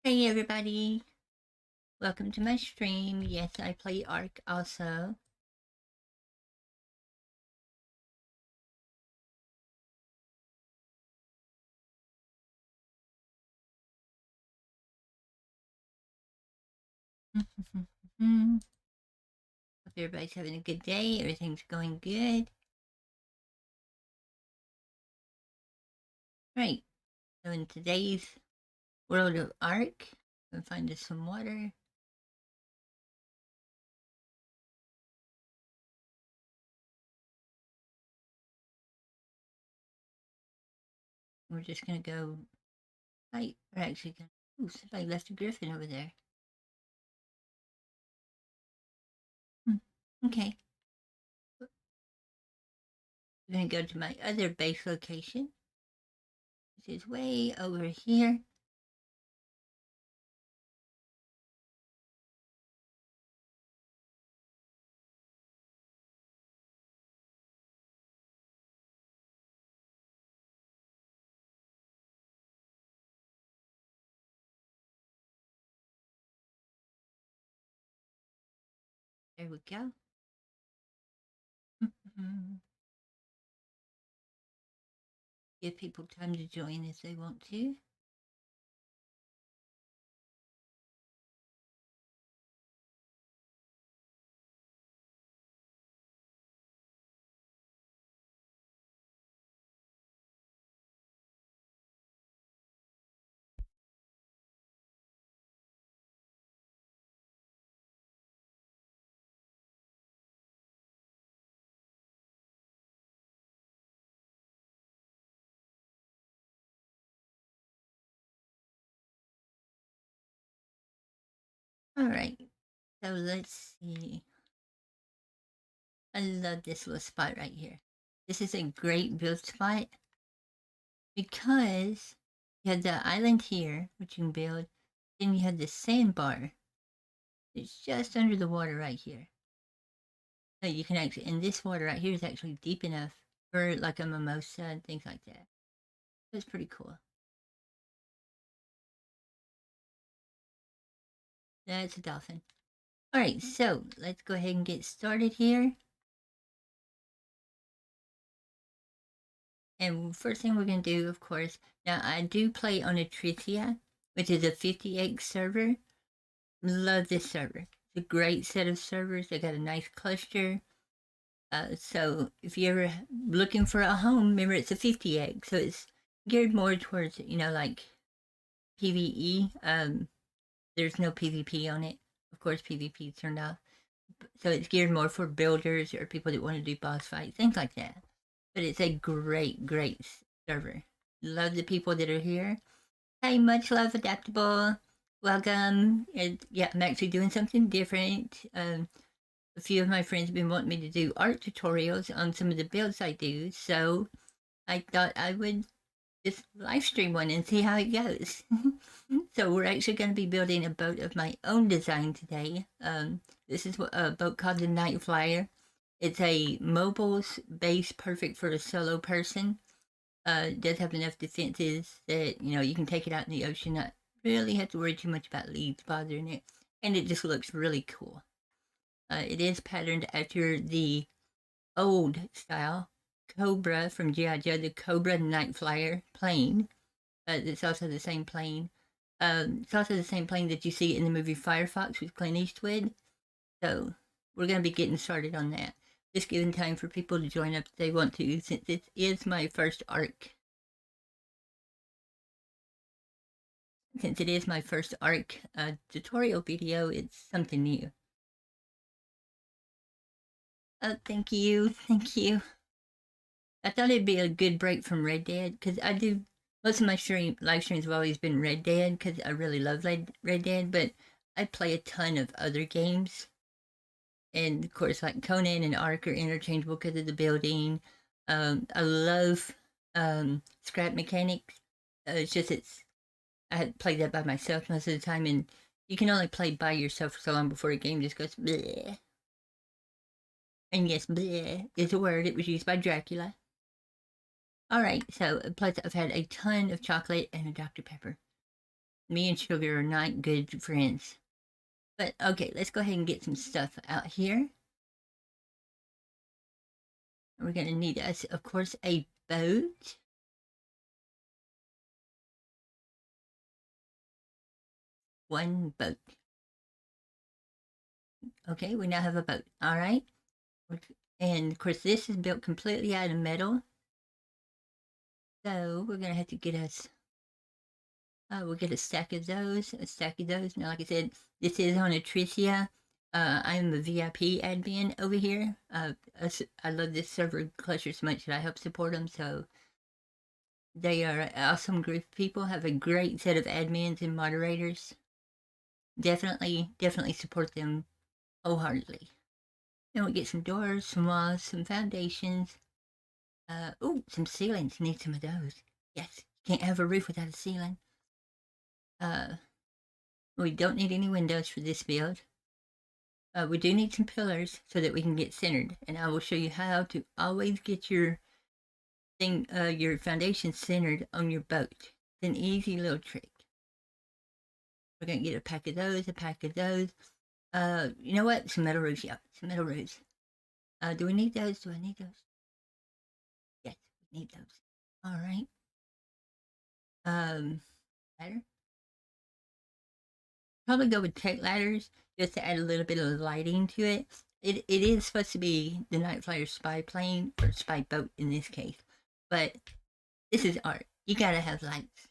Hey everybody, welcome to my stream. Yes, I play Ark also. Hope everybody's having a good day, everything's going good. Right, so in today's world of Ark, I'm gonna find us some water. We're just gonna go right. We're actually gonna. Ooh, somebody left a griffin over there. Okay, we're gonna go to my other base location, which is way over here. There we go. Give people time to join if they want to. All right, so let's see. I love this little spot right here. This is a great build spot because you have the island here, which you can build. Then you have the sandbar. It's just under the water right here. So you can actually, and this water right here is actually deep enough for like a mimosa and things like that. It's pretty cool. That's a dolphin. All right, so let's go ahead and get started here. And first thing we're going to do, of course, now I do play on Atricia, which is a 50x server. Love this server. It's a great set of servers. They got a nice cluster. So if you're ever looking for a home, remember it's a 50x, so it's geared more towards like PVE. There's no PvP on it. Of course, PvP is turned off. So it's geared more for builders or people that want to do boss fights, things like that. But it's a great, great server. Love the people that are here. Hey, much love, Adaptable. Welcome. Yeah, I'm actually doing something different. A few of my friends have been wanting me to do art tutorials on some of the builds I do, so I thought I would just live stream one and see how it goes. So we're actually going to be building a boat of my own design today. This is a boat called the Night Flyer. It's a mobile base, perfect for a solo person. It does have enough defenses that you can take it out in the ocean, not really have to worry too much about leads bothering it, and it just looks really cool. It is patterned after the old style Cobra from G.I. Joe, the Cobra Night Flyer plane. It's also the same plane. It's also the same plane that you see in the movie Firefox with Clint Eastwood. So we're going to be getting started on that. Just giving time for people to join up if they want to, since it is my first Ark. Since it is my first Ark tutorial video, it's something new. Oh, thank you. Thank you. I thought it'd be a good break from Red Dead because I do most of my live streams have always been Red Dead because I really love Red Dead, but I play a ton of other games, and of course, like Conan and Ark are interchangeable because of the building. I love scrap mechanics. It's I had played that by myself most of the time, and you can only play by yourself for so long before a game just goes bleh. And yes, bleh is a word. It was used by Dracula. All right, so plus I've had a ton of chocolate and a Dr. Pepper. Me and sugar are not good friends. But okay, let's go ahead and get some stuff out here. We're going to need us, of course, a boat. One boat. Okay, we now have a boat. All right. And of course, this is built completely out of metal. So we're going to have to get us, we'll get a stack of those, a stack of those. Now, like I said, this is on Atricia. I'm a VIP admin over here. I love this server cluster so much that I help support them. So they are an awesome group of people, have a great set of admins and moderators. Definitely support them wholeheartedly. Then we get some doors, some walls, some foundations. Oh, some ceilings. Need some of those. Yes, can't have a roof without a ceiling. We don't need any windows for this build. We do need some pillars so that we can get centered, and I will show you how to always get your your foundation centered on your boat. It's an easy little trick. We're gonna get a pack of those, a pack of those. You know what? Some metal roofs, yeah, some metal roofs. Do we need those? Do I need those? Yes, we need those. All right. Ladder. Probably go with tech ladders just to add a little bit of lighting to it. It is supposed to be the Night Flyer spy plane or spy boat in this case, but this is art. You gotta have lights.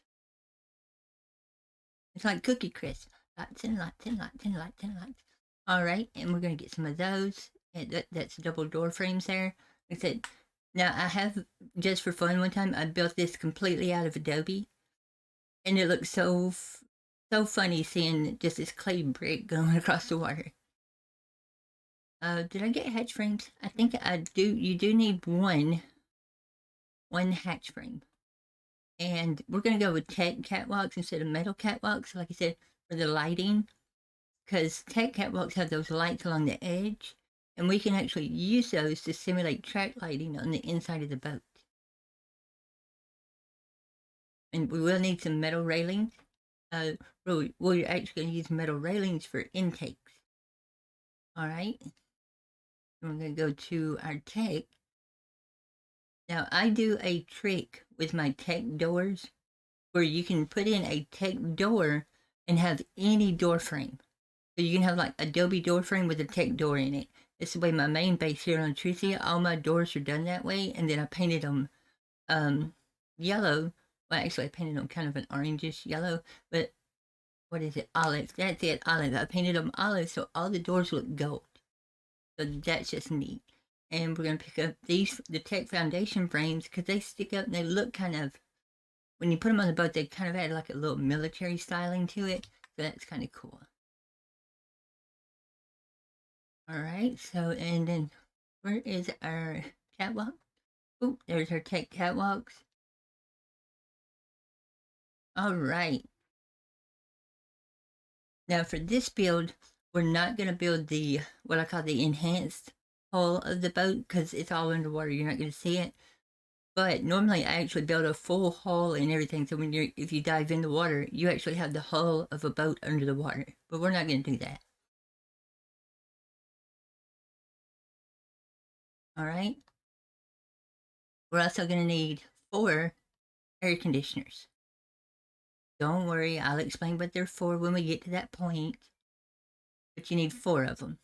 It's like Cookie Crisp. Lots and lots and lots and lots and lots. All right, and we're gonna get some of those. And that's double door frames there. Like I said, now I have, just for fun, one time I built this completely out of Adobe, and it looks so funny seeing just this clay brick going across the water. Did I get hatch frames? I think I do. You do need one hatch frame. And we're going to go with tech catwalks instead of metal catwalks, like I said, for the lighting. Because tech catwalks have those lights along the edge, and we can actually use those to simulate track lighting on the inside of the boat. And we will need some metal railings. We're actually going to use metal railings for intakes. All right. We're going to go to our tech. Now, I do a trick with my tech doors where you can put in a tech door and have any door frame. So you can have like Adobe door frame with a tech door in it. It's the way my main base here on Tricia, all my doors are done that way. And then I painted them yellow. Well, actually, I painted them kind of an orangish yellow, but what is it? Olive. That's it, olive. I painted them olive so all the doors look gold. So that's just neat. And we're going to pick up the tech foundation frames because they stick up and they look kind of, when you put them on the boat, they kind of add like a little military styling to it. So that's kind of cool. All right, so, and then where is our catwalk? Oh, there's our tech catwalks. All right. Now for this build, we're not going to build the, what I call the enhanced hull of the boat because it's all underwater. You're not going to see it. But normally I actually build a full hull and everything. So if you dive in the water, you actually have the hull of a boat under the water. But we're not going to do that. All right. We're also going to need 4 air conditioners. Don't worry, I'll explain what they're for when we get to that point. But you need 4 of them.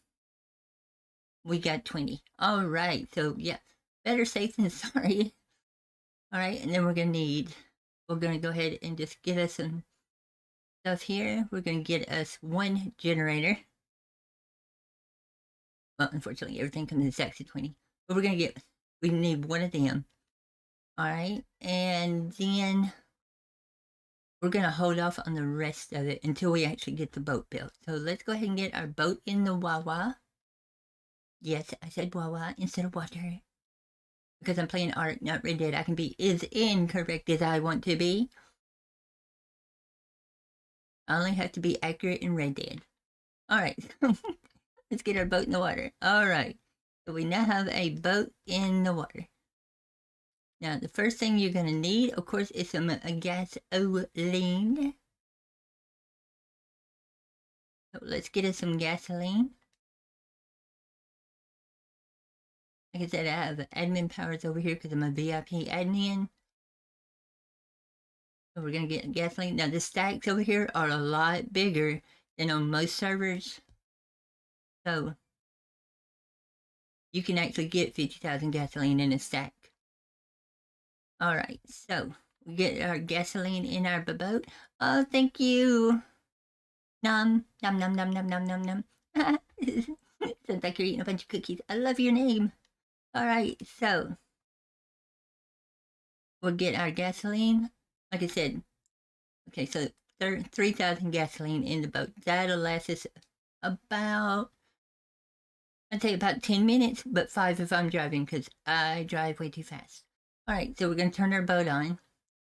We got 20. All right, so yeah, better safe than sorry. All right, and then we're going to go ahead and just get us some stuff here. We're going to get us 1 generator. Well, unfortunately, everything comes in stacks of 20. But we need 1 of them. All right, and then we're going to hold off on the rest of it until we actually get the boat built. So let's go ahead and get our boat in the Wawa. Yes, I said Wawa instead of water. Because I'm playing art, not Red Dead. I can be as incorrect as I want to be. I only have to be accurate in Red Dead. Alright, let's get our boat in the water. Alright, so we now have a boat in the water. Now, the first thing you're going to need, of course, is some gasoline. So let's get us some gasoline. Like I said, I have admin powers over here because I'm a VIP admin. So we're going to get gasoline. Now, the stacks over here are a lot bigger than on most servers. So you can actually get 50,000 gasoline in a stack. All right, so we get our gasoline in our boat. Oh, thank you. Nom, nom, nom, nom, nom, nom, nom, nom. Sounds like you're eating a bunch of cookies. I love your name. All right, so we'll get our gasoline. Like I said, okay, so 3,000 gasoline in the boat. That'll last us about, I'd say about 10 minutes, but 5 if I'm driving because I drive way too fast. All right, so we're going to turn our boat on.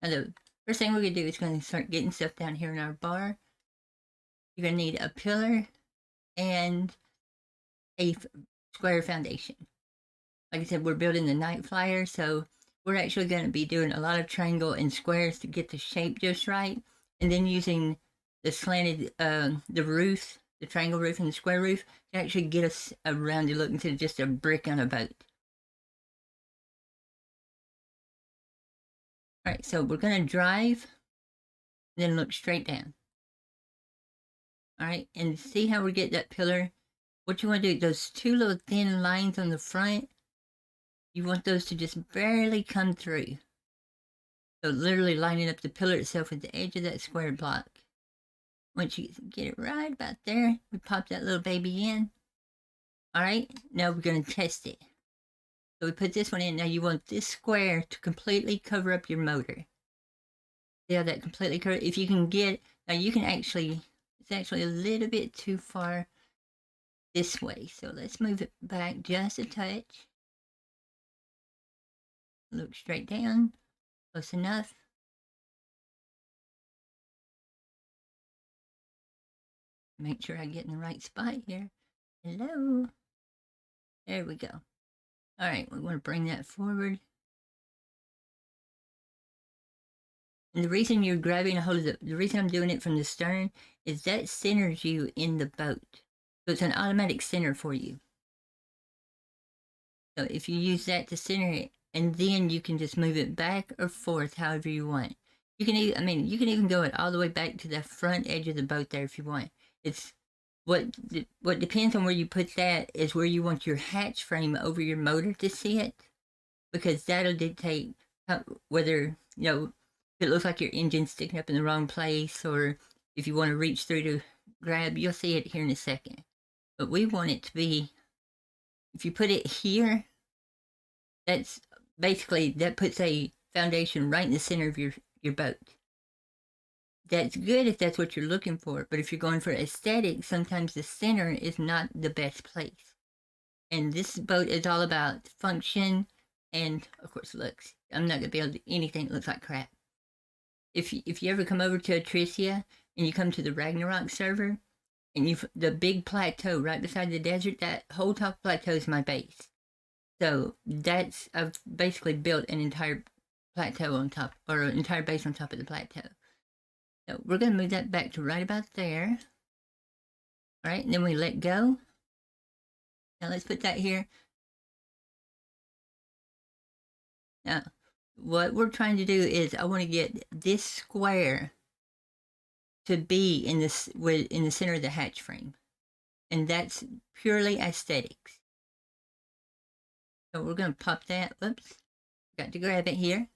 Now, the first thing we're going to do is going to start getting stuff down here in our bar. You're going to need a pillar and a square foundation. Like I said, we're building the night flyer, so we're actually going to be doing a lot of triangle and squares to get the shape just right, and then using the slanted, the roof, the triangle roof and the square roof to actually get us a rounded look instead of just a brick on a boat. All right, so we're going to drive, then look straight down. All right, and see how we get that pillar? What you want to do, those two little thin lines on the front, you want those to just barely come through. So literally lining up the pillar itself with the edge of that square block. Once you get it right about there, we pop that little baby in. All right, now we're going to test it. So we put this one in. Now you want this square to completely cover up your motor. See how that completely covers? If you can get, now you can actually, it's actually a little bit too far this way. So let's move it back just a touch. Look straight down, close enough. Make sure I get in the right spot here. Hello. There we go. All right, we want to bring that forward. And the reason you're grabbing a hold of the reason I'm doing it from the stern is that centers you in the boat. So it's an automatic center for you. So if you use that to center it, and then you can just move it back or forth however you want. You can even, you can even go it all the way back to the front edge of the boat there if you want. It's what depends on where you put that is where you want your hatch frame over your motor to sit, because that'll dictate whether, if it looks like your engine's sticking up in the wrong place, or if you want to reach through to grab. You'll see it here in a second. But we want it to be, if you put it here, that's basically, that puts a foundation right in the center of your boat. That's good if that's what you're looking for, but if you're going for aesthetic, sometimes the center is not the best place. And this boat is all about function and, of course, looks. I'm not going to be able to do anything that looks like crap. If you ever come over to Atricia and you come to the Ragnarok server, and the big plateau right beside the desert, that whole top plateau is my base. So I've basically built an entire plateau on top, or an entire base on top of the plateau. So we're going to move that back to right about there. All right, and then we let go. Now let's put that here. Now, what we're trying to do is I want to get this square to be in the center of the hatch frame. And that's purely aesthetics. So we're going to pop that. Whoops. Got to grab it here.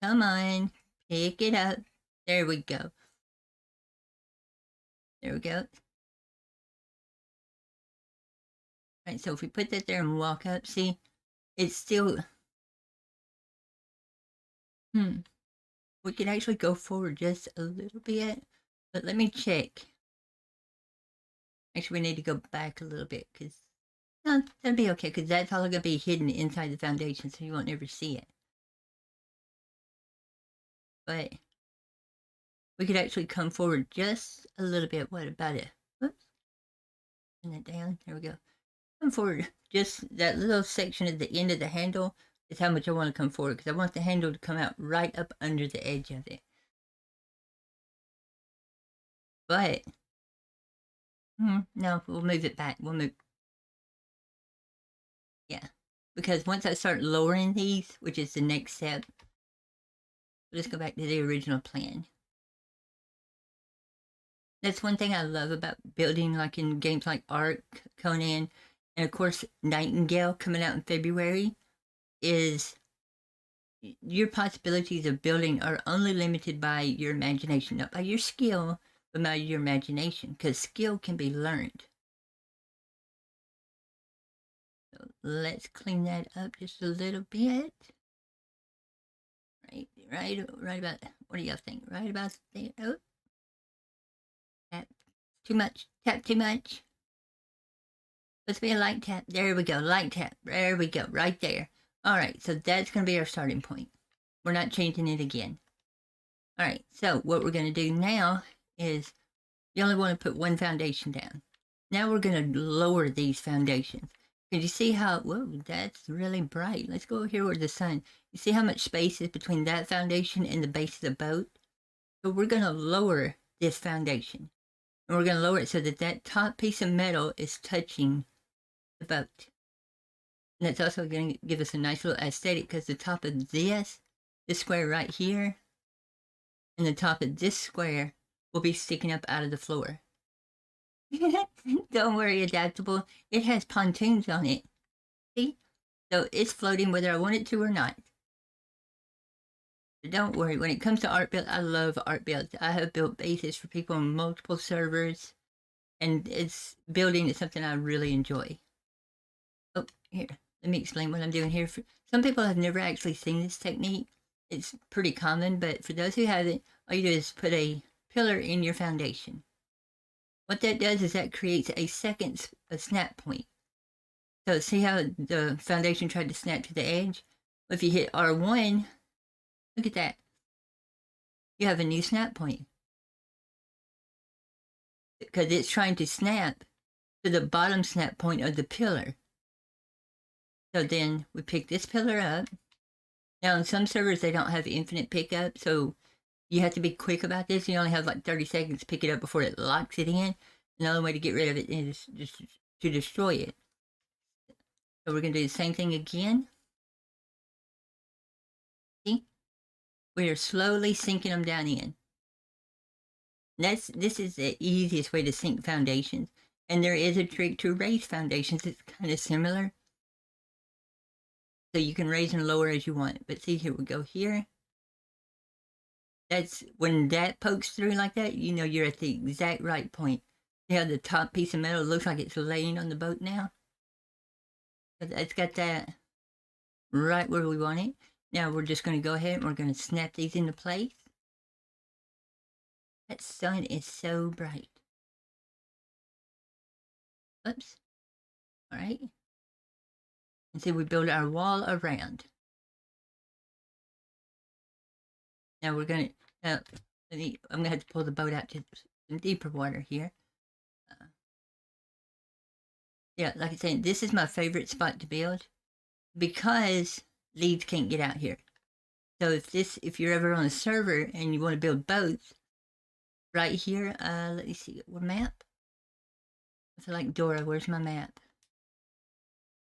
Come on. Pick it up. There we go. There we go. All right, so if we put that there and walk up, see, it's still, we could actually go forward just a little bit, but let me check. Actually, we need to go back a little bit, because, no, that'll be okay, because that's all going to be hidden inside the foundation, so you won't ever see it. But we could actually come forward just a little bit. What about it? Whoops. Turn it down. There we go. Come forward. Just that little section at the end of the handle is how much I want to come forward, because I want the handle to come out right up under the edge of it. But No, we'll move it back. We'll move. Yeah. Because once I start lowering these, which is the next step, let's go back to the original plan. That's one thing I love about building, like in games like Ark, Conan, and of course Nightingale coming out in February, is your possibilities of building are only limited by your imagination, not by your skill, but by your imagination, because skill can be learned. So let's clean that up just a little bit. Right about, what do y'all think? Right about there. Oh, tap too much. Tap too much. Let's be a light tap. There we go. Light tap. There we go. Right there. All right. So that's going to be our starting point. We're not changing it again. All right. So what we're going to do now is you only want to put one foundation down. Now we're going to lower these foundations. Can you see how, whoa, that's really bright. Let's go over here where the sun, you see how much space is between that foundation and the base of the boat? So we're going to lower this foundation. And we're going to lower it so that that top piece of metal is touching the boat. And that's also going to give us a nice little aesthetic because the top of this square right here, and the top of this square will be sticking up out of the floor. Don't worry, adaptable. It has pontoons on it. See? So it's floating whether I want it to or not. So don't worry. When it comes to art build, I love art builds. I have built bases for people on multiple servers, and it's building is something I really enjoy. Oh, here. Let me explain what I'm doing here. Some people have never actually seen this technique. It's pretty common, but for those who haven't, all you do is put a pillar in your foundation. What that does is that creates a second snap point. So see how the foundation tried to snap to the edge? If you hit R1, look at that. You have a new snap point. Because it's trying to snap to the bottom snap point of the pillar. So then we pick this pillar up. Now, in some servers, they don't have infinite pickup, so you have to be quick about this. You only have like 30 seconds to pick it up before it locks it in. Another way to get rid of it is just to destroy it. So we're going to do the same thing again. See? We are slowly sinking them down in. This is the easiest way to sink foundations. And there is a trick to raise foundations. It's kind of similar. So you can raise and lower as you want. But see, here we go here. That's when that pokes through like that, you know you're at the exact right point. See how the top piece of metal looks like it's laying on the boat now? It's got that right where we want it. Now we're just going to go ahead and we're going to snap these into place. That sun is so bright. Oops. All right. And see, we build our wall around. Now we're going to, I'm going to have to pull the boat out to some deeper water here. Yeah, like I said, this is my favorite spot to build because leads can't get out here. So if you're ever on a server and you want to build boats, right here, let me see, what map? I feel like Dora, where's my map?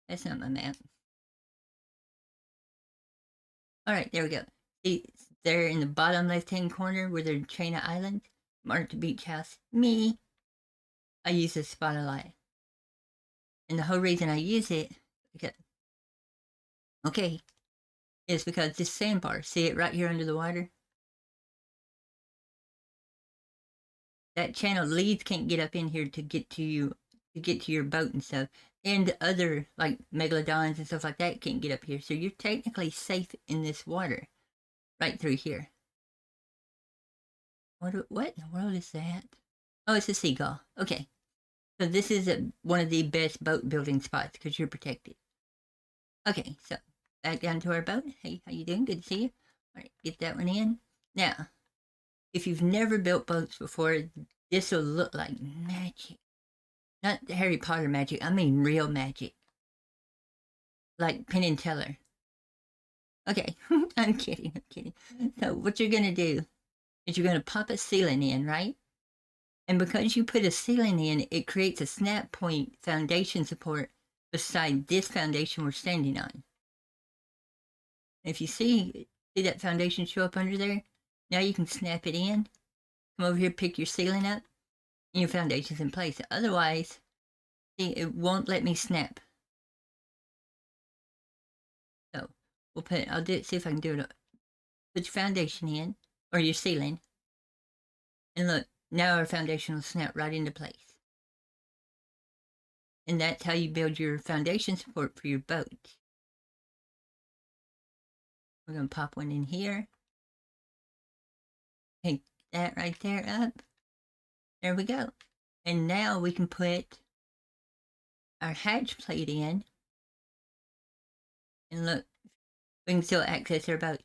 That's not my map. All right, there we go. See, there in the bottom left-hand corner where there's Chain of Islands, marked beach house. Me, I use this spot a lot. And the whole reason I use it, is because this sandbar, see it right here under the water? That channel leads can't get up in here to get to you, to get to your boat and stuff. And other, like megalodons and stuff like that can't get up here. So you're technically safe in this water, right through here. What in the world is that? Oh, it's a seagull. Okay. So this is one of the best boat building spots because you're protected. Okay, so back down to our boat. Hey, how you doing? Good to see you. All right, get that one in. Now, if you've never built boats before, this will look like magic. Not the Harry Potter magic, I mean real magic. Like Penn and Teller. Okay, I'm kidding. So what you're going to do is you're going to pop a ceiling in, right? And because you put a ceiling in, it creates a snap point foundation support beside this foundation we're standing on. If you see that foundation show up under there, now you can snap it in. Come over here, pick your ceiling up, and your foundation's in place. Otherwise, see, it won't let me snap. So we'll put, I'll do it, see if I can do it. Put your foundation in, or your ceiling, and look, now our foundation will snap right into place. And that's how you build your foundation support for your boat. We're going to pop one in here. Take that right there up. There we go. And now we can put our hatch plate in. And look, we can still access our boat.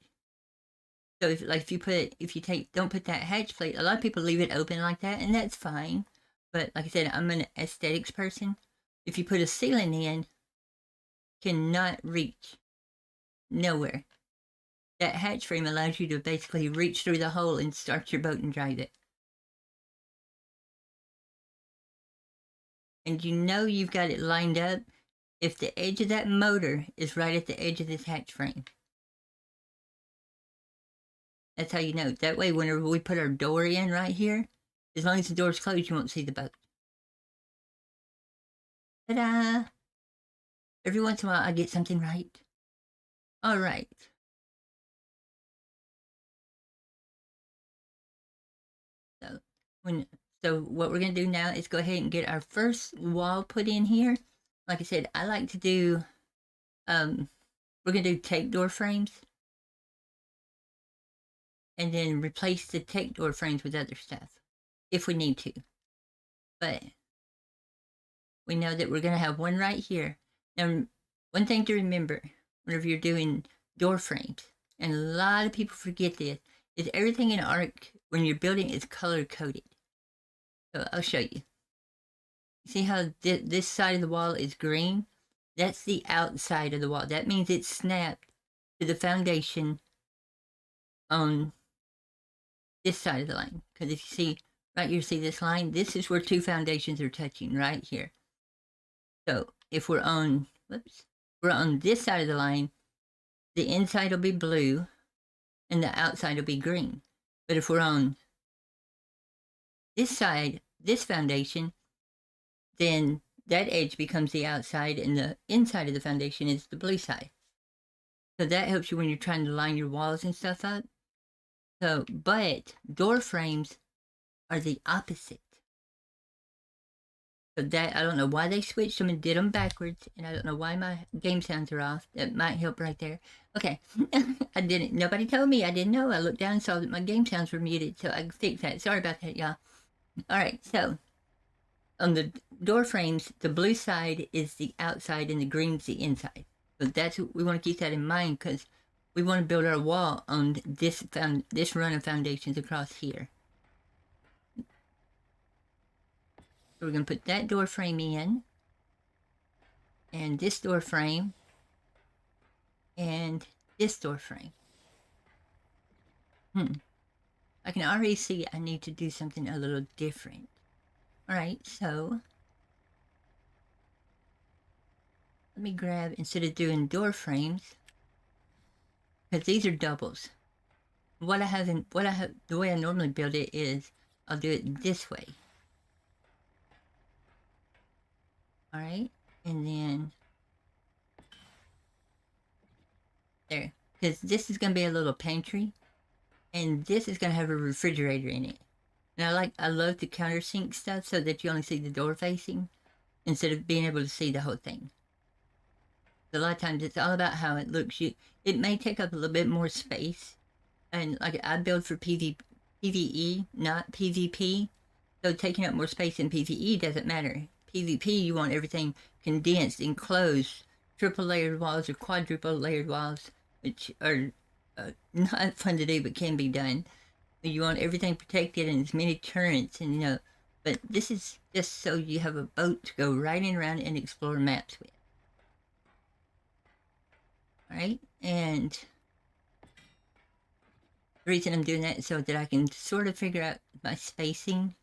So if you don't put that hatch plate, a lot of people leave it open like that, and that's fine. But like I said, I'm an aesthetics person. If you put a ceiling in, cannot reach nowhere. That hatch frame allows you to basically reach through the hole and start your boat and drive it. And you know you've got it lined up if the edge of that motor is right at the edge of this hatch frame. That's how you know. That way, whenever we put our door in right here, as long as the door's closed, you won't see the boat. Ta-da! Every once in a while, I get something right. All right. So what we're going to do now is go ahead and get our first wall put in here. Like I said, I like to do, we're going to do take door frames. And then replace the take door frames with other stuff, if we need to. But we know that we're going to have one right here. Now, one thing to remember whenever you're doing door frames, and a lot of people forget this, is everything in Arc, when you're building, is color-coded. So I'll show you. See how this side of the wall is green? That's the outside of the wall. That means it's snapped to the foundation on this side of the line. Because if you see, right here, see this line? This is where two foundations are touching, right here. So if we're on this side of the line, the inside will be blue and the outside will be green. But if we're on this side, this foundation, then that edge becomes the outside and the inside of the foundation is the blue side. So that helps you when you're trying to line your walls and stuff up. So, but door frames are the opposite. So that, I don't know why they switched them and did them backwards, and I don't know why my game sounds are off. That might help right there. Okay, nobody told me, I didn't know. I looked down and saw that my game sounds were muted, so I fixed that. Sorry about that, y'all. All right, so on the door frames, the blue side is the outside and the green's the inside. So that's what we want to keep that in mind, because we want to build our wall on this run of foundations across here. So we're going to put that door frame in, and this door frame, and this door frame. I can already see I need to do something a little different. All right, so let me grab, instead of doing door frames, because these are doubles. The way I normally build it is I'll do it this way. All right, and then there, because this is going to be a little pantry, and this is going to have a refrigerator in it. And I love to countersink stuff so that you only see the door facing instead of being able to see the whole thing. A lot of times it's all about how it looks. It may take up a little bit more space, and like I build for PvE, not PvP, so taking up more space in PvE doesn't matter. PvP, you want everything condensed, enclosed, triple layered walls or quadruple layered walls, which are not fun to do but can be done. You want everything protected and as many turrets, and but this is just so you have a boat to go riding around and explore maps with. Alright, and the reason I'm doing that is so that I can sort of figure out my spacing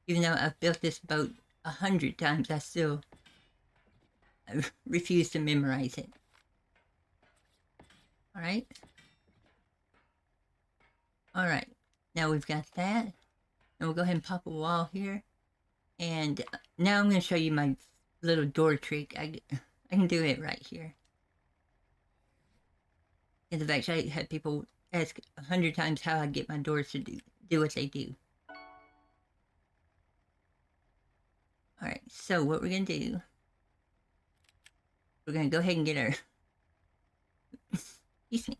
Even though I've built this boat 100 times, I still refuse to memorize it. All right. All right. Now we've got that. And we'll go ahead and pop a wall here. And now I'm going to show you my little door trick. I can do it right here. Because I've actually had people ask 100 times how I get my doors to do what they do. All right, so what we're going to do, we're going to go ahead and get our, excuse me.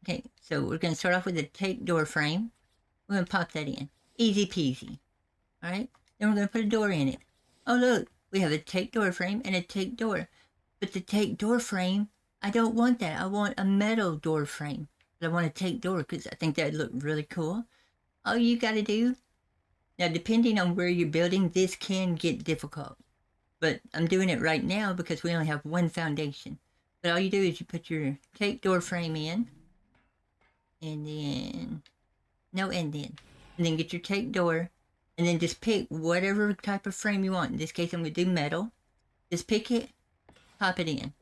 Okay, so we're going to start off with a tape door frame. We're going to pop that in. Easy peasy. All right, then we're going to put a door in it. Oh, look, we have a tape door frame and a tape door. But the tape door frame, I don't want that. I want a metal door frame. But I want a tape door because I think that'd look really cool. All you got to do, now depending on where you're building, this can get difficult. But I'm doing it right now because we only have one foundation. But all you do is you put your tape door frame in. And then, and then get your tape door. And then just pick whatever type of frame you want. In this case, I'm going to do metal. Just pick it, pop it in.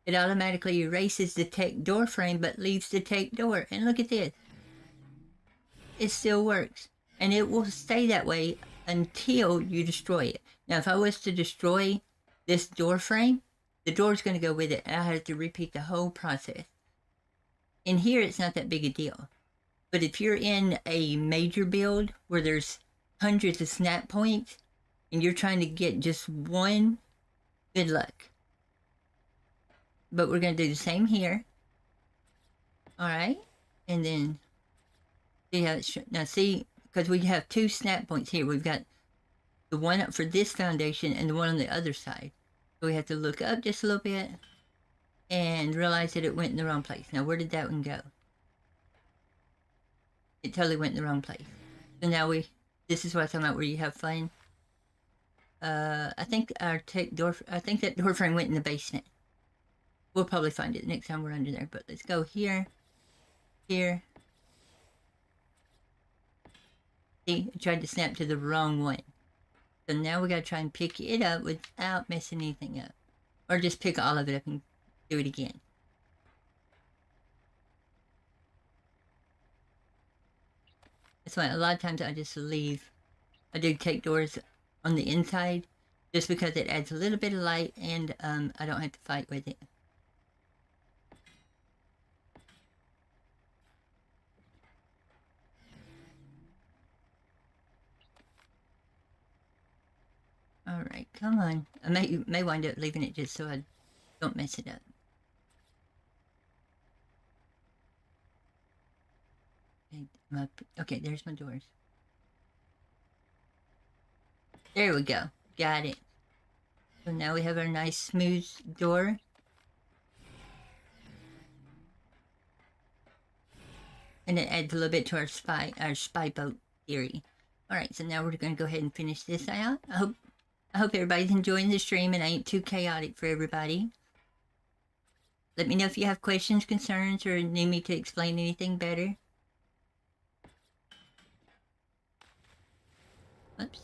It automatically erases the tape door frame, but leaves the tape door. And look at this. It still works. And it will stay that way until you destroy it. Now, if I was to destroy this door frame, the door's going to go with it. And I have to repeat the whole process. In here, it's not that big a deal. But if you're in a major build where there's hundreds of snap points and you're trying to get just one, good luck. But we're going to do the same here. All right. And then see how it's, now see, because we have two snap points here. We've got the one up for this foundation and the one on the other side. So we have to look up just a little bit and realize that it went in the wrong place. Now, where did that one go? It totally went in the wrong place. So now this is what I'm talking about where you have fun. I think that door frame went in the basement. We'll probably find it next time we're under there, but let's go here, here. See, I tried to snap to the wrong one. So now we gotta try and pick it up without messing anything up. Or just pick all of it up and do it again. That's why a lot of times I just leave. I do take doors on the inside just because it adds a little bit of light and I don't have to fight with it. Alright, come on. I may wind up leaving it just so I don't mess it up. Okay, there's my doors. There we go. Got it. So now we have our nice smooth door. And it adds a little bit to our spy boat theory. Alright, so now we're going to go ahead and finish this out. I hope everybody's enjoying the stream and ain't too chaotic for everybody. Let me know if you have questions, concerns, or need me to explain anything better. Oops.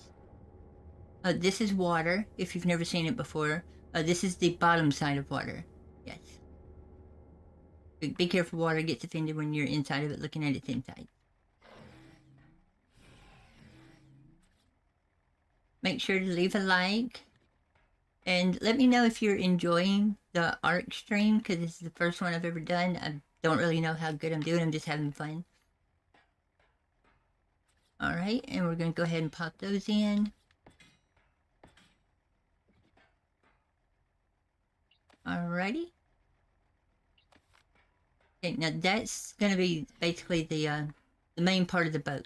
This is water, if you've never seen it before. This is the bottom side of water. Yes. Be careful, water gets offended when you're inside of it, looking at its inside. Make sure to leave a like. And let me know if you're enjoying the ARC stream, because this is the first one I've ever done. I don't really know how good I'm doing. I'm just having fun. Alright, and we're going to go ahead and pop those in. Alrighty. Okay, now that's going to be basically the main part of the boat.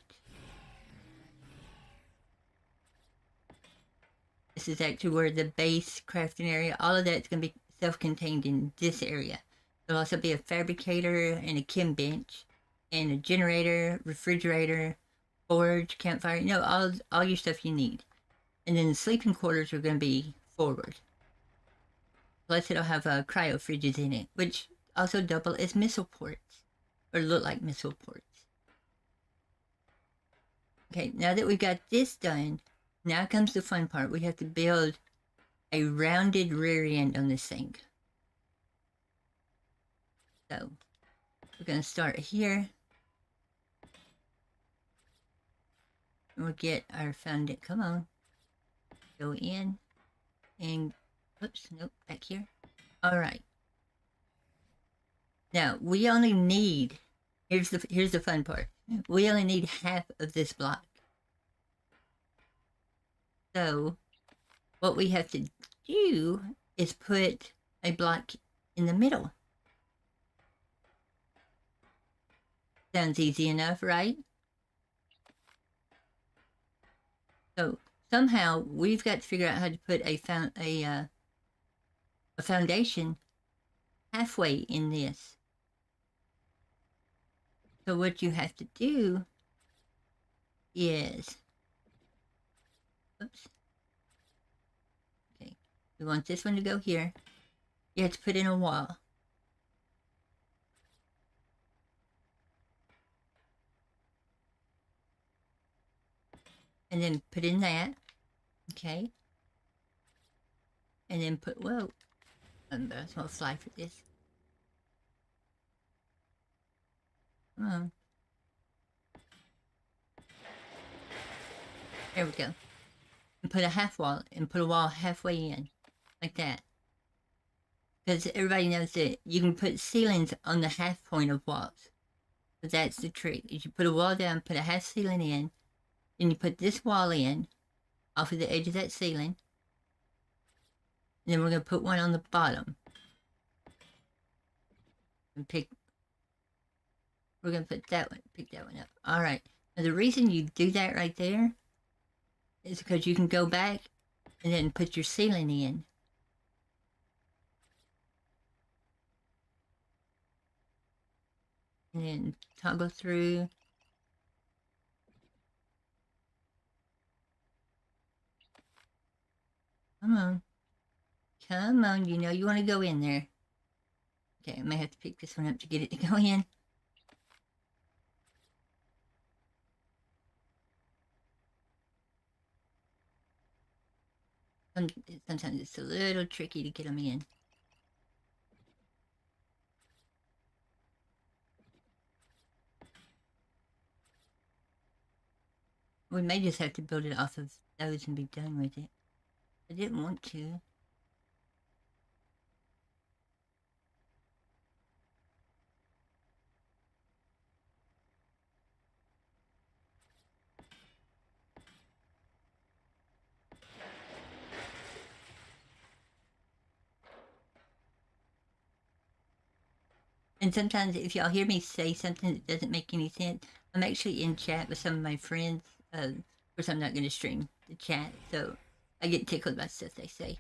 This is actually where the base crafting area, all of that's going to be self-contained in this area. There'll also be a fabricator and a chem bench and a generator, refrigerator, forge, campfire, you know, all your stuff you need. And then the sleeping quarters are going to be forward. Plus it'll have cryo fridges in it, which also double as missile ports, or look like missile ports. Okay, now that we got this done, now comes the fun part. We have to build a rounded rear end on this thing. So we're going to start here. And we'll get our foundation. Come on. Go in and, oops, nope, back here. All right. Now we only need, here's the fun part. We only need half of this block. So what we have to do is put a block in the middle. Sounds easy enough, right? So somehow we've got to figure out how to put a foundation halfway in this. So what you have to do is, oops. Okay, we want this one to go here. You have to put in a wall. And then put in that. Okay. And then put, whoa. I'm going to fly for this. Come on. There we go. And put a half wall, and put a wall halfway in. Like that. Because everybody knows that you can put ceilings on the half point of walls. But that's the trick. Is you put a wall down, put a half ceiling in, then you put this wall in, off of the edge of that ceiling. And then we're going to put one on the bottom. And we're going to put that one, pick that one up. All right. Now the reason you do that right there is because you can go back and then put your ceiling in. And then toggle through. Come on. Come on, you know you want to go in there. Okay, I may have to pick this one up to get it to go in. Sometimes it's a little tricky to get them in. We may just have to build it off of those and be done with it. I didn't want to. And sometimes if y'all hear me say something that doesn't make any sense, I'm actually in chat with some of my friends. Of course, I'm not going to stream the chat, so I get tickled by stuff they say.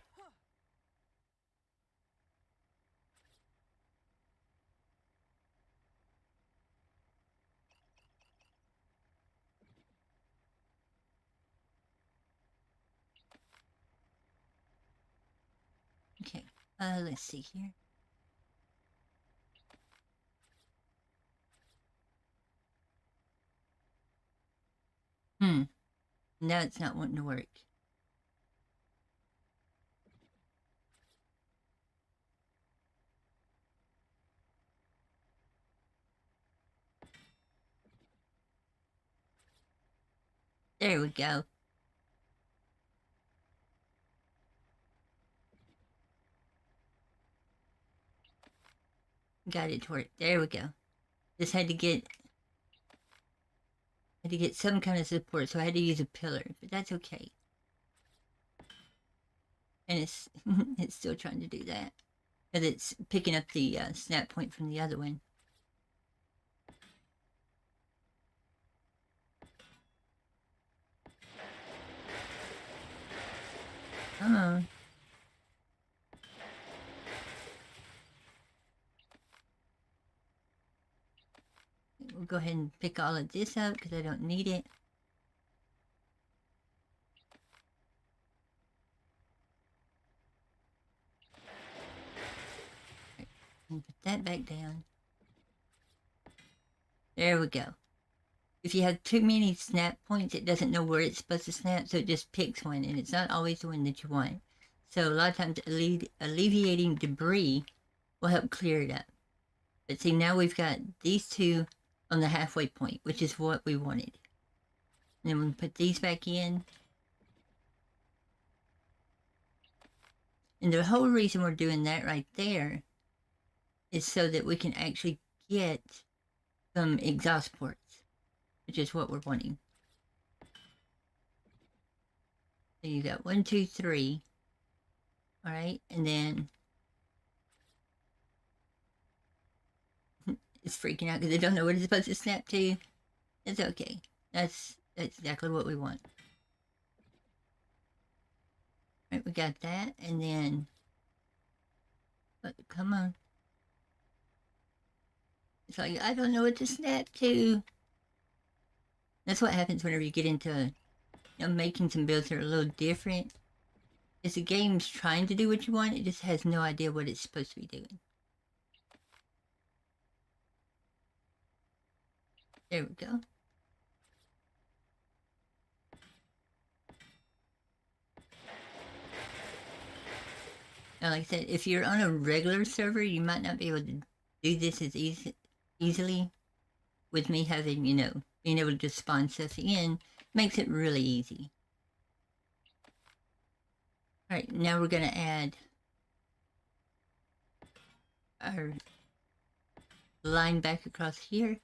Okay, let's see here. No, it's not wanting to work. There we go. Got it to work. There we go. Just had to get some kind of support, so I had to use a pillar, but that's okay. And it's it's still trying to do that, because it's picking up the snap point from the other one. Come on. We'll go ahead and pick all of this up because I don't need it. Right. And put that back down. There we go. if you have too many snap points, it doesn't know where it's supposed to snap, so it just picks one, and it's not always the one that you want. So a lot of times alleviating debris will help clear it up. But see, now we've got these two on the halfway point, which is what we wanted. And then we put these back in. And the whole reason we're doing that right there is so that we can actually get some exhaust ports, which is what we're wanting. So you got 1, 2, 3. All right, and then it's freaking out because they don't know what it's supposed to snap to. It's okay. That's exactly what we want. All right, we got that, and then come on. It's like I don't know what to snap to. That's what happens whenever you get into making some builds that are a little different. Is the game's trying to do what you want, it just has no idea what it's supposed to be doing. There we go. Now, like I said, if you're on a regular server, you might not be able to do this as easily. With me having, being able to just spawn stuff in, makes it really easy. Alright, now we're going to add our line back across here.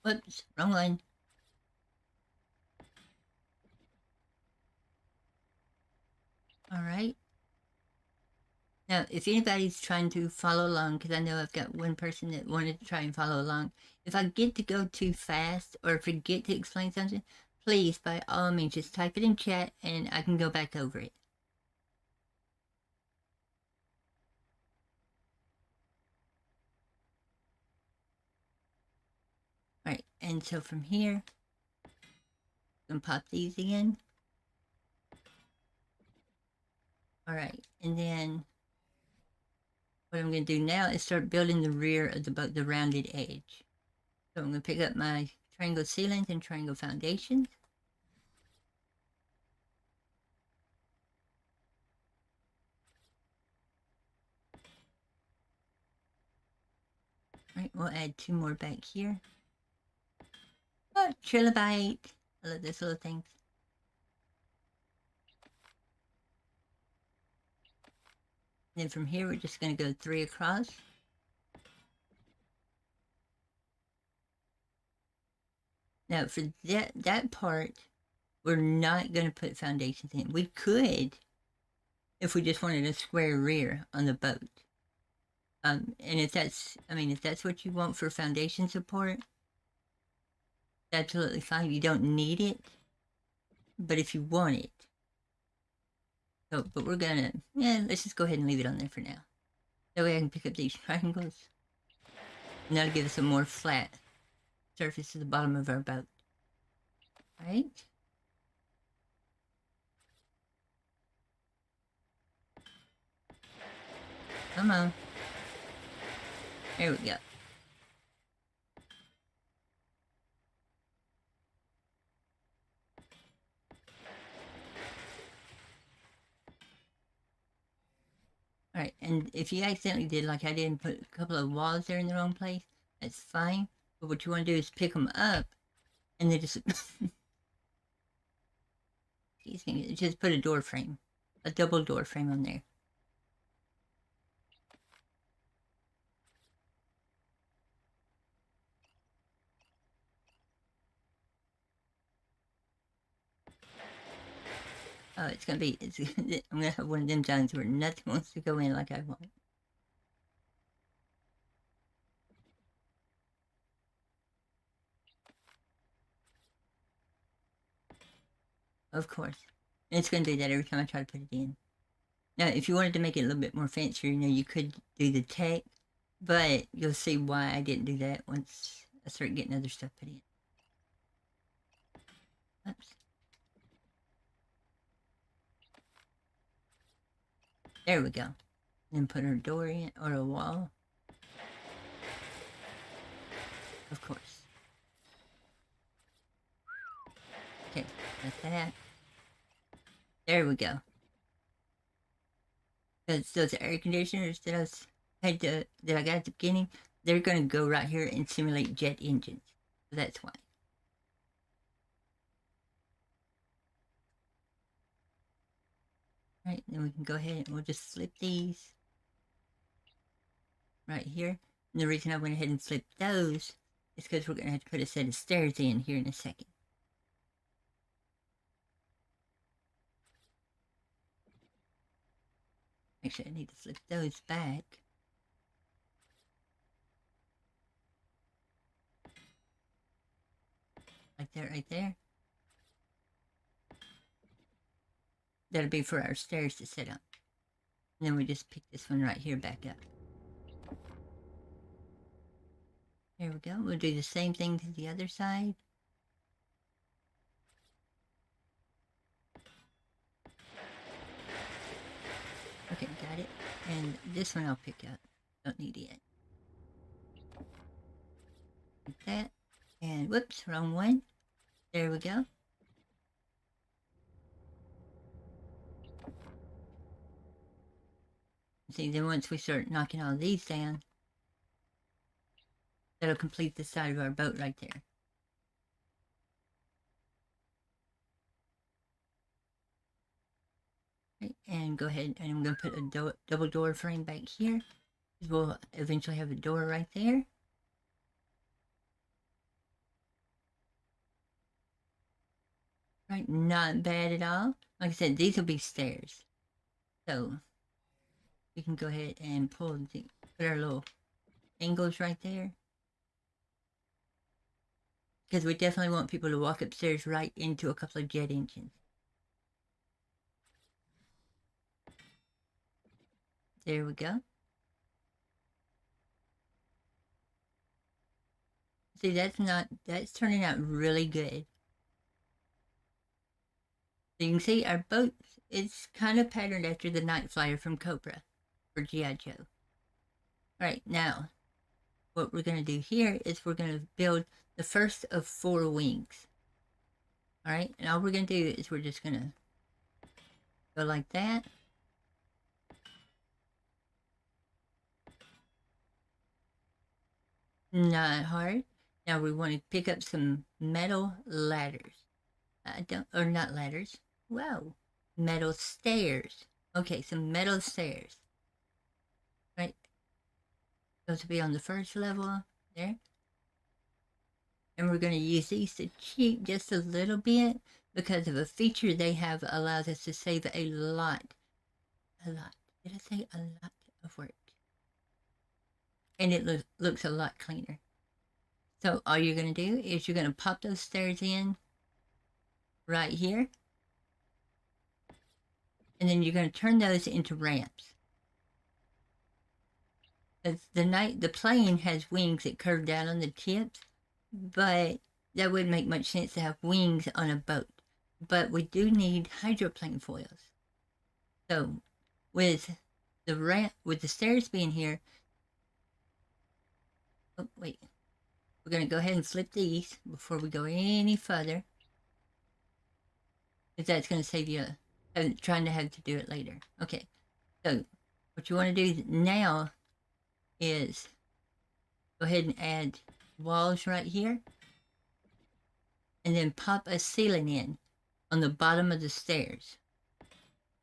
Whoops, wrong one. Alright. Now, if anybody's trying to follow along, because I know I've got one person that wanted to try and follow along, if I get to go too fast or forget to explain something, please, by all means, just type it in chat and I can go back over it. Alright, and so from here, I'm going to pop these in. Alright, and then what I'm going to do now is start building the rear of the boat, the rounded edge. So I'm going to pick up my triangle sealant and triangle foundation. Alright, we'll add 2 more back here. Oh, trilobite. I love those little things. And then from here, we're just going to go 3 across. Now, for that part, we're not going to put foundations in. We could, if we just wanted a square rear on the boat. And if that's what you want for foundation support, that's absolutely fine. You don't need it, but if you want it. So, but we're gonna, let's just go ahead and leave it on there for now. That way I can pick up these triangles. And that'll give us a more flat surface to the bottom of our boat. Right? Come on. There we go. Alright, and if you accidentally did, like I did, and put a couple of walls there in the wrong place, that's fine. But what you want to do is pick them up, and then just... excuse me, just put a door frame. A double door frame on there. Oh, it's gonna be... I'm gonna have one of them times where nothing wants to go in like I want. Of course. And it's going to do that every time I try to put it in. Now, if you wanted to make it a little bit more fancier, you could do the tech, but you'll see why I didn't do that once I start getting other stuff put in. Oops. There we go. Then put our door in, or a wall. Of course. Okay, got that. There we go. Because those air conditioners that I got at the beginning, they're going to go right here and simulate jet engines. So that's why. Right, then we can go ahead and we'll just slip these right here. And the reason I went ahead and slipped those is because we're going to have to put a set of stairs in here in a second. Actually, I need to flip those back. Like that right there. That'll be for our stairs to set up. And then we just pick this one right here back up. There we go. We'll do the same thing to the other side. Okay, got it. And this one I'll pick up. Don't need it. Like that. And whoops, wrong one. There we go. See, then once we start knocking all these down, that'll complete the side of our boat right there. Right, and go ahead, and I'm going to put a double door frame back here. We'll eventually have a door right there. Right, not bad at all. Like I said, these will be stairs. So we can go ahead and put our little angles right there. Because we definitely want people to walk upstairs right into a couple of jet engines. There we go. See, that's turning out really good. So you can see our boat is kind of patterned after the Night Flyer from Cobra for G.I. Joe. Alright, now, what we're going to do here is we're going to build the first of 4 wings. Alright, and all we're going to do is we're just going to go like that. Not hard. Now we want to pick up some metal ladders. Or not ladders. Whoa. Metal stairs. Okay, some metal stairs. Right. Those will be on the first level. There. And we're going to use these to cheat just a little bit because of a feature they have allows us to save a lot. Did I say a lot of work? And it looks a lot cleaner. So all you're going to do is you're going to pop those stairs in right here. And then you're going to turn those into ramps. The plane has wings that curve down on the tips, but that wouldn't make much sense to have wings on a boat. But we do need hydroplane foils. So with the stairs being here, oh wait, we're going to go ahead and flip these before we go any further, because that's going to save you trying to have to do it later. Okay, so what you want to do now is go ahead and add walls right here, and then pop a ceiling in on the bottom of the stairs,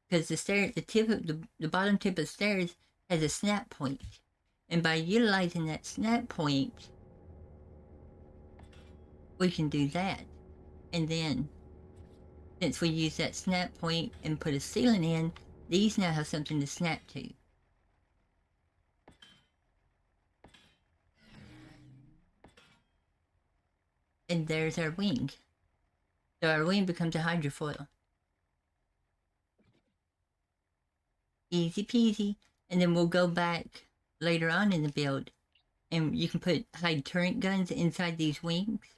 because the bottom tip of the stairs has a snap point, and by utilizing that snap point, we can do that. And then since we use that snap point and put a ceiling in, these now have something to snap to. And there's our wing. So our wing becomes a hydrofoil. Easy peasy. And then we'll go back later on in the build, and you can hide turret guns inside these wings,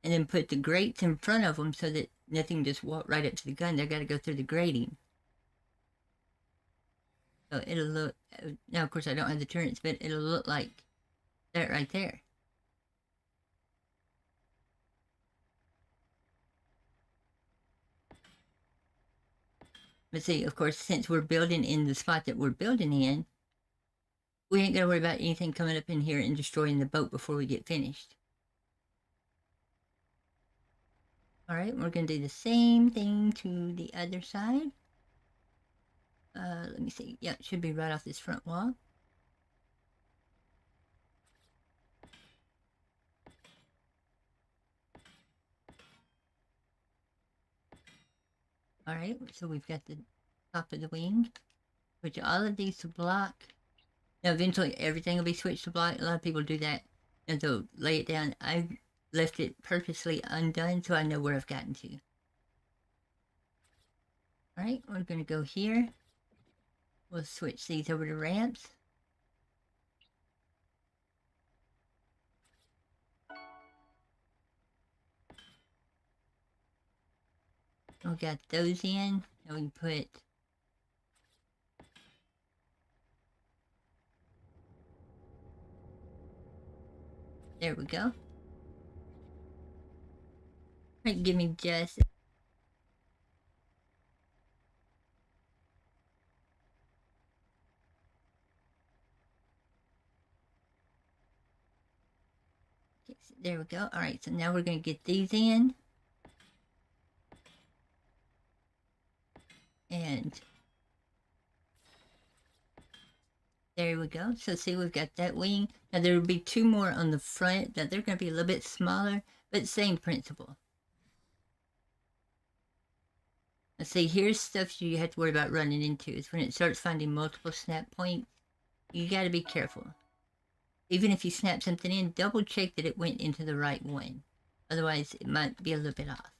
and then put the grates in front of them so that nothing just walk right up to the gun. They got to go through the grating. So it'll look, now of course I don't have the turrets, but it'll look like that right there. But see, of course, since we're building in the spot that we're building in, we ain't gonna worry about anything coming up in here and destroying the boat before we get finished. All right, we're gonna do the same thing to the other side. Let me see. Yeah, it should be right off this front wall. All right, so we've got the top of the wing, which all of these to block. Now, eventually everything will be switched to block. A lot of people do that and they'll lay it down. I've left it purposely undone so I know where I've gotten to. All right, we're going to go here. We'll switch these over to ramps. We got those in. And we put there we go. Right, give me just okay, so there we go. All right, so now we're going to get these in. And there we go. So see, we've got that wing. Now there will be two more on the front. Now they're going to be a little bit smaller, but same principle. Now see, here's stuff you have to worry about running into. Is when it starts finding multiple snap points, you got to be careful. Even if you snap something in, double check that it went into the right one. Otherwise, it might be a little bit off.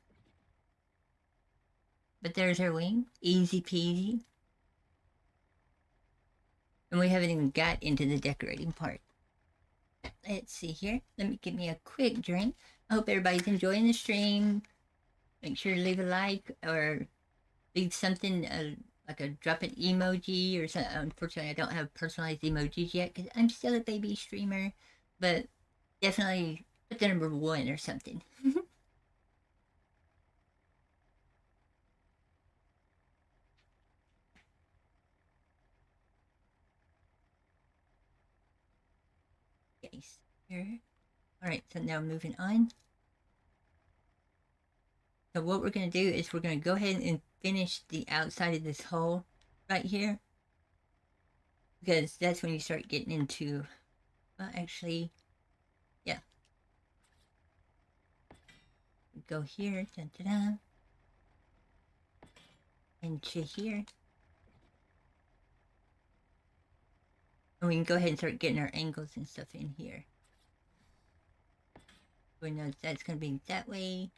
But there's our wing. Easy peasy. And we haven't even got into the decorating part. Let's see here. Let me give me a quick drink. I hope everybody's enjoying the stream. Make sure to leave a like or leave something like a drop an emoji or something. Unfortunately, I don't have personalized emojis yet because I'm still a baby streamer. But definitely put the number 1 or something. Okay, here. All right, so now moving on. So what we're going to do is we're going to go ahead and finish the outside of this hole right here. Because that's when you start getting into, well, actually, yeah. Go here, dun, dun, dun, into here. And we can go ahead and start getting our angles and stuff in here. We know that's going to be that way.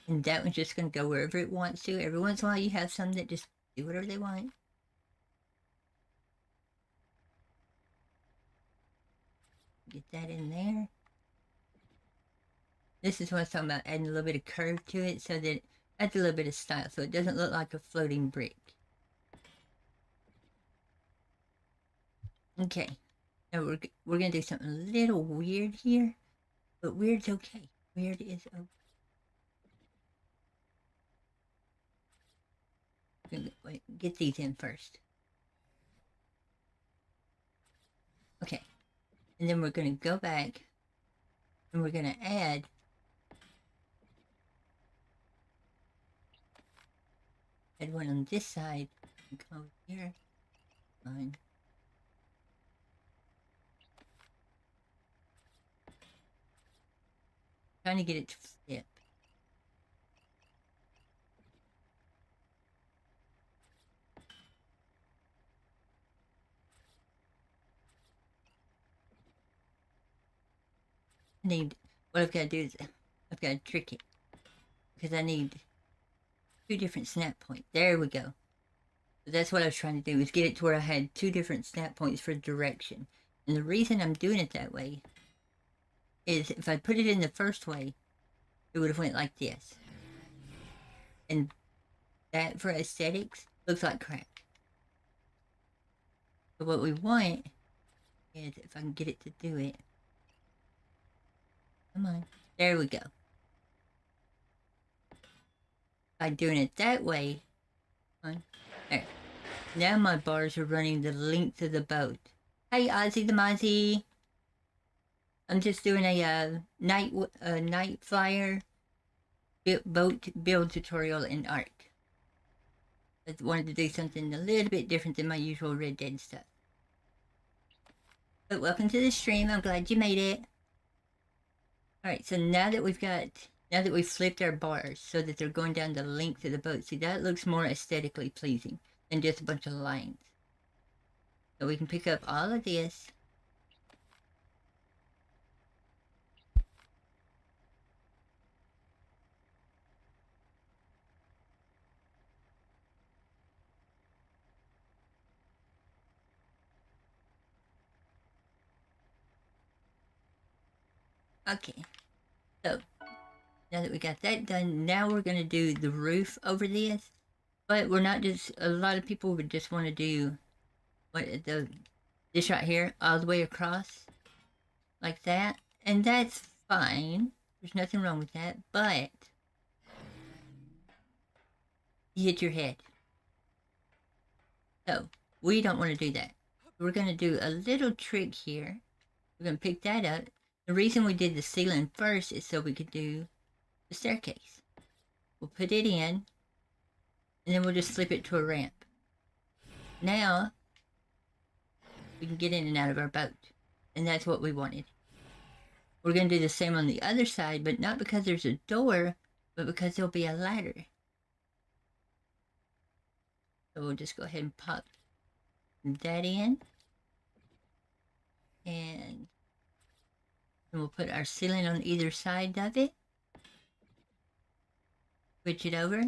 And that one's just going to go wherever it wants to. Every once in a while you have some that just do whatever they want. Get that in there. This is what I was talking about, adding a little bit of curve to it so that it adds a little bit of style so it doesn't look like a floating brick. Okay, now we're going to do something a little weird here, but weird's okay. Weird is okay. Wait, get these in first. Okay, and then we're going to go back and we're going to add one on this side and come over here. Fine. Trying to get it to flip. What I've got to do is I've got to trick it because I need 2 different snap points. There we go. So that's what I was trying to do, is get it to where I had 2 different snap points for direction. And the reason I'm doing it that way is if I put it in the first way, it would have went like this. And that for aesthetics looks like crap. But what we want is, if I can get it to do it. Come on. There we go. By doing it that way, there. Now my bars are running the length of the boat. Hey, Ozzy the Mozzie. I'm just doing a night flyer boat build tutorial in Arc. I wanted to do something a little bit different than my usual Red Dead stuff. But welcome to the stream. I'm glad you made it. Alright, so now that we've flipped our bars so that they're going down the length of the boat, see, that looks more aesthetically pleasing than just a bunch of lines. So we can pick up all of this. Okay, so now that we got that done, now we're going to do the roof over this. But we're not just, a lot of people would just want to do this right here all the way across like that. And that's fine. There's nothing wrong with that. But you hit your head. So we don't want to do that. We're going to do a little trick here. We're going to pick that up. The reason we did the ceiling first is so we could do the staircase. We'll put it in, and then we'll just flip it to a ramp. Now, we can get in and out of our boat. And that's what we wanted. We're going to do the same on the other side, but not because there's a door, but because there'll be a ladder. So we'll just go ahead and pop that in. And we'll put our ceiling on either side of it. Switch it over.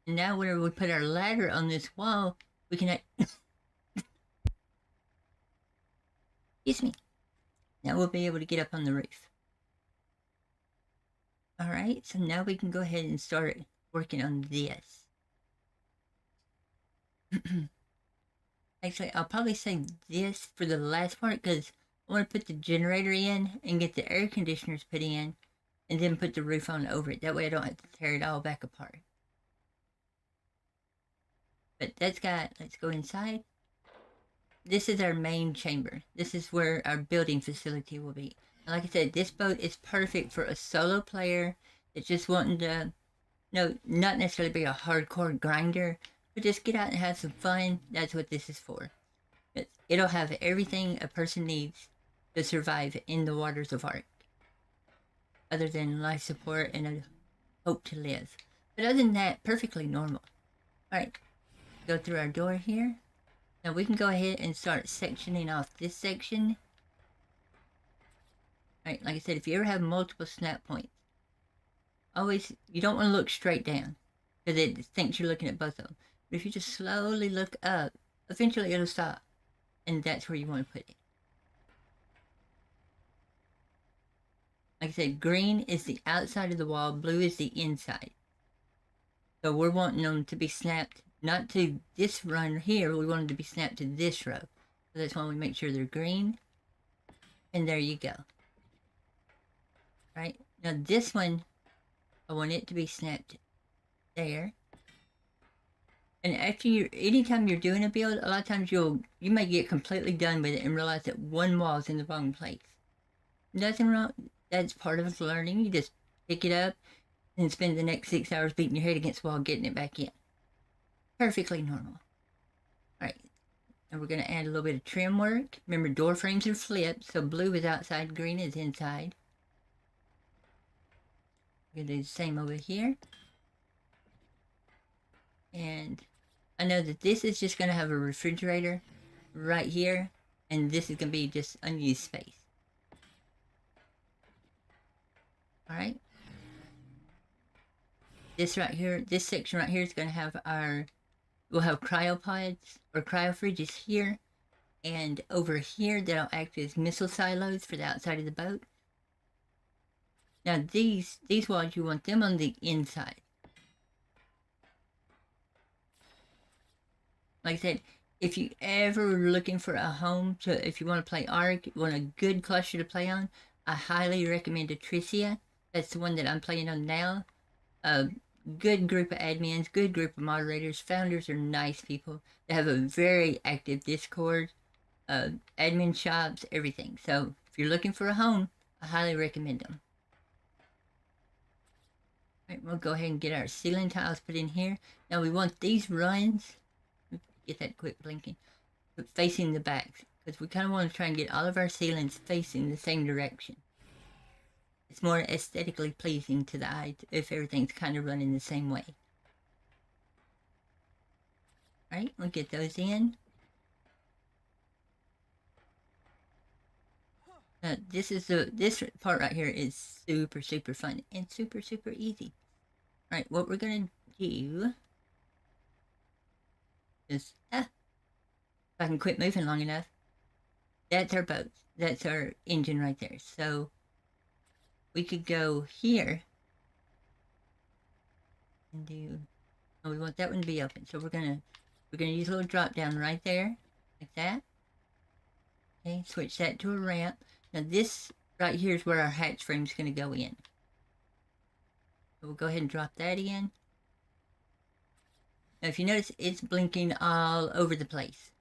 And now whenever we put our ladder on this wall, we can... Excuse me. Now we'll be able to get up on the roof. Alright, so now we can go ahead and start working on this. Actually, I'll probably say this for the last part because I want to put the generator in and get the air conditioners put in and then put the roof on over it. That way I don't have to tear it all back apart. But let's go inside. This is our main chamber. This is where our building facility will be. And like I said, this boat is perfect for a solo player that's just wanting to, no, not necessarily be a hardcore grinder, but just get out and have some fun. That's what this is for. It'll have everything a person needs to survive in the waters of Arc, other than life support and a hope to live. But other than that, perfectly normal. Alright, go through our door here. Now we can go ahead and start sectioning off this section. Alright, like I said, if you ever have multiple snap points, you don't want to look straight down, because it thinks you're looking at both of them. But if you just slowly look up, eventually it'll stop. And that's where you want to put it. Like I said, green is the outside of the wall, blue is the inside. So we're wanting them to be snapped, not to this run here, we want them to be snapped to this row. So that's why we make sure they're green. And there you go. Right? Now this one, I want it to be snapped there. And after anytime you're doing a build, a lot of times you may get completely done with it and realize that one wall is in the wrong place. Nothing wrong. That's part of learning. You just pick it up and spend the next 6 hours beating your head against the wall, getting it back in. Perfectly normal. Alright. And we're going to add a little bit of trim work. Remember, door frames are flipped, so blue is outside, green is inside. We're going to do the same over here. And I know that this is just going to have a refrigerator right here, and this is going to be just unused space. Alright. This right here, this section right here is going to have we'll have cryopods or cryofridges here, and over here that'll act as missile silos for the outside of the boat. Now these walls, you want them on the inside. Like I said, if you ever were looking for a home to, if you want to play Ark, you want a good cluster to play on, I highly recommend Atricia. That's the one that I'm playing on now. A good group of admins, good group of moderators. Founders are nice people. They have a very active Discord, admin shops, everything. So if you're looking for a home, I highly recommend them. All right, we'll go ahead and get our ceiling tiles put in here. Now we want these runs, get that quit blinking, facing the back, because we kind of want to try and get all of our ceilings facing the same direction. It's more aesthetically pleasing to the eye if everything's kind of running the same way. All right, we'll get those in. This part right here is super fun and super easy. All right, what we're gonna do is, if I can quit moving long enough, that's our boat. That's our engine right there. So we could go here and do. Oh, we want that one to be open. So we're gonna use a little drop down right there, like that. Okay, switch that to a ramp. Now this right here is where our hatch frame is going to go in. So we'll go ahead and drop that in. Now if you notice, it's blinking all over the place.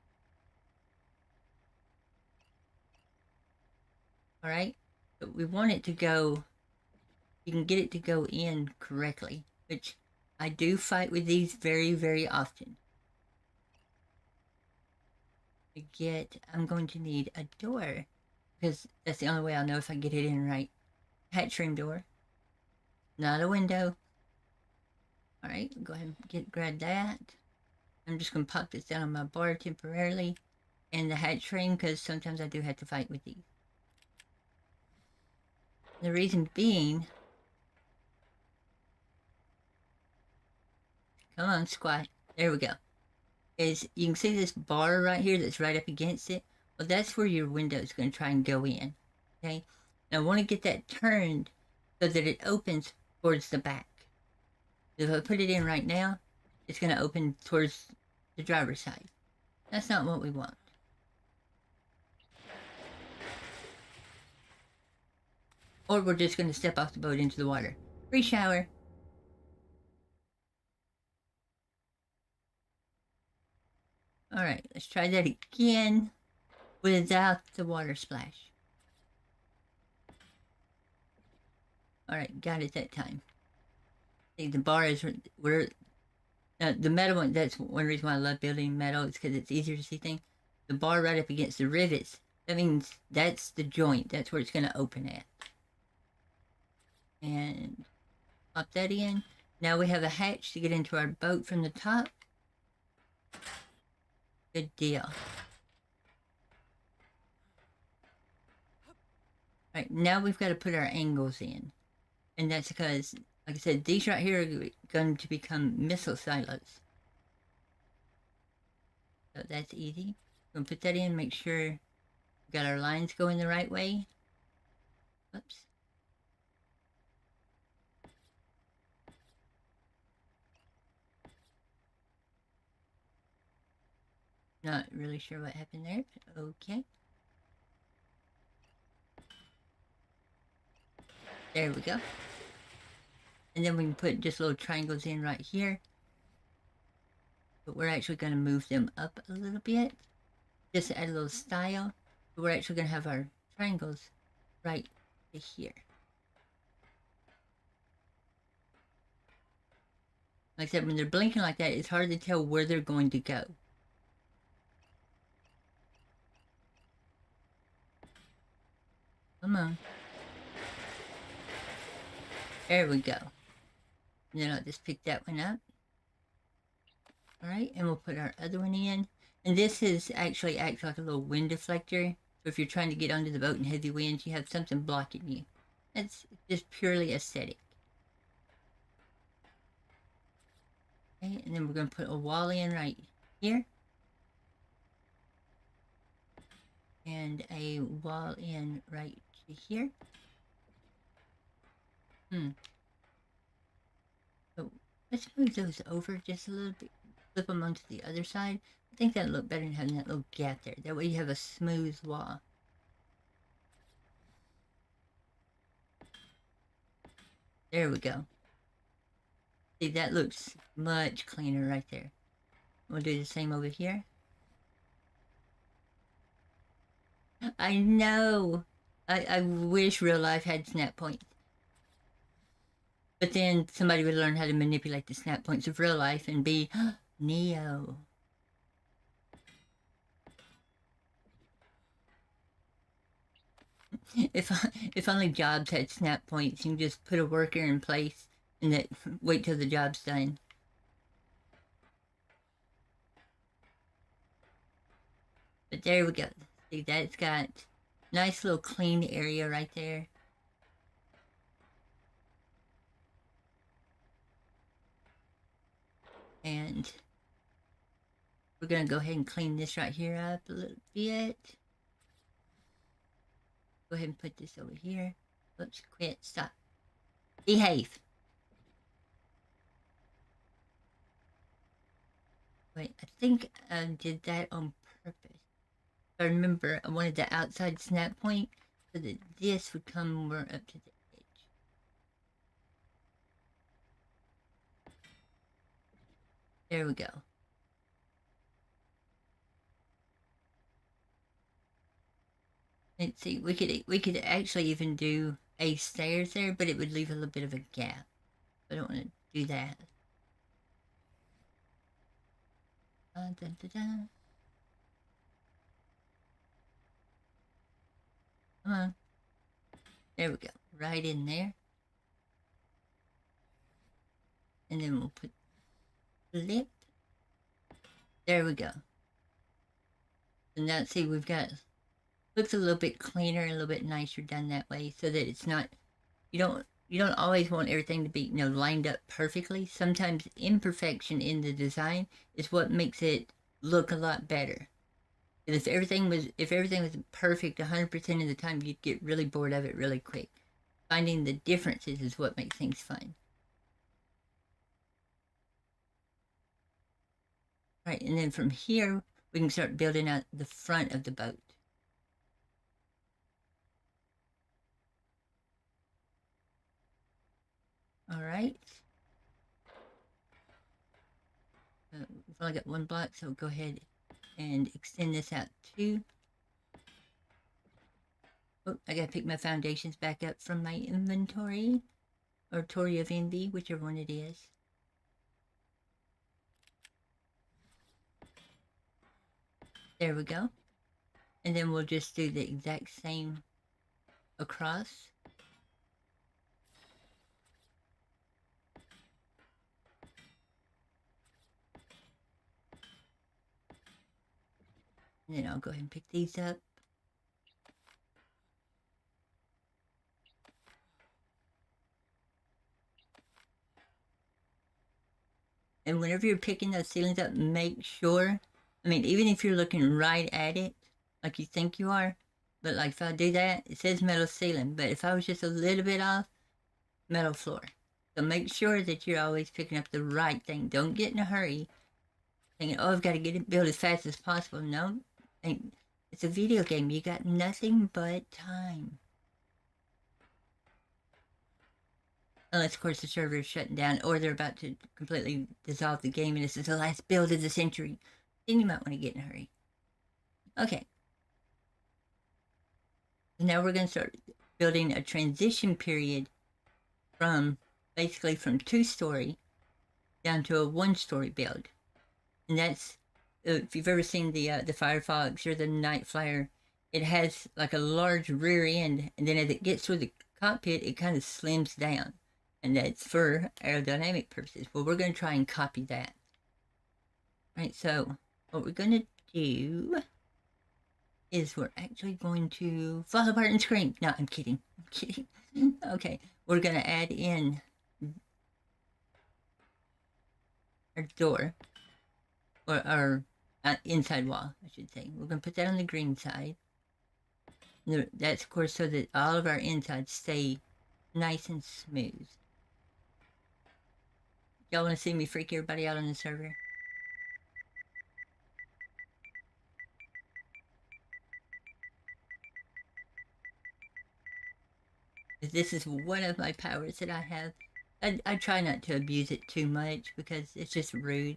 All right, but we want it to go, you can get it to go in correctly, which I do fight with these very often. I'm going to need a door, because that's the only way I'll know if I get it in right. Hatch frame door, not a window. All right, go ahead and grab that. I'm just going to pop this down on my bar temporarily, and the hatch frame, because sometimes I do have to fight with these. The reason being, come on, squat. There we go. Is you can see this bar right here that's right up against it. Well, that's where your window is going to try and go in. Okay. Now I want to get that turned so that it opens towards the back. If I put it in right now, it's going to open towards the driver's side. That's not what we want. Or we're just going to step off the boat into the water. Free shower. All right, let's try that again without the water splash. All right, got it that time. See, the bar is where the metal one. That's one reason why I love building metal. It's because it's easier to see things. The bar right up against the rivets. That means that's the joint. That's where it's going to open at. And pop that in. Now we have a hatch to get into our boat from the top. Good deal. All right, now we've got to put our angles in. And that's because, like I said, these right here are going to become missile silos. So that's easy. We're going to put that in, make sure we got our lines going the right way. Oops. Not really sure what happened there. Okay. There we go. And then we can put just little triangles in right here. But we're actually going to move them up a little bit. Just to add a little style. But we're actually going to have our triangles right here. Like I said, when they're blinking like that, it's hard to tell where they're going to go. Come on. There we go. And then I'll just pick that one up. All right, and we'll put our other one in. And this is actually acts like a little wind deflector. So if you're trying to get under the boat in heavy winds, you have something blocking you. That's just purely aesthetic. Okay, and then we're going to put a wall in right here. And a wall in right here. So let's move those over just a little bit. Flip them onto the other side. I think that'd look better than having that little gap there. That way you have a smooth wall. There we go. See, that looks much cleaner right there. We'll do the same over here. I know. I wish real life had snap points. But then somebody would learn how to manipulate the snap points of real life and be Neo. If only jobs had snap points, you can just put a worker in place and that wait till the job's done. But there we go. See, that's got nice little clean area right there. And we're gonna go ahead and clean this right here up a little bit. Go ahead and put this over here. Oops, quit, stop. Behave. Wait, I think I did that on purpose. I remember I wanted the outside snap point so that this would come more up to the edge. There we go. Let's see, we could actually even do a stairs there, but it would leave a little bit of a gap. I don't want to do that. Dun, dun, dun. Come on. There we go. Right in there. And then we'll put flip. There we go. And now see we've got looks a little bit cleaner, a little bit nicer done that way, so that it's not you don't always want everything to be lined up perfectly. Sometimes imperfection in the design is what makes it look a lot better. And if everything was perfect 100% of the time, you'd get really bored of it really quick. Finding the differences is what makes things fun. Right, and then from here, we can start building out the front of the boat. All right. We've only got one block, so go ahead and extend this out too. Oh, I gotta pick my foundations back up from my inventory, or Tory of Envy, whichever one it is. There we go. And then we'll just do the exact same across. And then I'll go ahead and pick these up. And whenever you're picking those ceilings up, make sure, even if you're looking right at it, like you think you are, but like if I do that, it says metal ceiling, but if I was just a little bit off, metal floor. So make sure that you're always picking up the right thing. Don't get in a hurry thinking, oh, I've got to get it built as fast as possible. No, it's a video game. You got nothing but time. Unless, of course, the server is shutting down or they're about to completely dissolve the game and this is the last build of the century. Then you might want to get in a hurry. Okay. Now we're going to start building a transition period from basically from 2-story down to a 1-story build. And that's, if you've ever seen the Firefox or the Night Flyer, it has like a large rear end, and then as it gets through the cockpit, it kind of slims down. And that's for aerodynamic purposes. Well, we're going to try and copy that. Right, so what we're going to do is we're actually going to fall apart and scream. No, I'm kidding. I'm kidding. Okay, we're going to add in our door, or our inside wall, I should say. We're going to put that on the green side. That's, of course, so that all of our insides stay nice and smooth. Y'all want to see me freak everybody out on the server? This is one of my powers that I have. I try not to abuse it too much because it's just rude.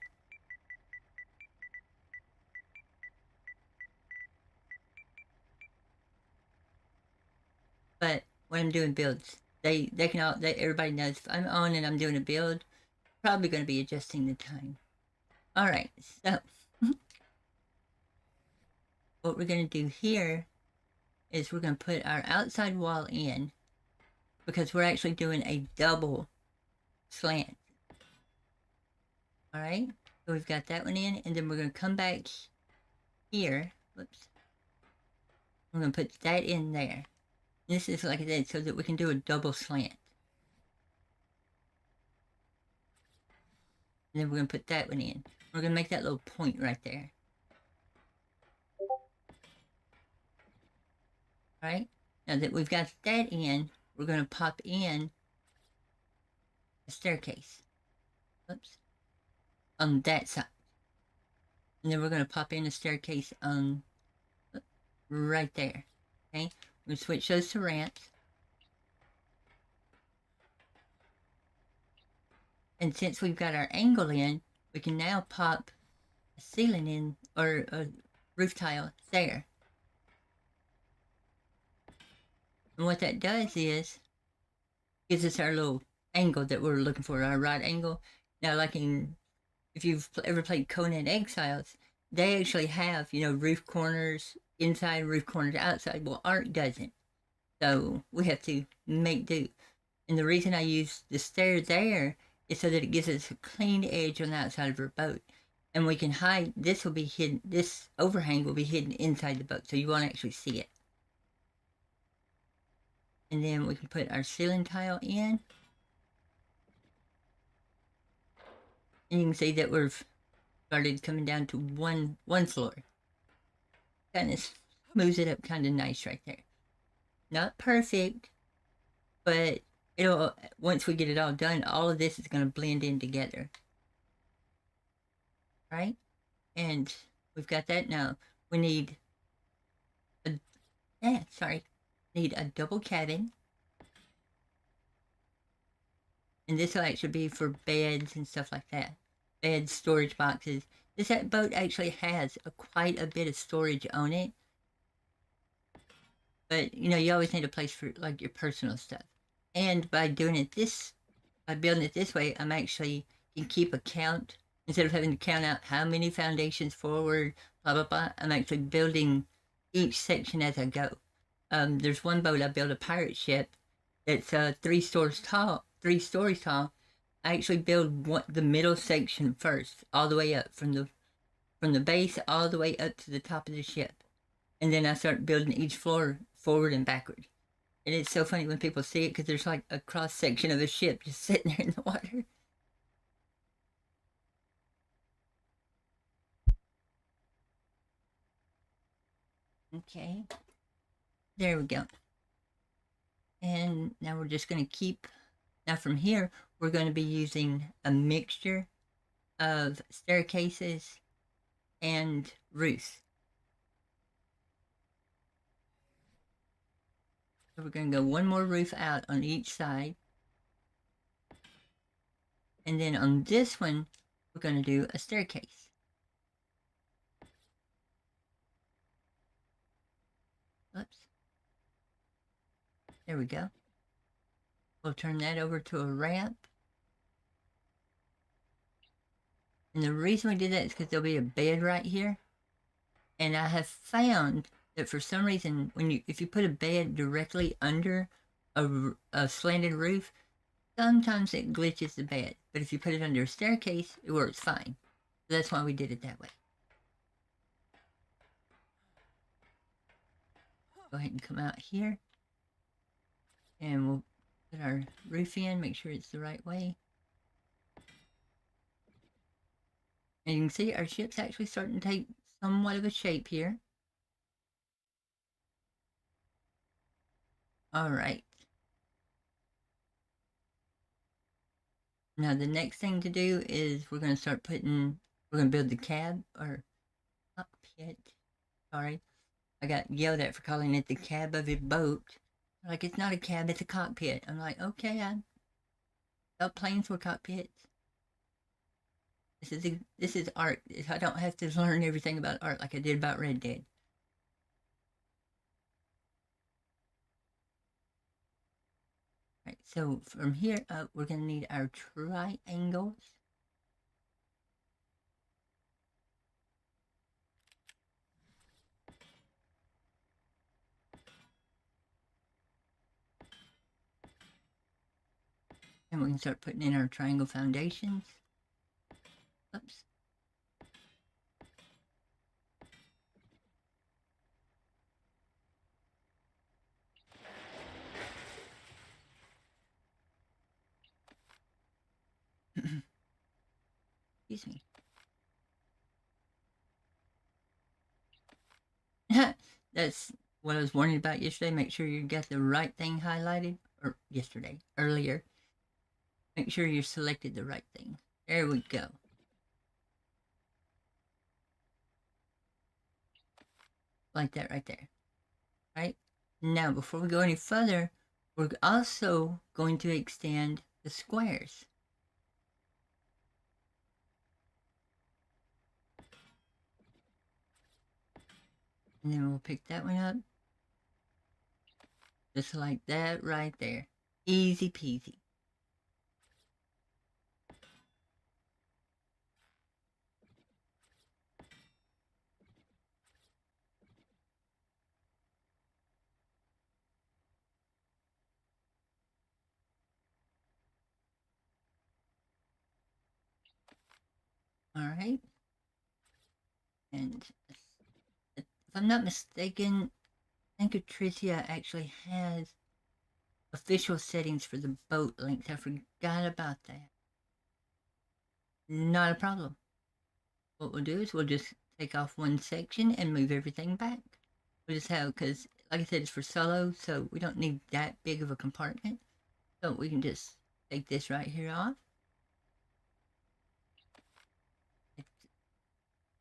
But when I'm doing builds, they can all everybody knows if I'm on and I'm doing a build, probably going to be adjusting the time. All right, so what we're going to do here is we're going to put our outside wall in because we're actually doing a double slant. All right, so we've got that one in, and then we're going to come back here. Whoops. We're going to put that in there. This is like I said, so that we can do a double slant. And then we're going to put that one in. We're going to make that little point right there. All right, now that we've got that in, we're going to pop in a staircase. Oops. On that side. And then we're going to pop in a staircase on right there. Okay, we're going to switch those to ramps. And since we've got our angle in, we can now pop a ceiling in, or a roof tile there. And what that does is gives us our little angle that we're looking for, our right angle. Now, like if you've ever played Conan Exiles, they actually have, roof corners inside, roof corners outside. Well, Ark doesn't. So we have to make do. And the reason I use the stair there is so that it gives us a clean edge on the outside of our boat. And we can hide, this will be hidden, this overhang will be hidden inside the boat, so you won't actually see it. And then we can put our ceiling tile in. And you can see that we've started coming down to one floor. Kind of smooths it up kind of nice right there. Not perfect, but it'll, once we get it all done, all of this is going to blend in together. Right? And we've got that now. We need need a double cabin. And this will actually be for beds and stuff like that. Beds, storage boxes. This boat actually has quite a bit of storage on it. But, you always need a place for, like, your personal stuff. And by doing it by building it this way, I'm actually, can keep a count. Instead of having to count out how many foundations forward, blah, blah, blah, I'm actually building each section as I go. There's one boat I built, a pirate ship, that's 3 stories tall. I actually build the middle section first, all the way up from the base all the way up to the top of the ship, and then I start building each floor forward and backward. And it's so funny when people see it because there's like a cross section of a ship just sitting there in the water. Okay, there we go. And now we're just going to keep. Now from here, we're going to be using a mixture of staircases and roofs. So we're going to go one more roof out on each side. And then on this one, we're going to do a staircase. Oops. There we go. We'll turn that over to a ramp. And the reason we did that is because there'll be a bed right here. And I have found that for some reason, if you put a bed directly under a slanted roof, sometimes it glitches the bed. But if you put it under a staircase, it works fine. So that's why we did it that way. Go ahead and come out here. And we'll put our roof in, make sure it's the right way. And you can see our ship's actually starting to take somewhat of a shape here. All right. Now the next thing to do is we're going to build the cab, or cockpit. Sorry, I got yelled at for calling it the cab of a boat. Like, it's not a cab, it's a cockpit. I'm like, okay, I thought planes were cockpits. This is art. I don't have to learn everything about art like I did about Red Dead. Right, so from here up, we're going to need our triangles. And we can start putting in our triangle foundations. Oops. Excuse me. That's what I was warning about yesterday. Make sure you got the right thing highlighted. Or yesterday, earlier. Make sure you selected the right thing. There we go. Like that right there. Right? Now, before we go any further, we're also going to extend the squares. And then we'll pick that one up. Just like that right there. Easy peasy. All right. And if I'm not mistaken, I think Atricia actually has official settings for the boat links. I forgot about that. Not a problem. What we'll do is we'll just take off one section and move everything back. We'll just have, because like I said, it's for solo, so we don't need that big of a compartment. So we can just take this right here off.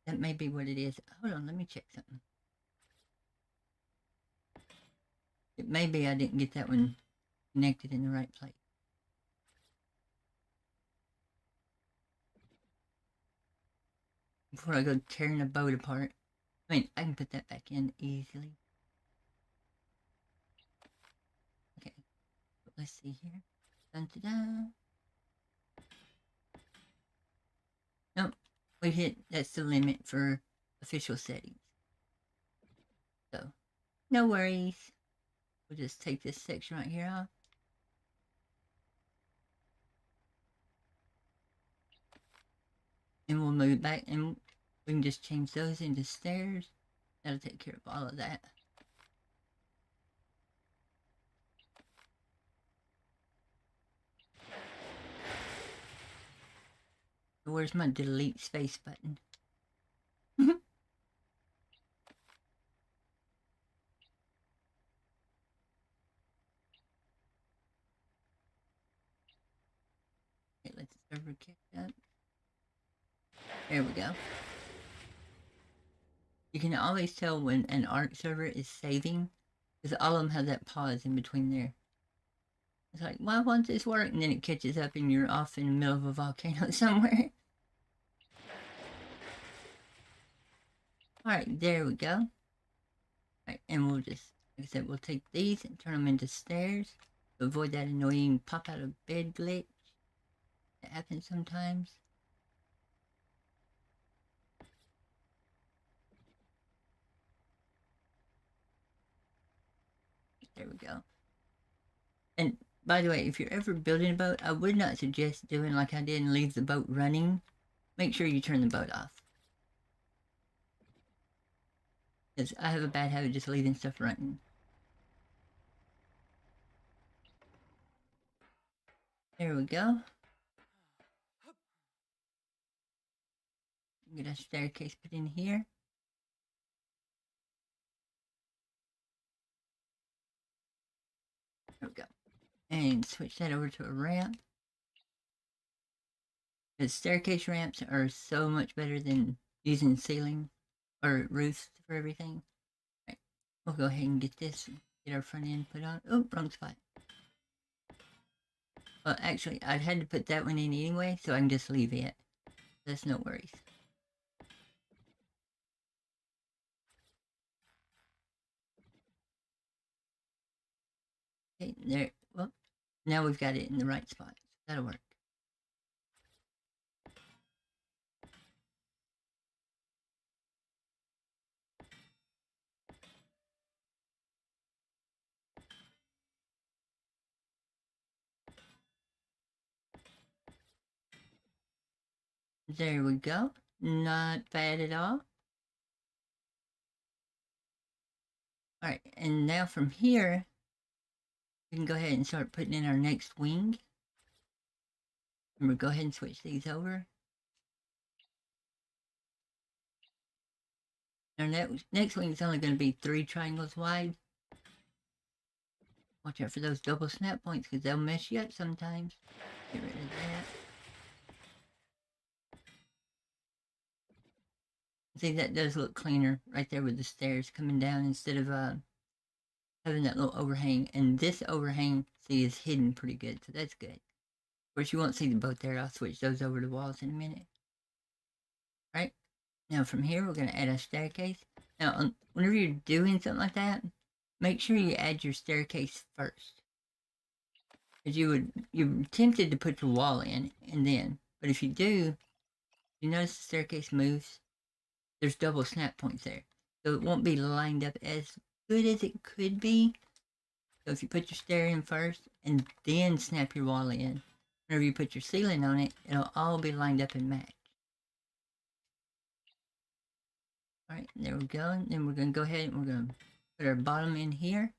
That may be what it is. Hold on, let me check something. It may be I didn't get that one connected in the right place. Before I go tearing the boat apart. I mean, I can put that back in easily. Okay, let's see here. Dun, dun, dun. Nope, we hit, that's the limit for official settings. So, no worries. We'll just take this section right here off. And we'll move it back and we can just change those into stairs. That'll take care of all of that. Where's my delete space button? Okay, let's server catch up. There we go. You can always tell when an ARC server is saving because all of them have that pause in between there. It's like, why won't this work? And then it catches up and you're off in the middle of a volcano somewhere. Alright, there we go. Alright, and we'll just, like I said, we'll take these and turn them into stairs to avoid that annoying pop out of bed glitch that happens sometimes. There we go. And by the way, if you're ever building a boat, I would not suggest doing like I did and leave the boat running. Make sure you turn the boat off. Because I have a bad habit of just leaving stuff running. There we go. Get a staircase put in here. There we go. And switch that over to a ramp. The staircase ramps are so much better than using ceiling or roofs for everything. Right. We'll go ahead and get this Get our front end put on. Oh, wrong spot. Well, actually, I'd had to put that one in anyway, so I can just leave it. That's no worries. Okay, there. Well, now we've got it in the right spot. So that'll work. There we go. Not bad at all. All right, and now from here, we can go ahead and start putting in our next wing. And we'll go ahead and switch these over. Our next wing is only going to be 3 triangles wide. Watch out for those double snap points because they'll mess you up sometimes. Get rid of that. See, that does look cleaner right there with the stairs coming down instead of having that little overhang. And this overhang, see, is hidden pretty good, so that's good. Of course, you won't see the boat there. I'll switch those over to walls in a minute. All right. Now from here, we're going to add a staircase. Now, whenever you're doing something like that, make sure you add your staircase first. Because you're tempted to put your wall in and then, but if you do, you notice the staircase moves. There's double snap points there, so it won't be lined up as good as it could be. So if you put your stair in first and then snap your wall in, whenever you put your ceiling on it, it'll all be lined up and match. All right, there we go. And then we're going to go ahead and we're going to put our bottom in here.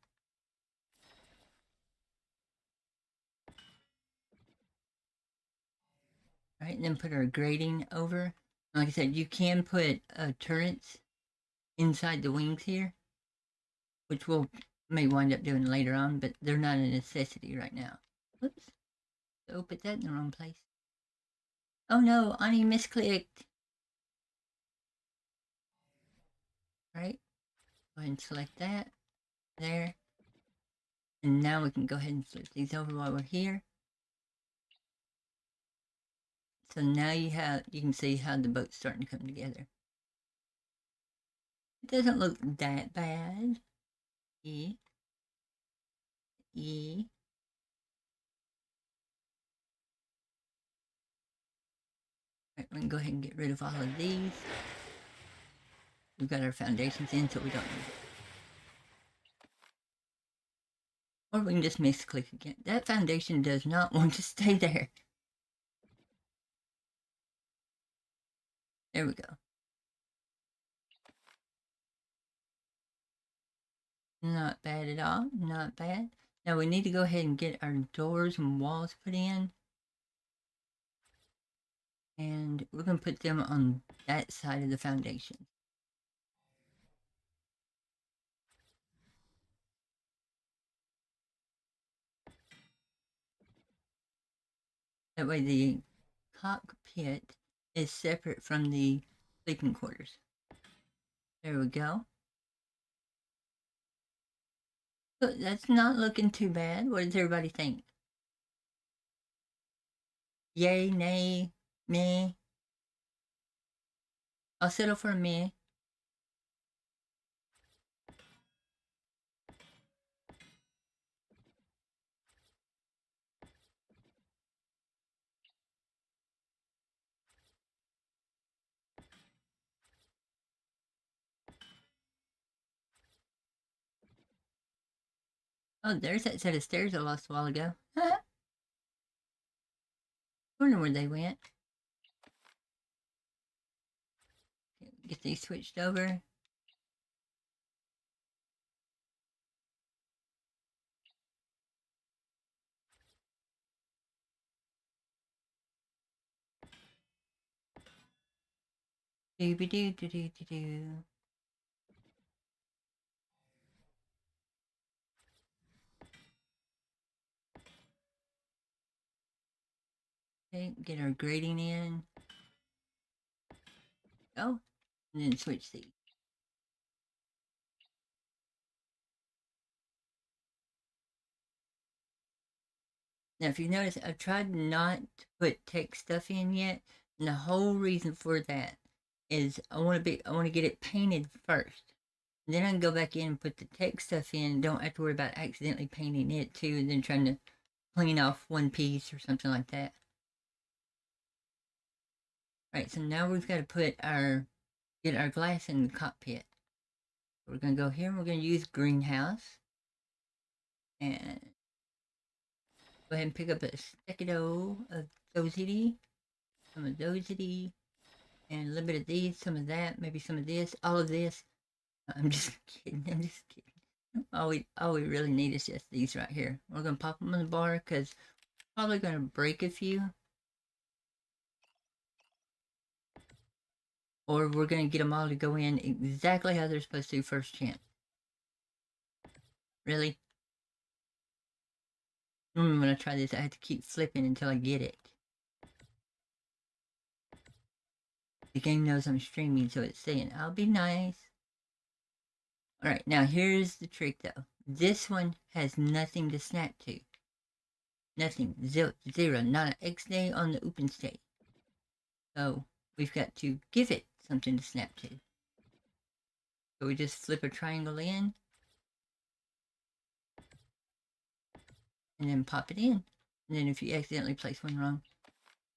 All right, and then put our grating over. Like I said, you can put turrets inside the wings here, which we'll may wind up doing later on, but they're not a necessity right now. Oops. So put that in the wrong place. Oh no, Ani misclicked. Right? Go ahead and select that. There. And now we can go ahead and flip these over while we're here. So now you can see how the boat's starting to come together. It doesn't look that bad. E. Right, we can go ahead and get rid of all of these. We've got our foundations in, so we don't need it. Or we can just misclick again. That foundation does not want to stay there. There we go. Not bad at all. Not bad. Now we need to go ahead and get our doors and walls put in. And we're going to put them on that side of the foundation. That way the cockpit is separate from the sleeping quarters. There we go. So that's not looking too bad. What does everybody think? Yay, nay, meh? I'll settle for a meh. Oh, there's that set of stairs I lost a while ago. Wonder where they went. Get these switched over. Doo-be-doo-doo-doo-doo-doo. Okay, get our grating in. Oh, and then switch these. Now, if you notice, I've tried not to put tech stuff in yet, and the whole reason for that is I want to get it painted first. And then I can go back in and put the tech stuff in and don't have to worry about accidentally painting it too, and then trying to clean off one piece or something like that. All right, so now we've got to get our glass in the cockpit. We're going to go here and we're going to use greenhouse. And go ahead and pick up a staccato of dosity, some of dosity, and a little bit of these, some of that, maybe some of this, all of this. I'm just kidding. I'm just kidding. All we really need is just these right here. We're going to pop them in the bar because probably going to break a few. Or we're going to get them all to go in exactly how they're supposed to first chance. Really? Normally when I try this, I have to keep flipping until I get it. The game knows I'm streaming, so it's saying, I'll be nice. Alright, now here's the trick though. This one has nothing to snap to. Nothing. Zero. Not an X day on the open state. So we've got to give it something to snap to. So we just flip a triangle in. And then pop it in. And then if you accidentally place one wrong.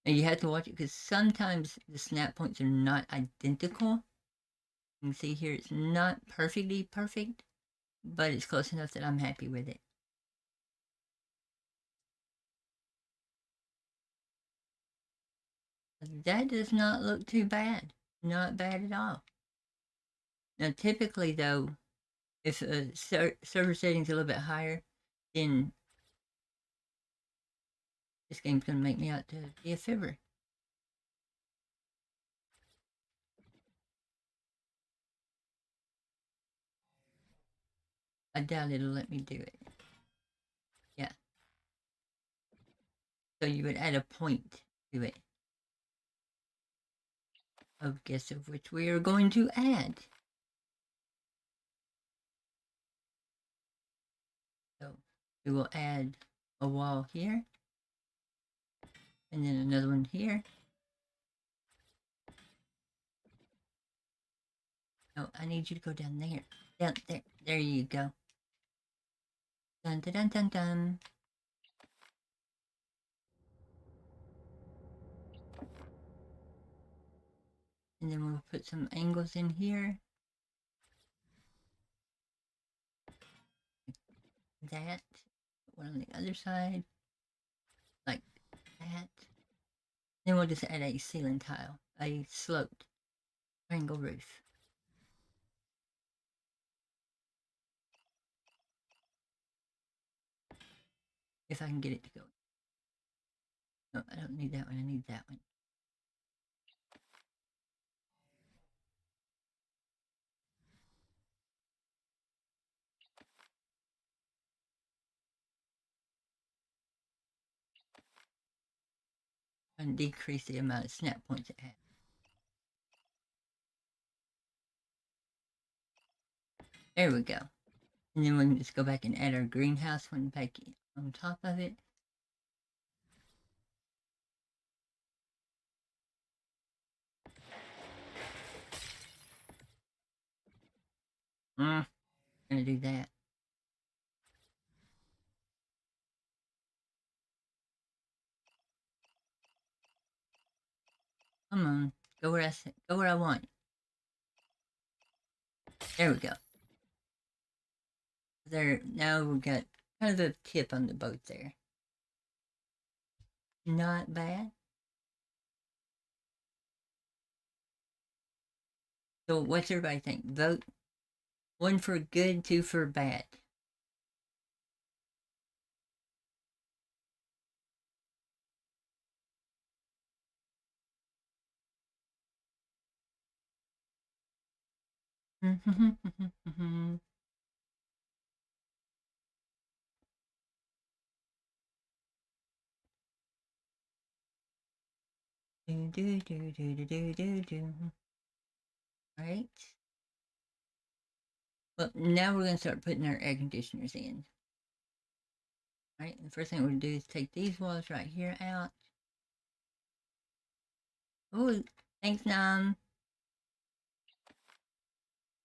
And you have to watch it because sometimes the snap points are not identical. You can see here it's not perfectly perfect, but it's close enough that I'm happy with it. That does not look too bad. Not bad at all. Now, typically, though, if a server setting's a little bit higher, then this game's going to make me out to be a fibber. I doubt it'll let me do it. Yeah. So you would add a point to it. Of guess of which we are going to add. So we will add a wall here. And then another one here. Oh, I need you to go down there. Down there. There you go. Dun dun dun dun dun. And then we'll put some angles in here. That. One on the other side. Like that. Then we'll just add a ceiling tile. A sloped triangle roof. If I can get it to go. No, I don't need that one. I need that one. And decrease the amount of snap points it has. There we go. And then we can just go back and add our greenhouse one back on top of it. Gonna do that. Come on, go where I want. There we go. There, now we've got kind of a tip on the boat there. Not bad. So what's everybody think? Vote 1 for good, 2 for bad. Right. Well, now we're going to start putting our air conditioners in. Right, the first thing we're going to do is take these walls right here out. Oh, thanks, Nam.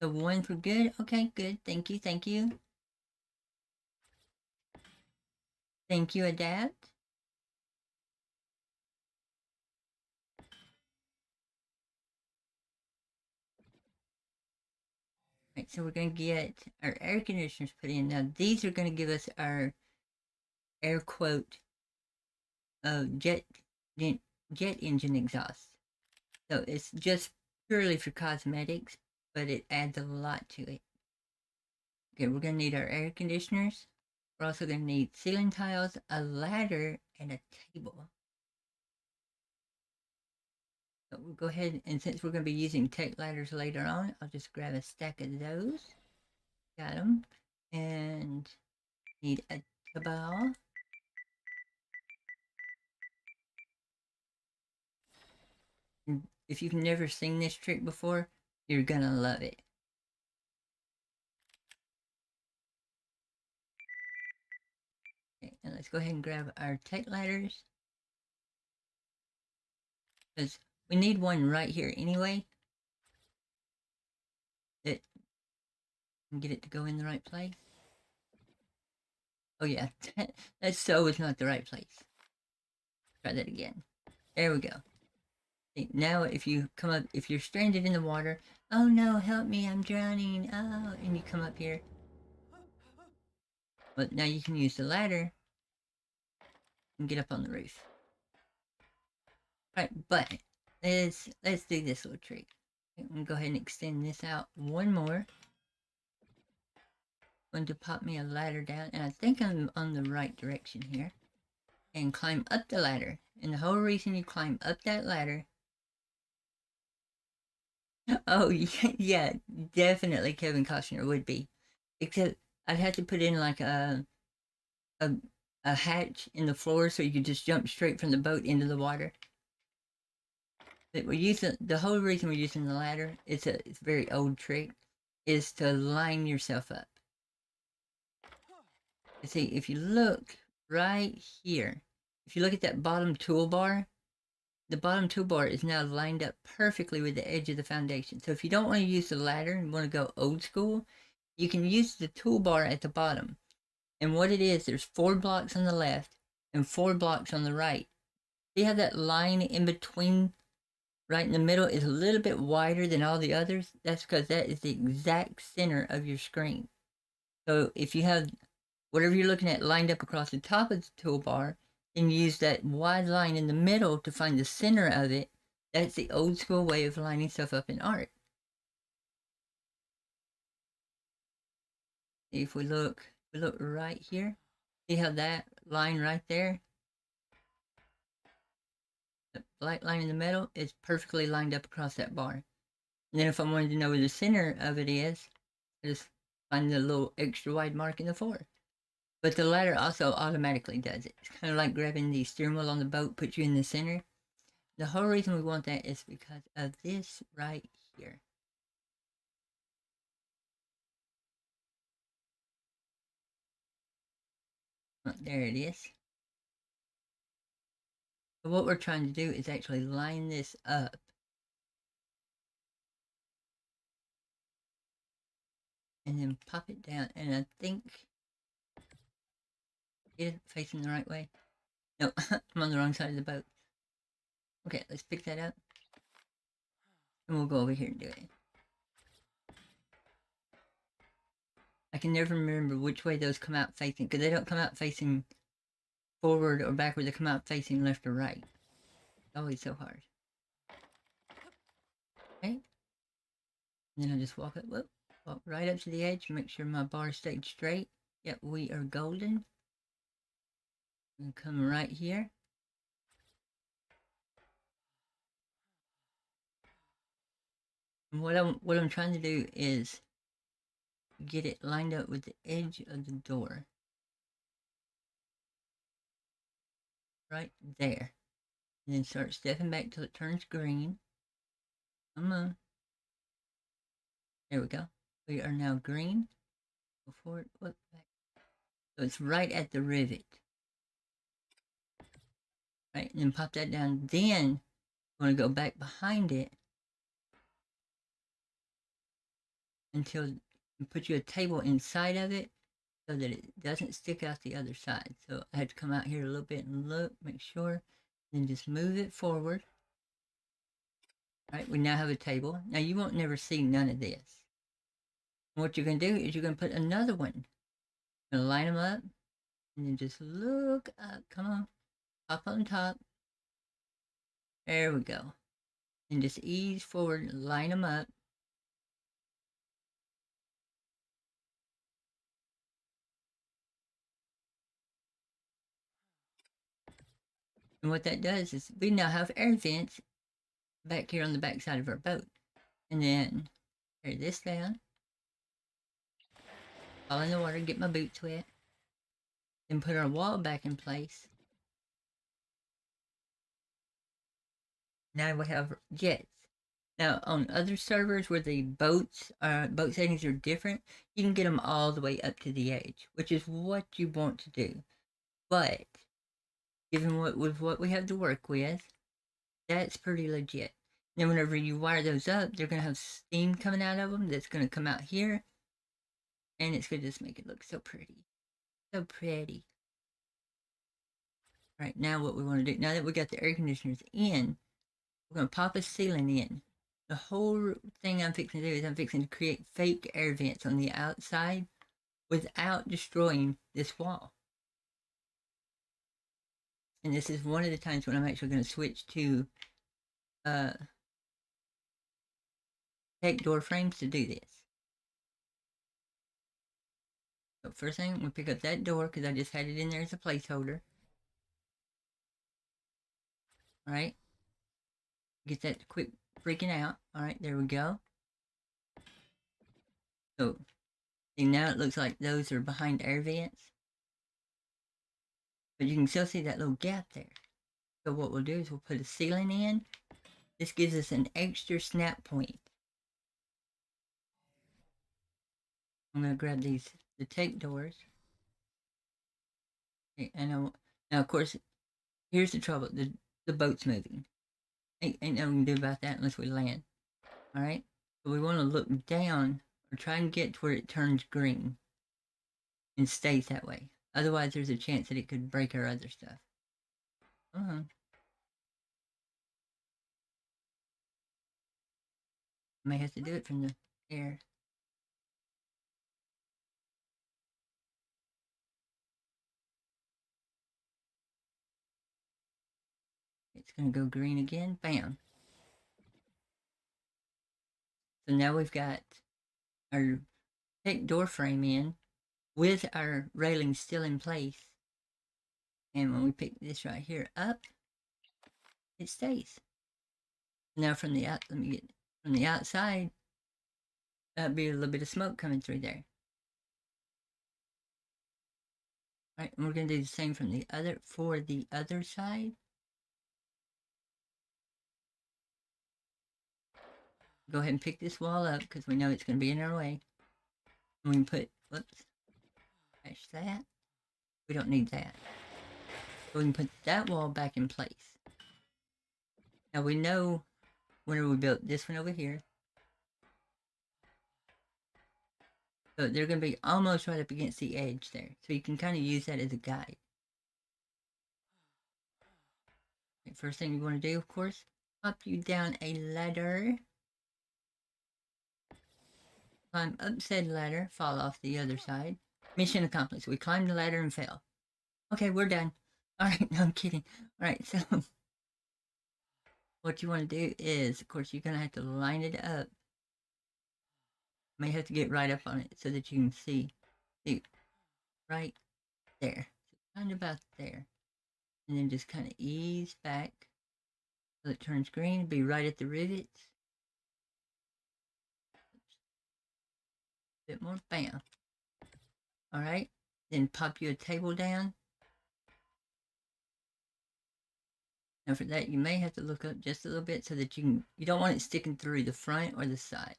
The one for good? Okay, good. Thank you, thank you. Thank you, Adapt. Right, so we're going to get our air conditioners put in. Now, these are going to give us our air quote jet engine exhaust. So it's just purely for cosmetics, but it adds a lot to it. Okay, we're going to need our air conditioners. We're also going to need ceiling tiles, a ladder, and a table. So we'll go ahead, and since we're going to be using tech ladders later on, I'll just grab a stack of those. Got them. And need a table. If you've never seen this trick before, you're gonna love it. Okay, and let's go ahead and grab our tech ladders. Because we need one right here anyway. That and get it to go in the right place. Oh yeah, that so is not the right place. Try that again. There we go. See, now if you come up, if you're stranded in the water, oh no, help me, I'm drowning, oh, and you come up here. But now you can use the ladder and get up on the roof. Right, but let's do this little trick. I'm gonna go ahead and extend this out one more. I'm going to pop me a ladder down, and I think I'm on the right direction here. And climb up the ladder. And the whole reason you climb up that ladder. Oh yeah, definitely Kevin Costner would be. Except I'd have to put in like a a hatch in the floor so you could just jump straight from the boat into the water. But we're using the whole reason we're using the ladder. It's a very old trick, is to line yourself up. You see, if you look right here, if you look at that bottom toolbar, the bottom toolbar is now lined up perfectly with the edge of the foundation. So if you don't want to use the ladder and want to go old school, you can use the toolbar at the bottom. And what it is, there's 4 blocks on the left and 4 blocks on the right. See how that line in between, right in the middle, is a little bit wider than all the others? That's because that is the exact center of your screen. So if you have whatever you're looking at lined up across the top of the toolbar, and use that wide line in the middle to find the center of it. That's the old school way of lining stuff up in art. If we look right here, see how that line right there, the black line in the middle, is perfectly lined up across that bar. And then if I wanted to know where the center of it is, I just find the little extra wide mark in the floor. But the ladder also automatically does it. It's kind of like grabbing the steering wheel on the boat, puts you in the center. The whole reason we want that is because of this right here. Oh, there it is. So what we're trying to do is actually line this up. And then pop it down. And I think, is it facing the right way? No, I'm on the wrong side of the boat. Okay, let's pick that up. And we'll go over here and do it. I can never remember which way those come out facing, because they don't come out facing forward or backward. They come out facing left or right. It's always so hard. Okay. And then I just walk right up to the edge, make sure my bar stayed straight. Yep, we are golden. And come right here. And what I'm trying to do is get it lined up with the edge of the door. Right there. And then start stepping back till it turns green. Come on. There we go. We are now green. Go forward, look back. So it's right at the rivet. Right, and then pop that down. Then you want to go back behind it until you put you a table inside of it so that it doesn't stick out the other side. So I had to come out here a little bit and look, make sure, then just move it forward. Right, we now have a table. Now you won't never see none of this. What you're going to do is you're going to put another one. You're going to line them up and then just look up. Come on, up on top. There we go. And just ease forward, line them up. And what that does is we now have air vents back here on the back side of our boat. And then tear this down, fall in the water, get my boots wet, then put our wall back in place. Now we have jets. Now on other servers where the boat settings are different, you can get them all the way up to the edge, which is what you want to do. But given what we have to work with, that's pretty legit. Then whenever you wire those up, they're gonna have steam coming out of them that's gonna come out here, and it's gonna just make it look so pretty, so pretty. Right now, what we want to do now that we got the air conditioners in, we're gonna pop a ceiling in. The whole thing I'm fixing to do is I'm fixing to create fake air vents on the outside without destroying this wall. And this is one of the times when I'm actually going to switch to take door frames to do this. So first thing, I'm going to pick up that door because I just had it in there as a placeholder. All right. Get that quick freaking out. All right, there we go. So see, now it looks like those are behind air vents. But you can still see that little gap there. So what we'll do is we'll put a ceiling in. This gives us an extra snap point. I'm going to grab the take doors. Okay, and now, of course, here's the trouble. The boat's moving. Ain't nothing we can do about that unless we land. All right? So we want to look down or try and get to where it turns green and stays that way. Otherwise, there's a chance that it could break our other stuff. May have to do it from the air. It's going to go green again. Bam. So now we've got our take door frame in with our railing still in place. And when we pick this right here up, it stays. Now from the outside, that'd be a little bit of smoke coming through there. Right, and we're gonna do the same for the other side. Go ahead and pick this wall up because we know it's gonna be in our way. And we can put, whoops, catch that. We don't need that. So we can put that wall back in place. Now we know whenever we built this one over here, so they're going to be almost right up against the edge there. So you can kind of use that as a guide. Okay, first thing you want to do, of course, pop you down a ladder. Climb up said ladder, fall off the other side. Mission accomplished. We climbed the ladder and fell. Okay, we're done. All right, no, I'm kidding. All right, so what you want to do is, of course, you're going to have to line it up. May have to get right up on it so that you can see right there. So kind of about there. And then just kind of ease back so it turns green. Be right at the rivets. A bit more. Bam. All right. Then pop your table down. Now for that, you may have to look up just a little bit so that you don't want it sticking through the front or the side.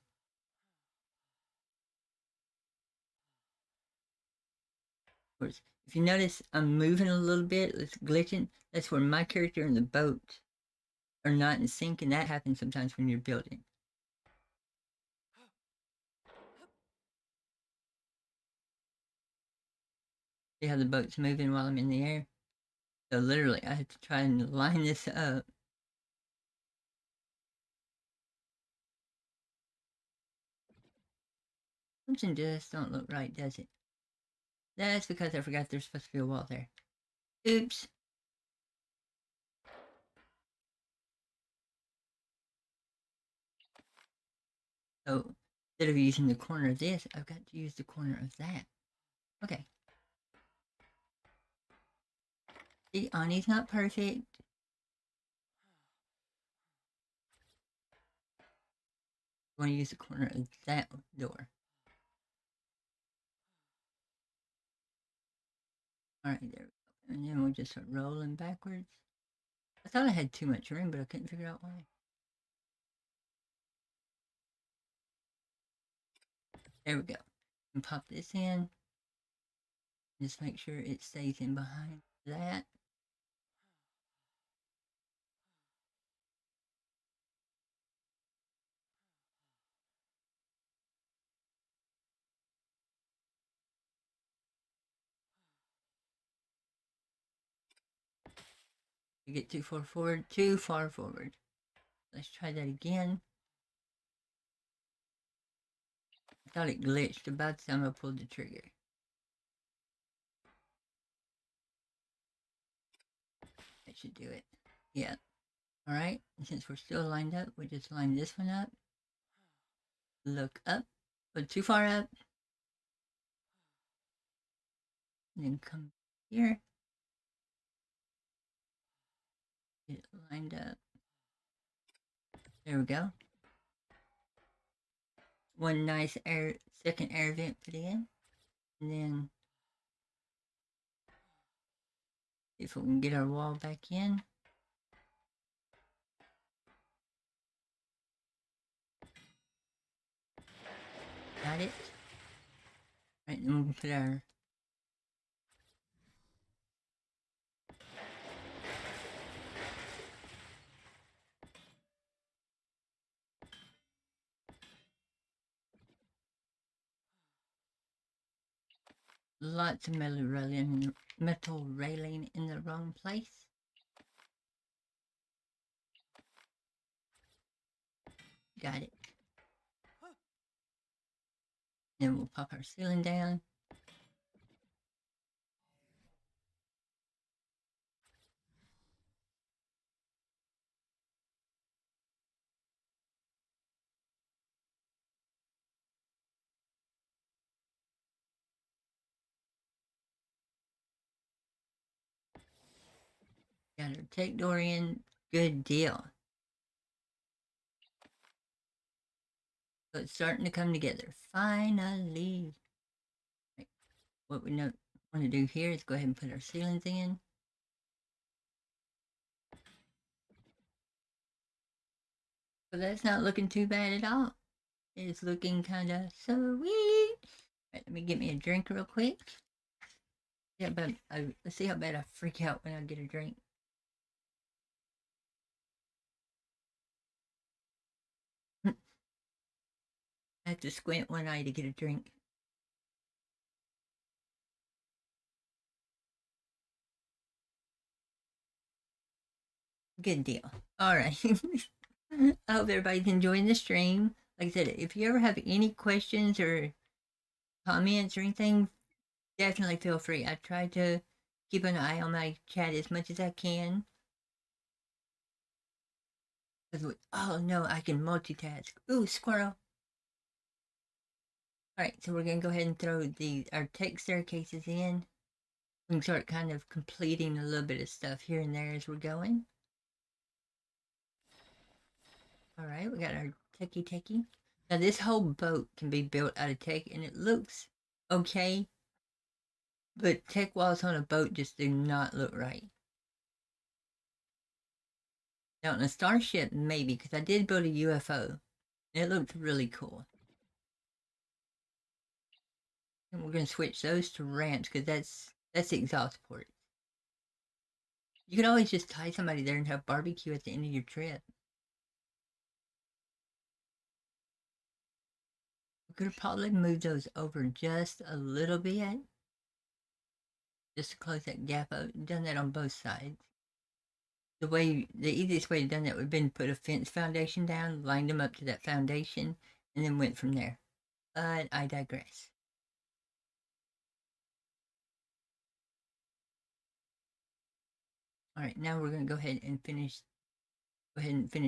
Of course, if you notice I'm moving a little bit, it's glitching. That's where my character and the boat are not in sync, and that happens sometimes when you're building. See how the boat's moving while I'm in the air? So literally, I have to try and line this up. Something just don't look right, does it? That's because I forgot there's supposed to be a wall there. Oops. So instead of using the corner of this, I've got to use the corner of that. Okay. See, Ani's not perfect. I want to use the corner of that door. All right, there we go. And then we'll just start rolling backwards. I thought I had too much room, but I couldn't figure out why. There we go. And pop this in. Just make sure it stays in behind that. You get too far forward, too far forward. Let's try that again. I thought it glitched about the time I pulled the trigger. That should do it. Yeah. All right. And since we're still lined up, we just line this one up. Look up, but too far up. And then come here. Get it lined up. There we go. One nice second air vent put in. And then if we can get our wall back in. Got it. Right, then we'll put our lots of metal railing in the wrong place. Got it. Then we'll pop our ceiling down. Got our tech door in. Good deal. So it's starting to come together. Finally. Right. What we want to do here is go ahead and put our ceilings in. So that's not looking too bad at all. It's looking kind of sweet. Right, let me get me a drink real quick. Yeah, but let's see how bad I freak out when I get a drink. I have to squint one eye to get a drink. Good deal. All right. I hope everybody's enjoying the stream. Like I said, if you ever have any questions or comments or anything, definitely feel free. I try to keep an eye on my chat as much as I can. Oh no, I can multitask. Ooh, squirrel. All right, so we're gonna go ahead and throw our tech staircases in. We can start kind of completing a little bit of stuff here and there as we're going. All right, we got our techie. Now this whole boat can be built out of tech, and it looks okay, but tech walls on a boat just do not look right. Now on a starship, maybe, because I did build a UFO, and it looked really cool. And we're going to switch those to ramps because that's the exhaust port. You could always just tie somebody there and have barbecue at the end of your trip. We could probably move those over just a little bit. Just to close that gap out. Done that on both sides. The easiest way to done that would have been put a fence foundation down, lined them up to that foundation, and then went from there. But I digress. All right, now we're going to go ahead and finish